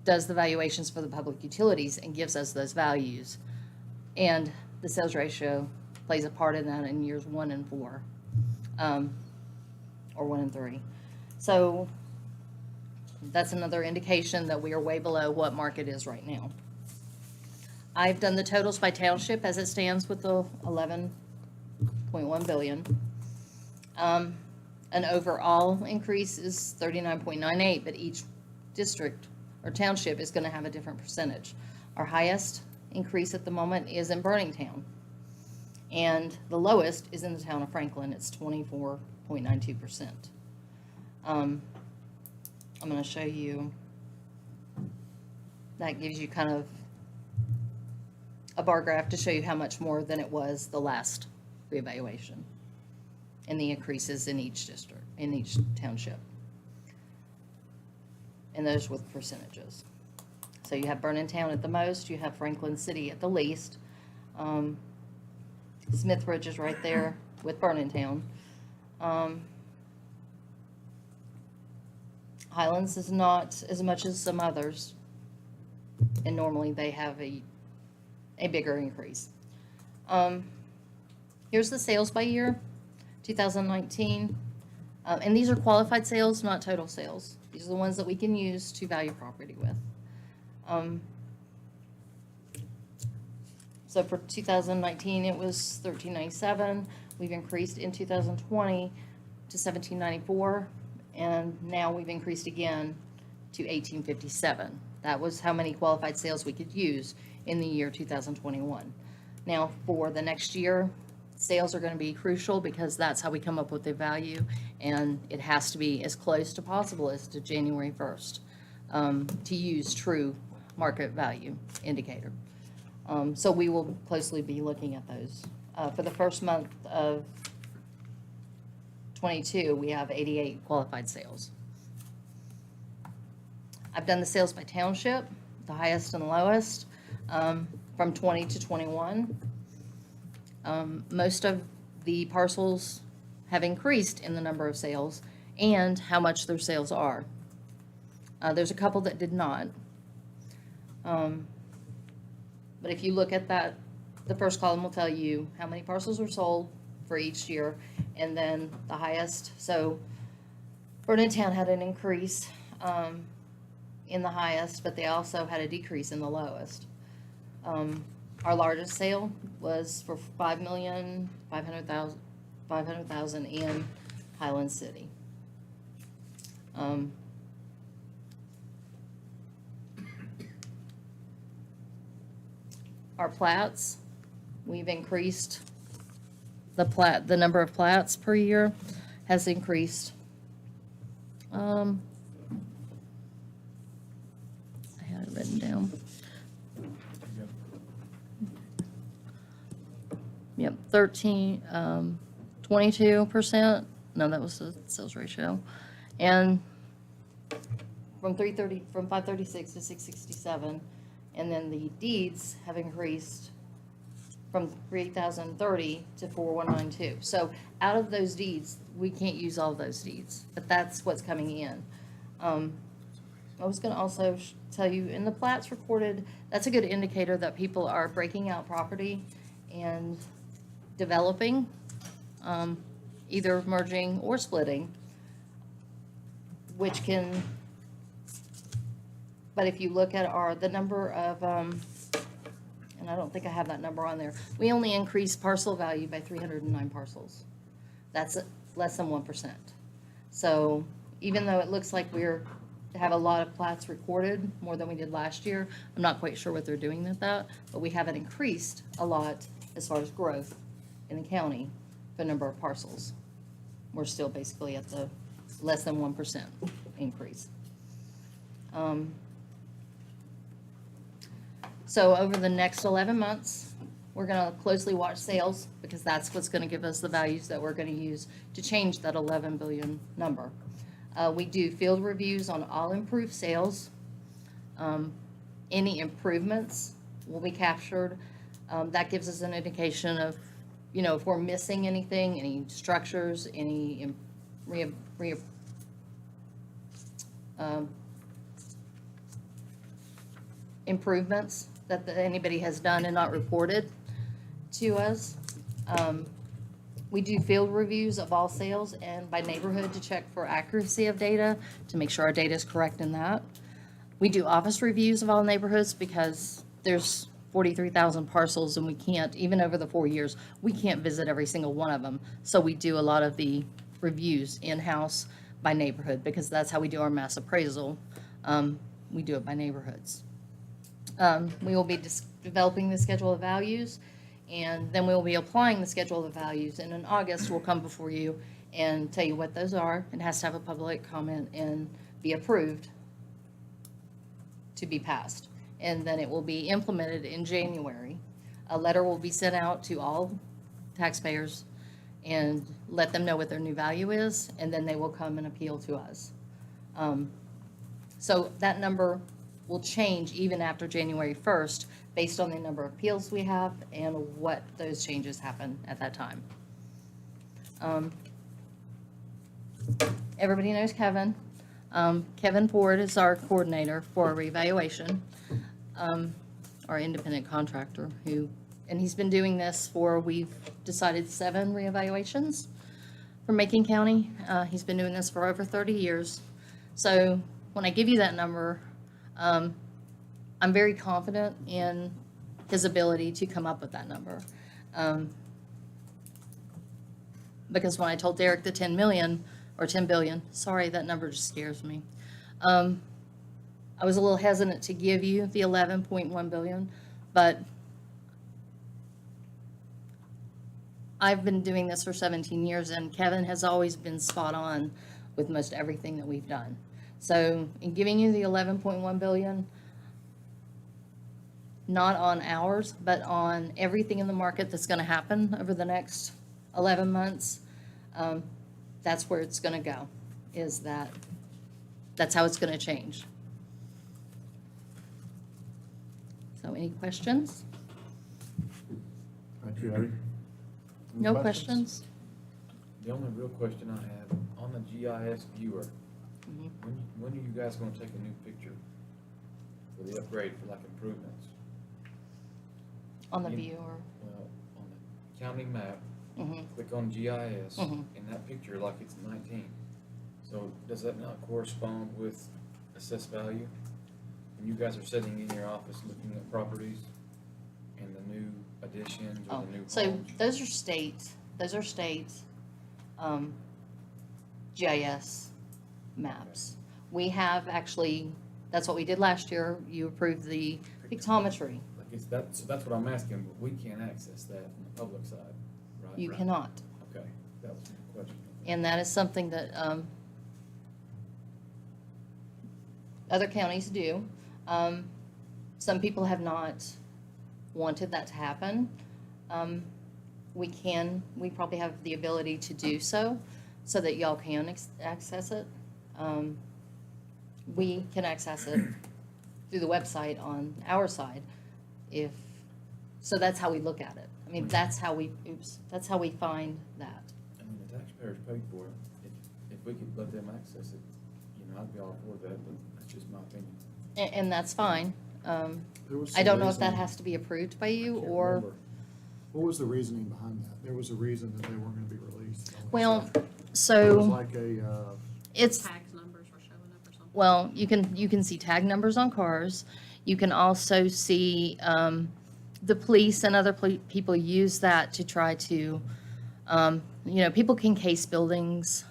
does the valuations for the public utilities and gives us those values. And the sales ratio plays a part in that in years 1 and 4, or 1 and 3. So that's another indication that we are way below what market is right now. I've done the totals by township as it stands with the 11.1 billion. An overall increase is 39.98, but each district or township is going to have a different percentage. Our highest increase at the moment is in Burningtown, and the lowest is in the town of Franklin. It's 24.92%. I'm going to show you, that gives you kind of a bar graph to show you how much more than it was the last reevaluation and the increases in each district, in each township. And those with percentages. So you have Burningtown at the most, you have Franklin City at the least. Smithbridge is right there with Burningtown. Highlands is not as much as some others, and normally they have a bigger increase. Here's the sales by year, 2019. And these are qualified sales, not total sales. These are the ones that we can use to value property with. So for 2019, it was $1,397. We've increased in 2020 to $1,794, and now we've increased again to $1,857. That was how many qualified sales we could use in the year 2021. Now, for the next year, sales are going to be crucial because that's how we come up with the value, and it has to be as close to possible as to January 1st to use true market value indicator. So we will closely be looking at those. For the first month of 22, we have 88 qualified sales. I've done the sales by township, the highest and lowest, from 20 to 21. Most of the parcels have increased in the number of sales and how much their sales are. There's a couple that did not. But if you look at that, the first column will tell you how many parcels were sold for each year, and then the highest. So Burningtown had an increase in the highest, but they also had a decrease in the lowest. Our largest sale was for $5,500,000 in Highland City. Our plats, we've increased the number of plats per year has increased. I had it written down. Yep, 22%. No, that was the sales ratio. And from 536 to 667. And then the deeds have increased from 3,030 to 4,192. So out of those deeds, we can't use all those deeds, but that's what's coming in. I was going to also tell you, in the plats recorded, that's a good indicator that people are breaking out property and developing, either merging or splitting, which can, but if you look at the number of, and I don't think I have that number on there, we only increased parcel value by 309 parcels. That's less than 1%. So even though it looks like we're, have a lot of plats recorded, more than we did last year, I'm not quite sure what they're doing with that, but we haven't increased a lot as far as growth in the county for the number of parcels. We're still basically at the less than 1% increase. So over the next 11 months, we're going to closely watch sales because that's what's going to give us the values that we're going to use to change that 11 billion number. We do field reviews on all improved sales. Any improvements will be captured. That gives us an indication of, you know, if we're missing anything, any structures, any improvements that anybody has done and not reported to us. We do field reviews of all sales and by neighborhood to check for accuracy of data, to make sure our data is correct in that. We do office reviews of all neighborhoods because there's 43,000 parcels and we can't, even over the 4 years, we can't visit every single one of them. So we do a lot of the reviews in-house by neighborhood because that's how we do our mass appraisal. We do it by neighborhoods. We will be developing the schedule of values, and then we will be applying the schedule of values. And in August, we'll come before you and tell you what those are. It has to have a public comment and be approved to be passed. And then it will be implemented in January. A letter will be sent out to all taxpayers and let them know what their new value is, and then they will come and appeal to us. So that number will change even after January 1st based on the number of appeals we have and what those changes happen at that time. Everybody knows Kevin. Kevin Ford is our coordinator for reevaluation, our independent contractor and he's been doing this for, we've decided 7 reevaluations for Macon County. He's been doing this for over 30 years. So when I give you that number, I'm very confident in his ability to come up with that number. Because when I told Derek the 10 million, or 10 billion, sorry, that number just scares me. I was a little hesitant to give you the 11.1 billion, but I've been doing this for 17 years and Kevin has always been spot on with most everything that we've done. So in giving you the 11.1 billion, not on ours, but on everything in the market that's going to happen over the next 11 months, that's where it's going to go, is that's how it's going to change. So any questions? Thank you, Abby. Any No questions? The only real question I have, on the GIS viewer, when are you guys gonna take a new picture for the upgrade for like improvements? On the You- viewer? Well, on the county map, Mhm. click on GIS, Mhm. in that picture, like it's 19. So does that not correspond with assessed value? When you guys are sitting in your office looking at properties and the new additions or Oh, the new homes? so those are state GIS maps. We have actually, that's what we did last year. You approved the pictometry. Like it's that, so that's what I'm asking, but we can't access that from the public side, right? You cannot. Okay, that was my question. And that is something that other counties do. Some people have not wanted that to happen. We probably have the ability to do so that y'all can access it. We can access it through the website on our side so that's how we look at it. I mean, that's how we find that. I mean, the taxpayers paid for it. If we could let them access it, you know, I'd be all for that, but that's just my opinion. And that's fine. There was I some don't know if that reasoning. has to be approved by you Can't or, remember. What was the reasoning behind that? There was a reason that they weren't gonna be released. well, It was so like it's, Tax numbers were showing up or something. well, you can see tag numbers on cars. You can also see, the police and other people use that to try to, people can case buildings.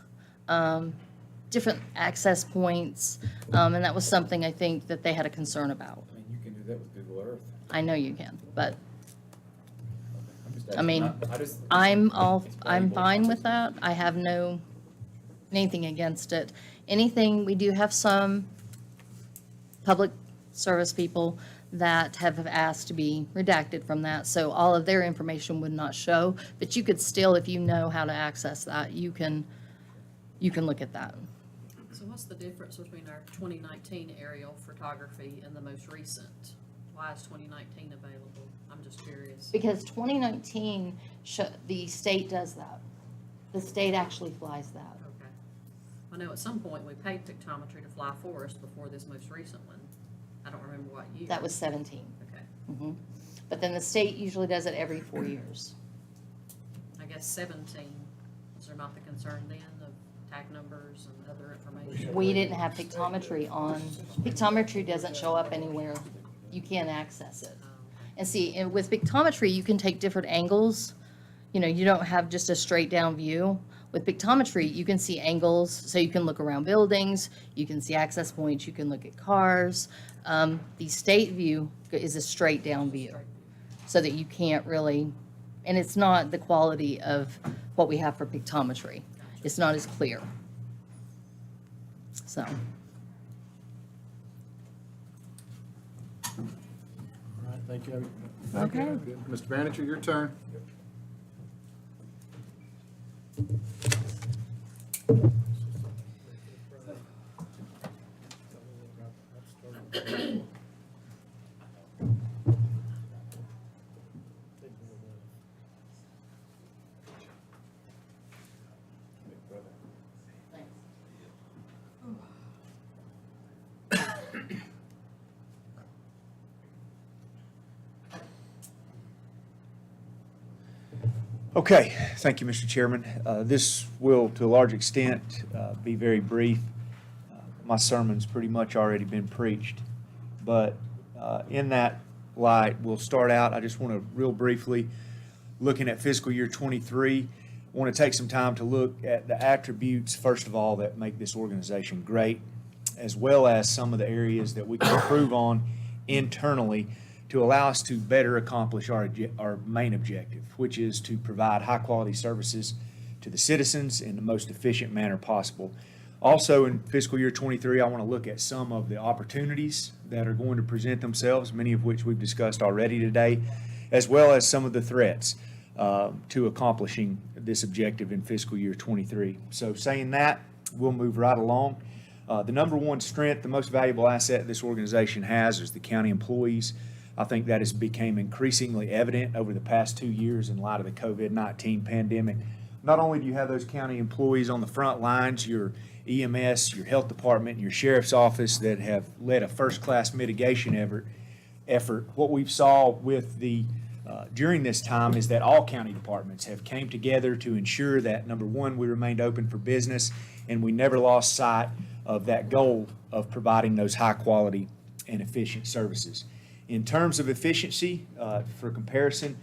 different access points, and that was something I think that they had a concern about. I mean, you can do that with Google Earth. I know you can, but, I'm just I asking, mean, I just- I'm it's valuable fine with knowledge. that. I have no, anything against it. Anything, we do have some public service people that have asked to be redacted from that, so all of their information would not show, but you could still, if you know how to access that, you can look at that. So what's the difference between our 2019 aerial photography and the most recent? Why is 2019 available? I'm just curious. Because 2019, the state does that. The state actually flies that. Okay. I know at some point we paid pictometry to fly for us before this most recent one. I don't remember what year. That was 17. Okay. Mhm. But then the state usually does it every 4 years. I guess 17, was there not the concern then of tag numbers and other information? We didn't have pictometry on, pictometry doesn't show up anywhere. You can't access it. And see, and with pictometry, you can take different angles. You know, you don't have just a straight down view. With pictometry, you can see angles, so you can look around buildings, you can see access points, you can look at cars. The state view is a straight down view, so that you can't really, and it's not the quality of what we have for pictometry. It's not as clear. So. All right, thank you. Okay. Mr. Manager, your turn. Okay, thank you, Mr. Chairman. This will, to a large extent, be very brief. My sermon's pretty much already been preached, but in that light, we'll start out, I just want to real briefly, looking at fiscal year '23, I want to take some time to look at the attributes, first of all, that make this organization great, as well as some of the areas that we can improve on internally to allow us to better accomplish our main objective, which is to provide high-quality services to the citizens in the most efficient manner possible. Also, in fiscal year '23, I want to look at some of the opportunities that are going to present themselves, many of which we've discussed already today, as well as some of the threats to accomplishing this objective in fiscal year '23. So saying that, we'll move right along. The number one strength, the most valuable asset this organization has is the county employees. I think that has become increasingly evident over the past 2 years in light of the COVID-19 pandemic. Not only do you have those county employees on the front lines, your EMS, your health department, and your sheriff's office that have led a first-class mitigation effort. What we've saw with during this time is that all county departments have came together to ensure that, number one, we remained open for business, and we never lost sight of that goal of providing those high-quality and efficient services. In terms of efficiency, for comparison,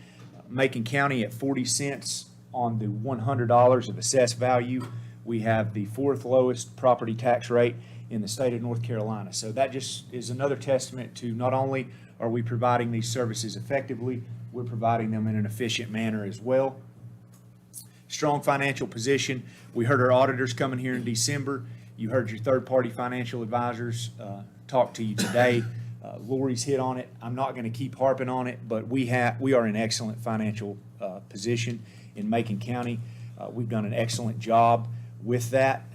Macon County at 40 cents on the $100 of assessed value, we have the fourth lowest property tax rate in the state of North Carolina. So that just is another testament to not only are we providing these services effectively, we're providing them in an efficient manner as well. Strong financial position. We heard our auditors coming here in December. You heard your third-party financial advisors talk to you today. Lori's hit on it. I'm not going to keep harping on it, but we are in excellent financial position in Macon County. We've done an excellent job with that.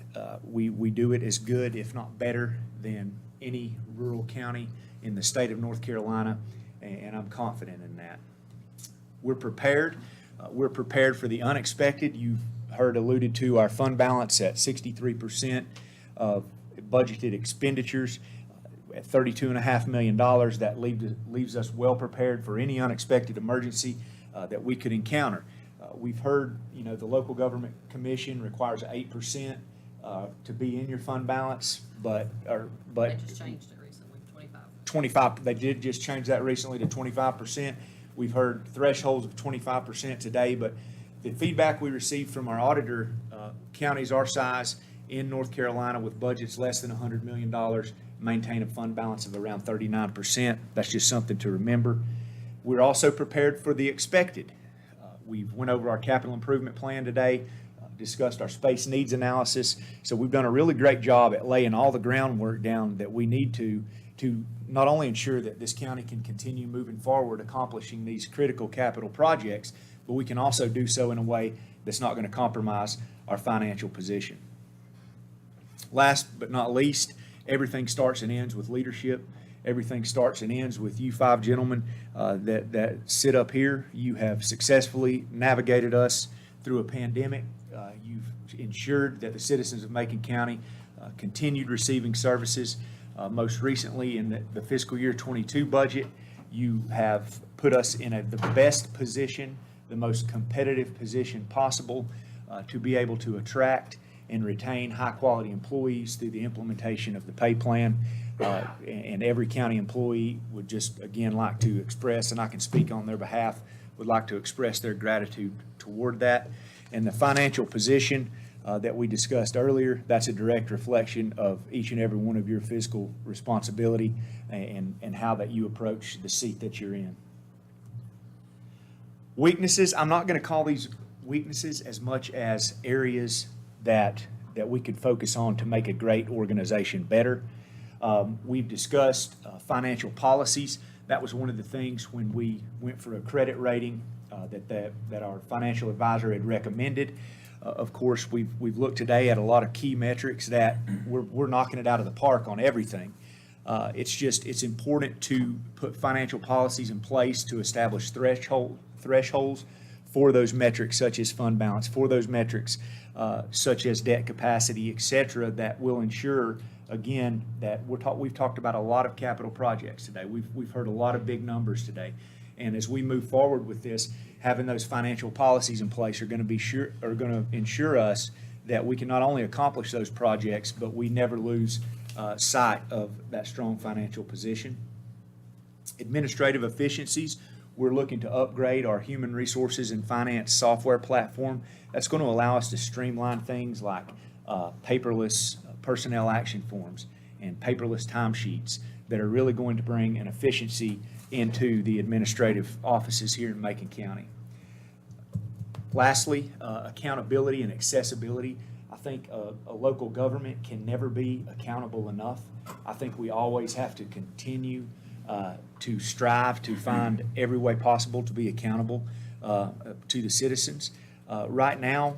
We do it as good, if not better, than any rural county in the state of North Carolina, and I'm confident in that. We're prepared. We're prepared for the unexpected. You've heard alluded to our fund balance at 63% of budgeted expenditures. At $32.5 million, that leaves us well prepared for any unexpected emergency that we could encounter. We've heard, the local government commission requires 8% to be in your fund balance, but They just changed it recently, 25. They did just change that recently to 25%. We've heard thresholds of 25% today, but the feedback we received from our auditor, counties our size, in North Carolina with budgets less than $100 million maintain a fund balance of around 39%. That's just something to remember. We're also prepared for the expected. We've went over our capital improvement plan today, discussed our space needs analysis. So we've done a really great job at laying all the groundwork down that we need to not only ensure that this county can continue moving forward, accomplishing these critical capital projects, but we can also do so in a way that's not going to compromise our financial position. Last but not least, everything starts and ends with leadership. Everything starts and ends with you five gentlemen that sit up here. You have successfully navigated us through a pandemic. You've ensured that the citizens of Macon County continued receiving services. Most recently in the fiscal year 22 budget, you have put us in the best position, the most competitive position possible to be able to attract and retain high-quality employees through the implementation of the pay plan. And every county employee would just, again, like to express, and I can speak on their behalf, would like to express their gratitude toward that. And the financial position that we discussed earlier, that's a direct reflection of each and every one of your fiscal responsibility and how that you approach the seat that you're in. Weaknesses, I'm not going to call these weaknesses as much as areas that we could focus on to make a great organization better. We've discussed financial policies. That was one of the things when we went for a credit rating that our financial advisor had recommended. Of course, we've looked today at a lot of key metrics that we're knocking it out of the park on everything. It's important to put financial policies in place to establish thresholds for those metrics such as fund balance, for those metrics such as debt capacity, et cetera, that will ensure, again, that we've talked about a lot of capital projects today. We've heard a lot of big numbers today. And as we move forward with this, having those financial policies in place are going to ensure us that we can not only accomplish those projects, but we never lose sight of that strong financial position. Administrative efficiencies, we're looking to upgrade our human resources and finance software platform. That's going to allow us to streamline things like paperless personnel action forms and paperless timesheets that are really going to bring an efficiency into the administrative offices here in Macon County. Lastly, accountability and accessibility. I think a local government can never be accountable enough. I think we always have to continue to strive to find every way possible to be accountable to the citizens. Right now,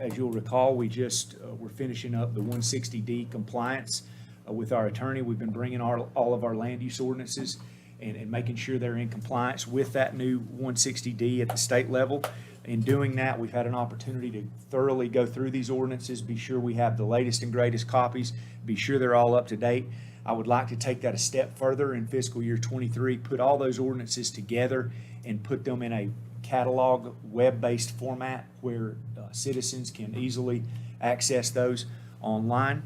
as you'll recall, we're finishing up the 160D compliance with our attorney. We've been bringing all of our land use ordinances and making sure they're in compliance with that new 160D at the state level. In doing that, we've had an opportunity to thoroughly go through these ordinances, be sure we have the latest and greatest copies, be sure they're all up to date. I would like to take that a step further in fiscal year 23, put all those ordinances together and put them in a catalog web-based format where citizens can easily access those online.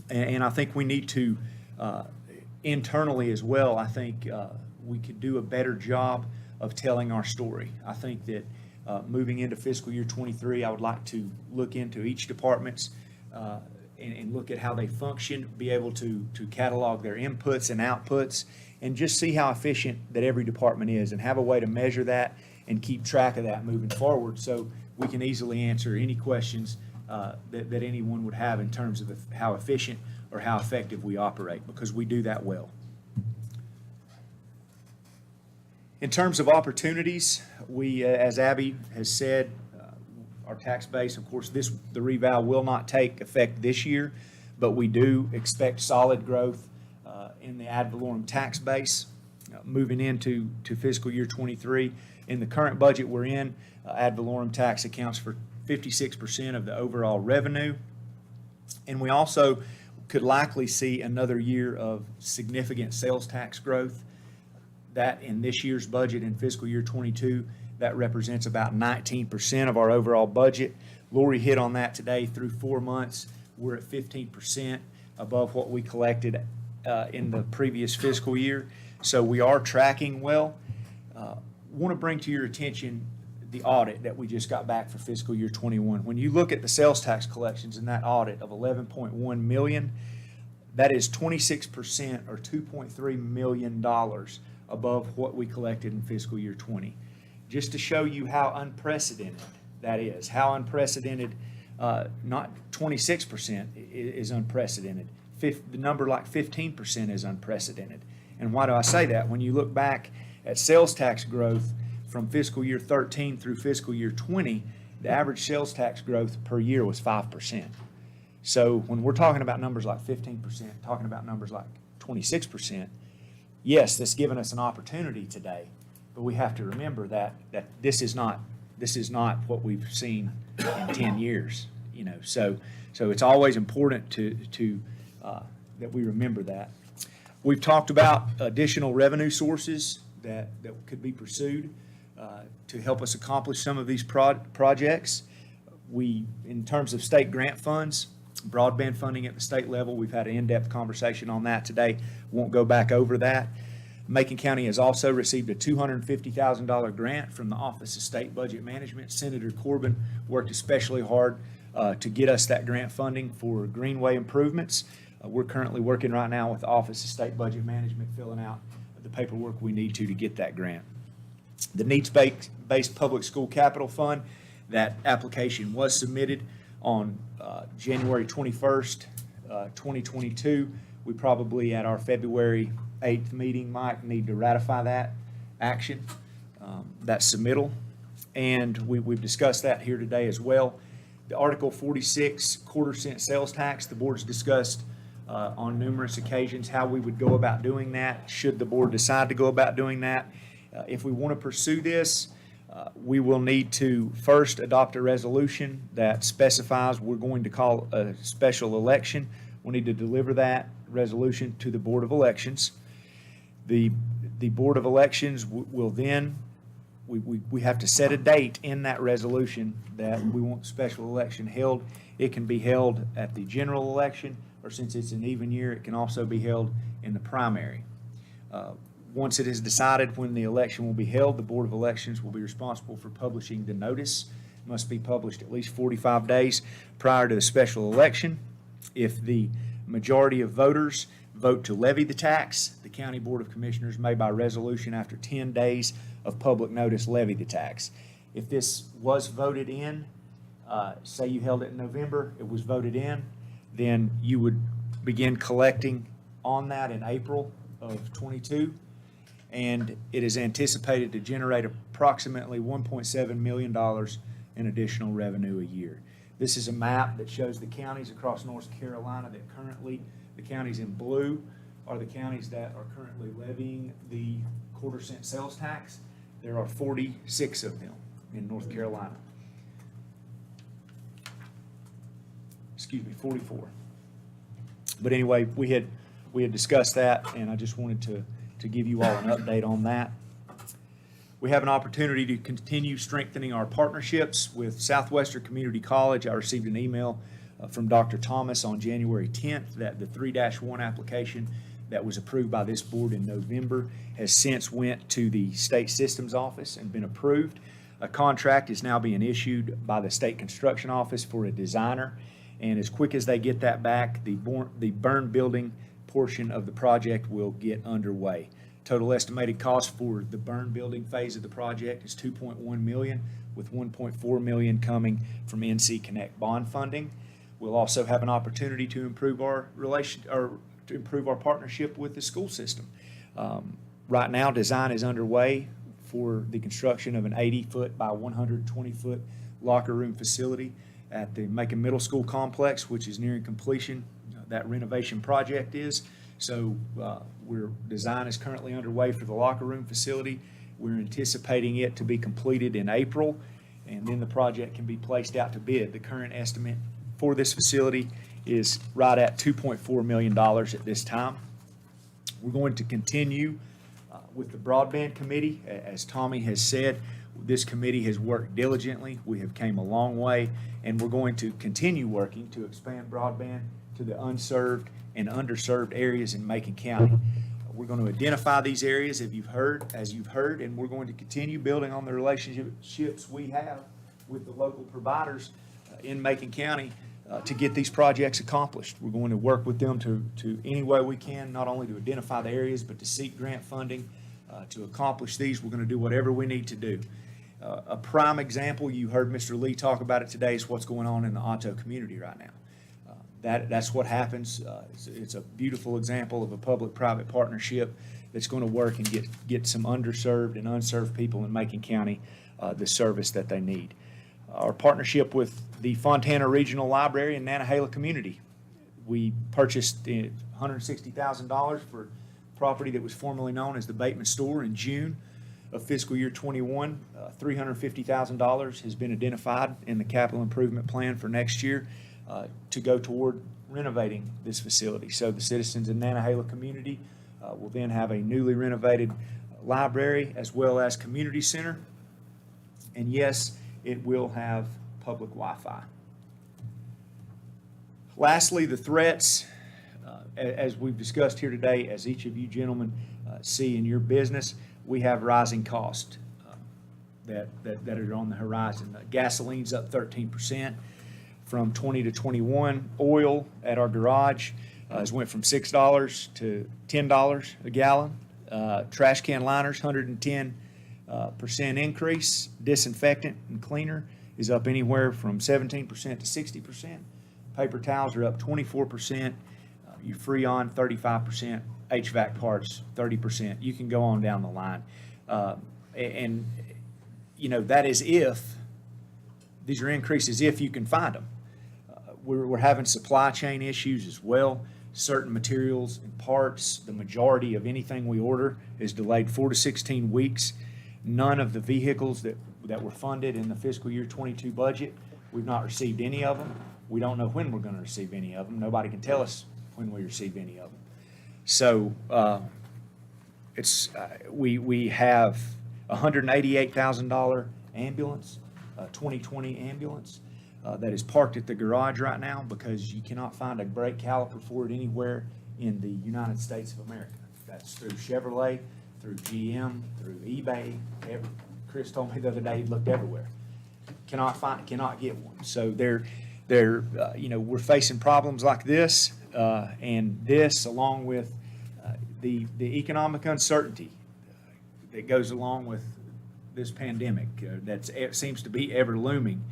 And I think we need to, internally as well, I think we could do a better job of telling our story. I think that moving into fiscal year 23, I would like to look into each department's and look at how they function, be able to catalog their inputs and outputs, and just see how efficient that every department is, and have a way to measure that and keep track of that moving forward, so we can easily answer any questions that anyone would have in terms of how efficient or how effective we operate, because we do that well. In terms of opportunities, we, as Abby has said, our tax base, of course, the reval will not take effect this year, but we do expect solid growth in the ad valorem tax base moving into fiscal year 23. In the current budget we're in, ad valorem tax accounts for 56% of the overall revenue, and we also could likely see another year of significant sales tax growth. That in this year's budget in fiscal year 22, that represents about 19% of our overall budget. Lori hit on that today. Through 4 months, we're at 15% above what we collected in the previous fiscal year. So we are tracking well. Want to bring to your attention the audit that we just got back for fiscal year '21. When you look at the sales tax collections in that audit of 11.1 million, that is 26% or $2.3 million above what we collected in fiscal year '20. Just to show you how unprecedented that is, how unprecedented, not 26% is unprecedented. The number like 15% is unprecedented. And why do I say that? When you look back at sales tax growth from fiscal year 13 through fiscal year 20, the average sales tax growth per year was 5%. So when we're talking about numbers like 15%, talking about numbers like 26%, yes, that's given us an opportunity today, but we have to remember that this is not what we've seen in 10 years. So it's always important to that we remember that. We've talked about additional revenue sources that could be pursued to help us accomplish some of these projects. In terms of state grant funds, broadband funding at the state level, we've had an in-depth conversation on that today. Won't go back over that. Macon County has also received a $250,000 grant from the Office of State Budget Management. Senator Corbin worked especially hard to get us that grant funding for greenway improvements. We're currently working right now with the Office of State Budget Management, filling out the paperwork we need to get that grant. The Needs-Based Public School Capital Fund, that application was submitted on January 21st, 2022. We probably, at our February 8th meeting, Mike, need to ratify that action, that submittal. And we've discussed that here today as well. The Article 46 quarter-cent sales tax, the board's discussed on numerous occasions how we would go about doing that, should the board decide to go about doing that. If we want to pursue this, we will need to first adopt a resolution that specifies we're going to call a special election. We'll need to deliver that resolution to the Board of Elections. The Board of Elections will then, we have to set a date in that resolution that we want the special election held. It can be held at the general election, or since it's an even year, it can also be held in the primary. Once it is decided when the election will be held, the Board of Elections will be responsible for publishing the notice. It must be published at least 45 days prior to the special election. If the majority of voters vote to levy the tax, the County Board of Commissioners may by resolution after 10 days of public notice levy the tax. If this was voted in, say you held it in November, it was voted in, then you would begin collecting on that in April of '22. And it is anticipated to generate approximately $1.7 million in additional revenue a year. This is a map that shows the counties across North Carolina that currently, the counties in blue are the counties that are currently levying the quarter-cent sales tax. There are 46 of them in North Carolina. Excuse me, 44. But anyway, we had discussed that, and I just wanted to give you all an update on that. We have an opportunity to continue strengthening our partnerships with Southwestern Community College. I received an email from Dr. Thomas on January 10th that the 3-1 application that was approved by this board in November has since went to the state systems office and been approved. A contract is now being issued by the state construction office for a designer, and as quick as they get that back, the burn building portion of the project will get underway. Total estimated cost for the burn building phase of the project is $2.1 million, with $1.4 million coming from NC Connect bond funding. We'll also have an opportunity to improve our partnership with the school system. Right now, design is underway for the construction of an 80-foot by 120-foot locker room facility at the Macon Middle School complex, which is nearing completion. That renovation project is. So design is currently underway for the locker room facility. We're anticipating it to be completed in April, and then the project can be placed out to bid. The current estimate for this facility is right at $2.4 million at this time. We're going to continue with the Broadband Committee. As Tommy has said, this committee has worked diligently. We have came a long way, and we're going to continue working to expand broadband to the unserved and underserved areas in Macon County. We're going to identify these areas, as you've heard, and we're going to continue building on the relationships we have with the local providers in Macon County to get these projects accomplished. We're going to work with them to any way we can, not only to identify the areas, but to seek grant funding to accomplish these. We're going to do whatever we need to do. A prime example, you heard Mr. Lee talk about it today, is what's going on in the Otto community right now. That's what happens. It's a beautiful example of a public-private partnership that's going to work and get some underserved and unserved people in Macon County the service that they need. Our partnership with the Fontana Regional Library and Nantahala community. We purchased $160,000 for property that was formerly known as the Bateman Store in June of fiscal year 21. $350,000 has been identified in the capital improvement plan for next year to go toward renovating this facility. So the citizens in Nantahala community will then have a newly renovated library as well as community center. And yes, it will have public Wi-Fi. Lastly, the threats, as we've discussed here today, as each of you gentlemen see in your business, we have rising costs that are on the horizon. Gasoline's up 13% from 20 to 21. Oil at our garage has went from $6 to $10 a gallon. Trash can liners, 110% increase. Disinfectant and cleaner is up anywhere from 17% to 60%. Paper towels are up 24%. Your Freon, 35%. HVAC parts, 30%. You can go on down the line. And you know, that is if, these are increases if you can find them. We're having supply chain issues as well. Certain materials and parts, the majority of anything we order is delayed 4 to 16 weeks. None of the vehicles that were funded in the fiscal year 22 budget, we've not received any of them. We don't know when we're going to receive any of them. Nobody can tell us when we receive any of them. So we have a $188,000 ambulance, 2020 ambulance that is parked at the garage right now because you cannot find a brake caliper for it anywhere in the United States of America. That's through Chevrolet, through GM, through eBay. Chris told me the other day he looked everywhere. Cannot get one. So we're facing problems like this, and this, along with the economic uncertainty that goes along with this pandemic that seems to be ever looming,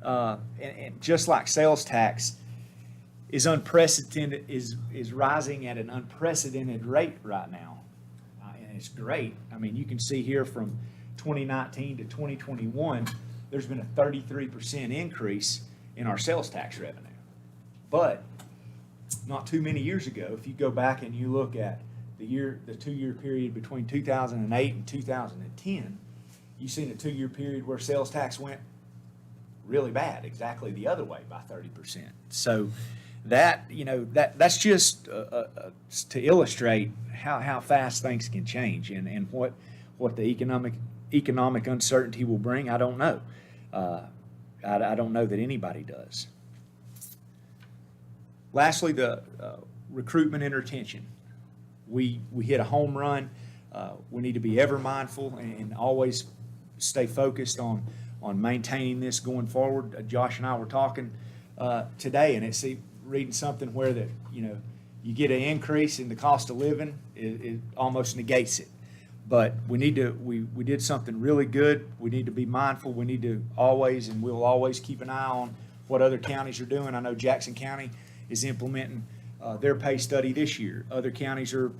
and just like sales tax is unprecedented, is rising at an unprecedented rate right now, and it's great. I mean, you can see here from 2019 to 2021, there's been a 33% increase in our sales tax revenue. But not too many years ago, if you go back and you look at the 2-year period between 2008 and 2010, you've seen a 2-year period where sales tax went really bad, exactly the other way by 30%. So that's just to illustrate how fast things can change and what the economic uncertainty will bring. I don't know. I don't know that anybody does. Lastly, the recruitment and retention. We hit a home run. We need to be ever mindful and always stay focused on maintaining this going forward. Josh and I were talking today, and it's reading something where that you get an increase in the cost of living, it almost negates it. But we did something really good. We need to be mindful. We need to always, and we'll always keep an eye on what other counties are doing. I know Jackson County is implementing their pay study this year. Other counties are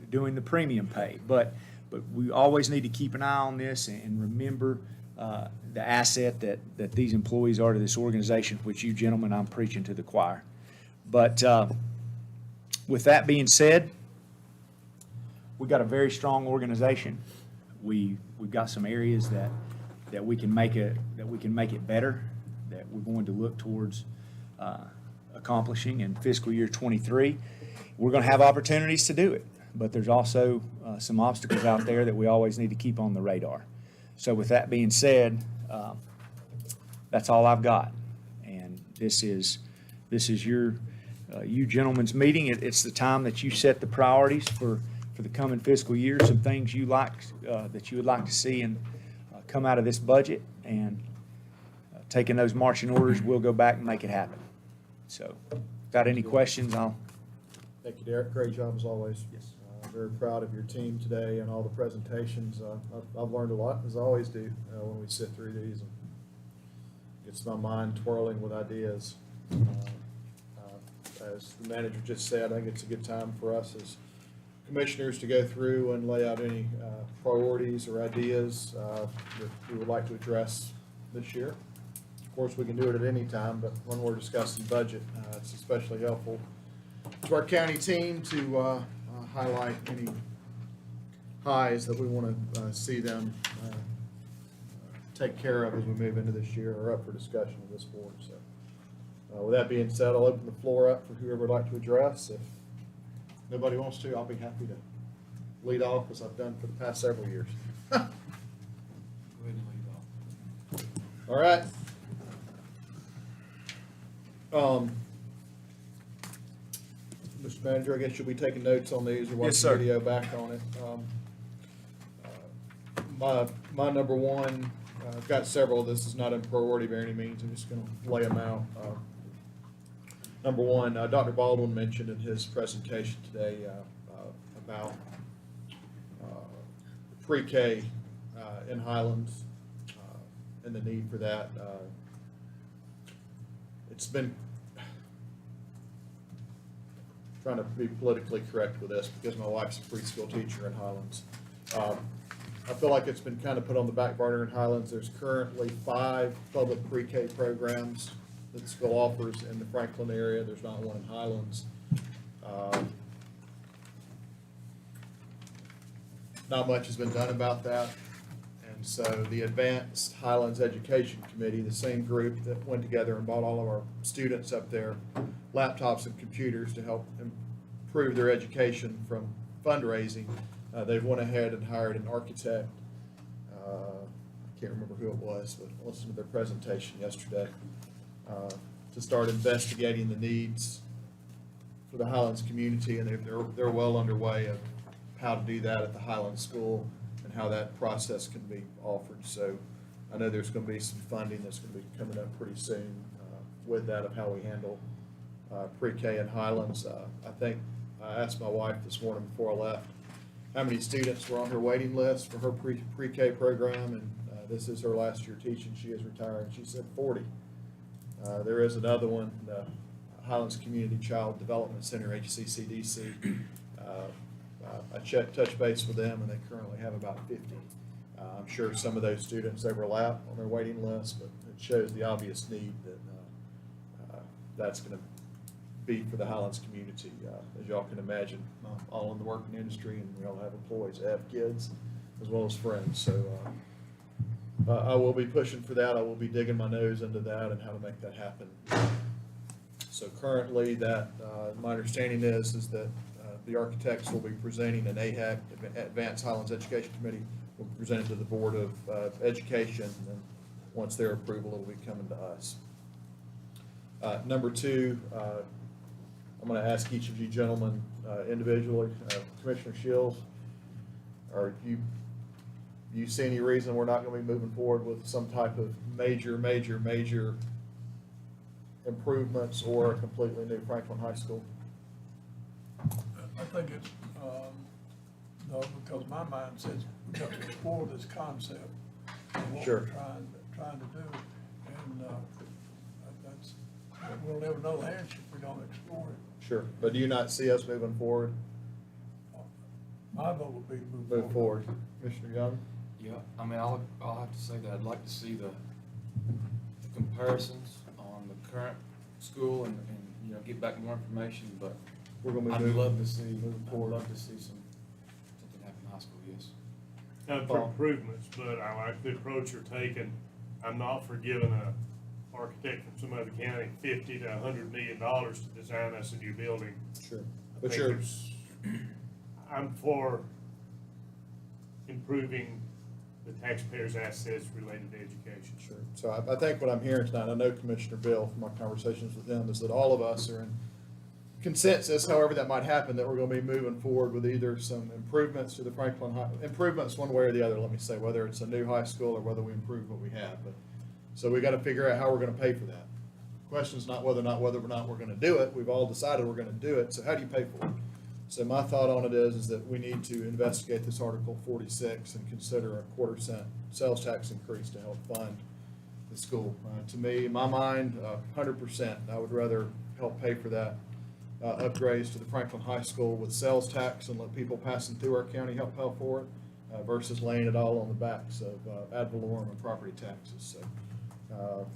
doing the premium pay. But we always need to keep an eye on this and remember the asset that these employees are to this organization, which you gentlemen, I'm preaching to the choir. But with that being said, we've got a very strong organization. We've got some areas that we can make it better, that we're going to look towards accomplishing in fiscal year 23. We're going to have opportunities to do it, but there's also some obstacles out there that we always need to keep on the radar. So with that being said, that's all I've got. And this is you gentlemen's meeting. It's the time that you set the priorities for for the coming fiscal year, some things you like, that you would like to see and come out of this budget, and taking those marching orders, we'll go back and make it happen. So, without any questions, I'll. Thank you, Derek. Great job as always. Yes. Very proud of your team today and all the presentations. I've learned a lot, as I always do, when we sit through these. And gets my mind twirling with ideas. As the manager just said, I think it's a good time for us as commissioners to go through and lay out any priorities or ideas that we would like to address this year. Of course, we can do it at any time, but when we're discussing budget, it's especially helpful to our county team to highlight any highs that we want to see them take care of as we move into this year or up for discussion with this board. So with that being said, I'll open the floor up for whoever would like to address. If nobody wants to, I'll be happy to lead off as I've done for the past several years. Go ahead and lead off. All right. Mr. Manager, I guess you'll be taking notes on these or Yes, watching sir. video back on it. My number one, I've got several. This is not in priority by any means. I'm just going to lay them out. Number one, Dr. Baldwin mentioned in his presentation today about pre-K in Highlands and the need for that. It's been trying to be politically correct with this because my wife's a preschool teacher in Highlands. I feel like it's been kind of put on the back burner in Highlands. There's currently 5 public pre-K programs that the school offers in the Franklin area. There's not one in Highlands. Not much has been done about that. And so the Advanced Highlands Education Committee, the same group that went together and bought all of our students up there laptops and computers to help improve their education from fundraising, they've went ahead and hired an architect. I can't remember who it was, but I listened to their presentation yesterday to start investigating the needs for the Highlands community, and they're well underway of how to do that at the Highlands School and how that process can be offered. So I know there's going to be some funding that's going to be coming up pretty soon with that of how we handle pre-K in Highlands. I think I asked my wife this morning before I left how many students were on her waiting list for her pre-K program, and this is her last year teaching. She is retiring. She said 40. There is another one, the Highlands Community Child Development Center, HCCDC. I touched base with them, and they currently have about 50. I'm sure some of those students overlap on their waiting list, but it shows the obvious need that that's going to be for the Highlands community. As y'all can imagine, all in the working industry, and we all have employees that have kids as well as friends. So I will be pushing for that. I will be digging my nose into that and how to make that happen. So currently, that my understanding is that the architects will be presenting an AHAC, Advanced Highlands Education Committee, will be presented to the Board of Education, and then once their approval, it'll be coming to us. Number two, I'm going to ask each of you gentlemen individually. Commissioner Shields, are you see any reason we're not going to be moving forward with some type of major improvements or a completely new Franklin High School? I think it's, no, because my mind says we got to explore this concept of what Sure. we're trying to do. And that's, we'll never know the answer if we don't explore it. Sure, but do you not see us moving forward? My vote would be to Move forward. Commissioner Young? Yeah, I mean, I'll have to say that I'd like to see the comparisons on the current school and get back more information, but We're going to be I'd moving love to see, forward. I'd love to see something happen in high school, yes. For improvements, but I like the approach you're taking. I'm not for giving a architect from some other county $50 to $100 million to design us a new building. Sure. I But think you're, I'm for improving the taxpayers' assets related to education. sure. So I think what I'm hearing tonight, I know Commissioner Bill from my conversations with him, is that all of us are in consensus, however that might happen, that we're gonna be moving forward with either some improvements to the Franklin High, improvements one way or the other, let me say, whether it's a new high school or whether we improve what we have, but, so we gotta figure out how we're gonna pay for that. Question's not whether or not we're gonna do it, we've all decided we're gonna do it, so how do you pay for it? So my thought on it is that we need to investigate this Article 46 and consider a 1/4 cent sales tax increase to help fund the school. To me, in my mind, 100%, I would rather help pay for that upgrades to the Franklin High School with sales tax and let people passing through our county help pay for it, versus laying it all on the backs of ad valorem and property taxes. So, of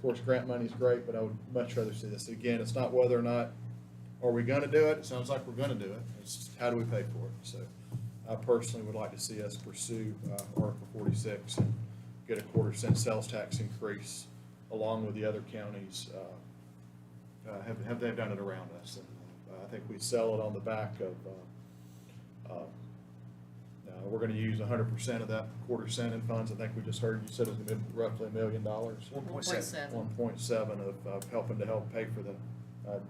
course, grant money is great, but I would much rather see this. Again, it's not whether or not are we gonna do it. It sounds like we're gonna do it. It's how do we pay for it? So, I personally would like to see us pursue Article 46 and get a 1/4 cent sales tax increase along with the other counties. Have they done it around us? And I think we sell it on the back of, we're gonna use 100% of that 1/4 cent in funds. I think we just heard you said it was gonna be roughly $1 million. 1.7. 1.7 of helping to help pay for the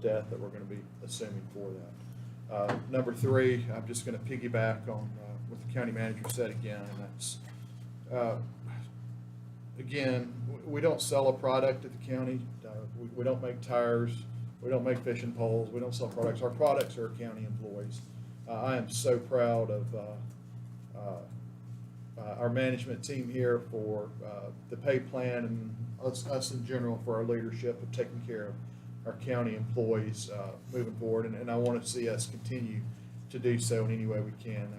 debt that we're gonna be assuming for that. Number 3, I'm just gonna piggyback on what the county manager said again, and that's, again, we don't sell a product at the county. We don't make tires, we don't make fishing poles, we don't sell products. Our products are county employees. I am so proud of our management team here for the pay plan and us in general for our leadership of taking care of our county employees moving forward. And I want to see us continue to do so in any way we can.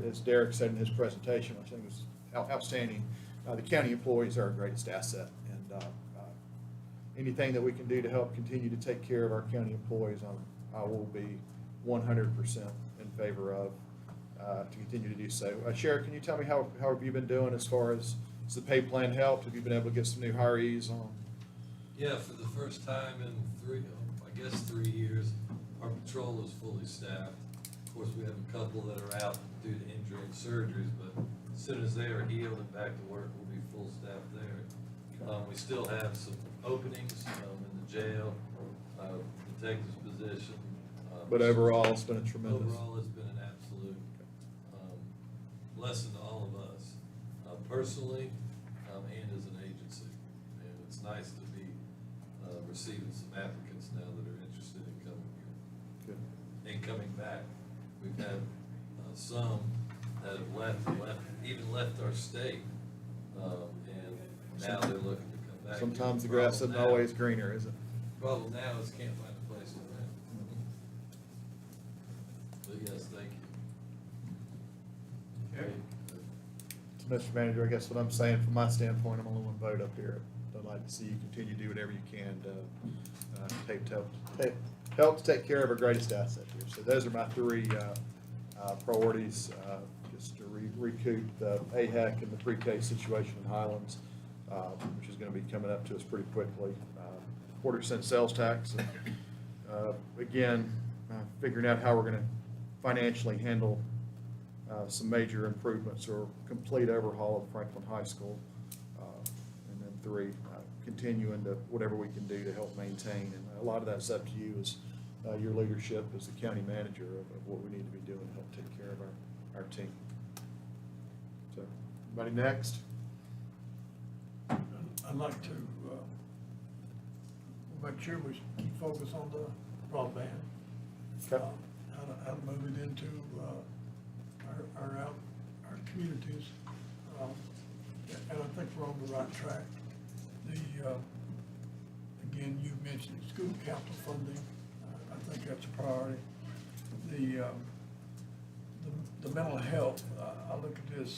As Derek said in his presentation, which I think was outstanding, the county employees are our greatest asset. And anything that we can do to help continue to take care of our county employees, I will be 100% in favor of to continue to do so. Sheriff, can you tell me how have you been doing as far as the pay plan helped? Have you been able to get some new hirees on? Yeah, for the first time in 3 years, our patrol is fully staffed. Of course, we have a couple that are out due to injury and surgeries, but as soon as they are healed and back to work, we'll be full staff there. We still have some openings in the jail, detective's position. But overall, it's been a tremendous. Overall, it's been an absolute lesson to all of us, personally and as an agency. And it's nice to be receiving some applicants now that are interested in coming here. Good. And coming back. We've had some that have left our state, and now they're looking to come back. Sometimes the grass isn't always greener, is it? Problem now is can't find a place to rent. But yes, thank you. Okay. So, Mr. Manager, I guess what I'm saying from my standpoint, I'm only one vote up here. I'd like to see you continue to do whatever you can to help to take care of our greatest asset here. So those are my 3 priorities, just to recoup the AHEC and the pre-K situation in Highlands, which is going to be coming up to us pretty quickly. 1/4 cent sales tax. Again, figuring out how we're going to financially handle some major improvements or complete overhaul of Franklin High School. And then 3, continuing to whatever we can do to help maintain. And a lot of that's up to you as your leadership as the county manager of what we need to be doing to help take care of our team. So, anybody next? I'd like to make sure we keep focus on the broadband. Okay. How to move it into our communities. And I think we're on the right track. Again, you mentioned school capital funding. I think that's a priority. The mental health, I look at this,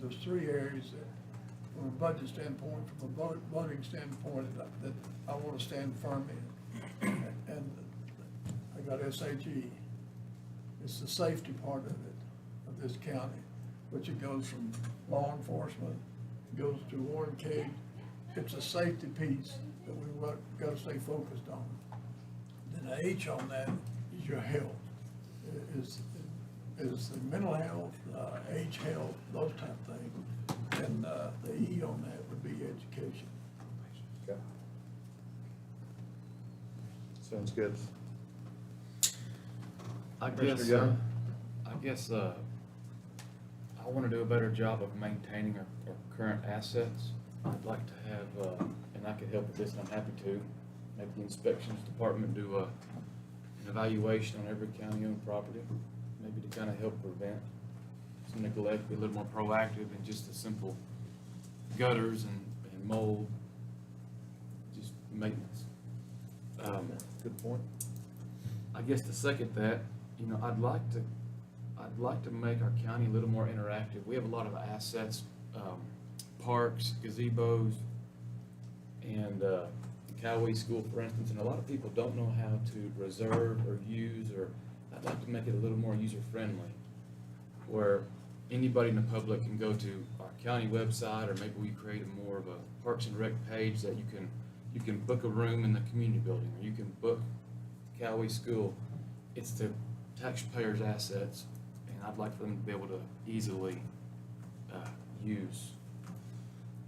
there's 3 areas that, from a budget standpoint, from a voting standpoint, that I want to stand firm in. And I got SHE. It's the safety part of it, of this county, which it goes from law enforcement, it goes to Warren Cage. It's a safety piece that we've got to stay focused on. Then the H on that is your health. Is the mental health, age health, those type of things. And the E on that would be education. Okay. Sounds good. I Commissioner guess, Young? I wanna do a better job of maintaining our current assets. I'd like to have, and I could help with this, and I'm happy to, make the inspections department do an evaluation on every county-owned property, maybe to kind of help prevent some neglect, be a little more proactive than just the simple gutters and mold, just maintenance. Good point. I guess to second that, you know, I'd like to make our county a little more interactive. We have a lot of assets, parks, gazebos, and the Cowee School, for instance, and a lot of people don't know how to reserve or use, or I'd like to make it a little more user-friendly, where anybody in the public can go to our county website, or maybe we create a more of a Parks and Rec page that you can book a room in the community building, or you can book Cowee School. It's the taxpayers' assets, and I'd like for them to be able to easily use.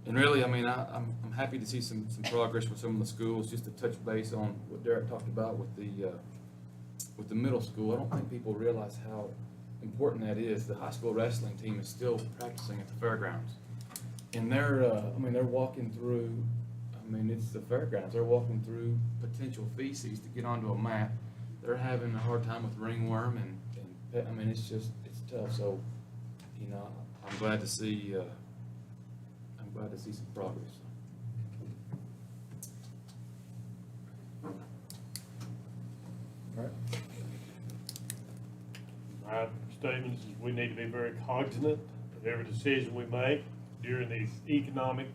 And really, I mean, I'm happy to see some progress with some of the schools. Just to touch base on what Derek talked about with the middle school, I don't think people realize how important that is. The high school wrestling team is still practicing at the fairgrounds, and they're walking through. I mean, it's the fairgrounds. They're walking through potential feces to get onto a mat. They're having a hard time with ringworm, and I mean, it's tough. So, you know, I'm glad to see some progress. All right. My statement is we need to be very cognizant of every decision we make during these economic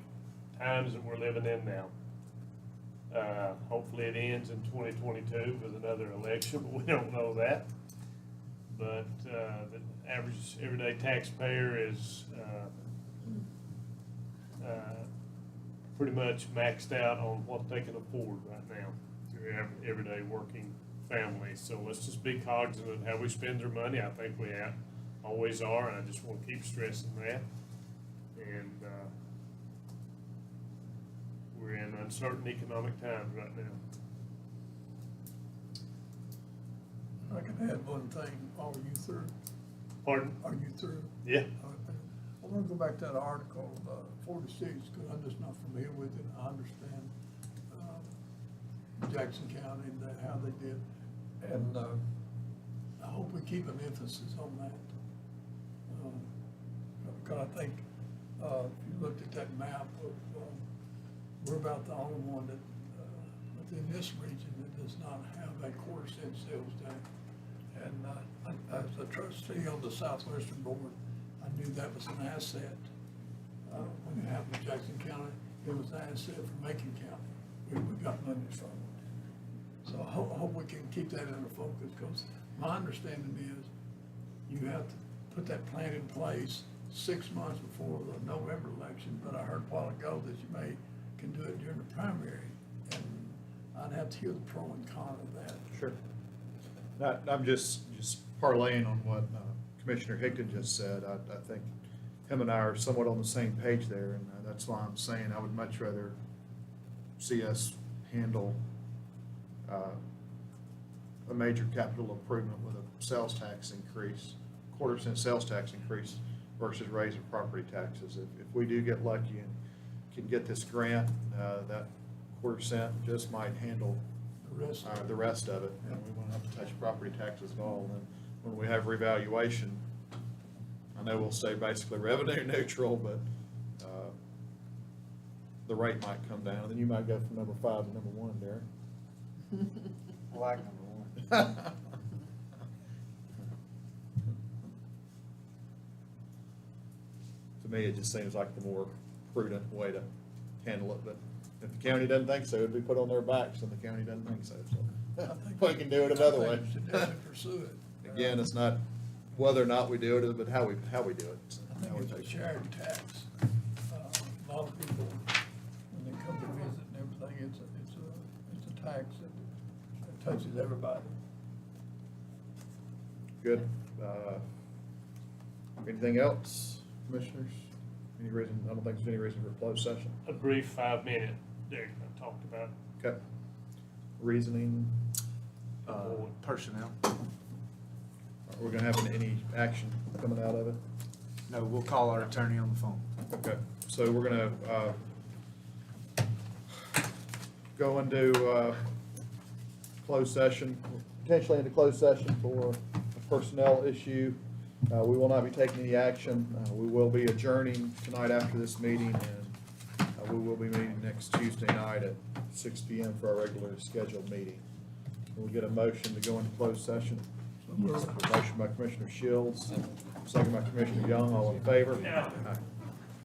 times that we're living in now. Hopefully it ends in 2022 with another election, but we don't know that. But the average everyday taxpayer is pretty much maxed out on what they can afford right now. Your everyday working family. So let's just be cognizant of how we spend their money. I think we always are, and I just want to keep stressing that. And we're in uncertain economic times right now. I can add one thing. Are you through? Pardon? Are you through? Yeah. I want to go back to that article, 46, because I'm just not familiar with it. I understand Jackson County and how they did. And I hope we keep an emphasis on that. Because I think if you looked at that map of, we're about the only one that, within this region that does not have a quarter-cent sales tax. And as a trustee on the Southwestern Board, I knew that was an asset. When it happened in Jackson County, it was an asset for Macon County. We got money from it. So I hope we can keep that in the focus, because my understanding is you have to put that plan in place 6 months before the November election, but I heard a while ago that you can do it during the primary, and I'd have to hear the pro and con of that. Sure. I'm just parlaying on what Commissioner Higdon just said. I think him and I are somewhat on the same page there, and that's why I'm saying I would much rather see us handle a major capital improvement with a sales tax increase, quarter-cent sales tax increase versus raising property taxes. If we do get lucky and can get this grant, that quarter-cent just might handle the rest of it, and we won't have to touch property taxes at all. And then when we have revaluation, I know we'll stay basically revenue neutral, but the rate might come down, and then you might go from number 5 to number 1, Derek. I like number 1. To me, it just seems like the more prudent way to handle it, but if the county doesn't think so, it'd be put on their backs, and the county doesn't think so, so we can do it another way. We should definitely pursue it. Again, it's not whether or not we do it, but how we do it. So I think it's a shared tax. A lot of people, when they come to visit and everything, it's a tax that touches everybody. Good. Anything else, commissioners? Any reason, I don't think there's any reason for a closed session. A brief 5-minute, Derek, I talked about. Okay. reasoning? Personnel. Are we gonna have any action coming out of it? No, we'll call our attorney on the phone. Okay, so we're gonna, go into, closed session, potentially into closed session for a personnel issue. We will not be taking any action. We will be adjourning tonight after this meeting, and we will be meeting next Tuesday night at 6 PM for our regular scheduled meeting. We'll get a motion to go into closed session. Motion by Commissioner Shields, second by Commissioner Young, all in favor? Aye.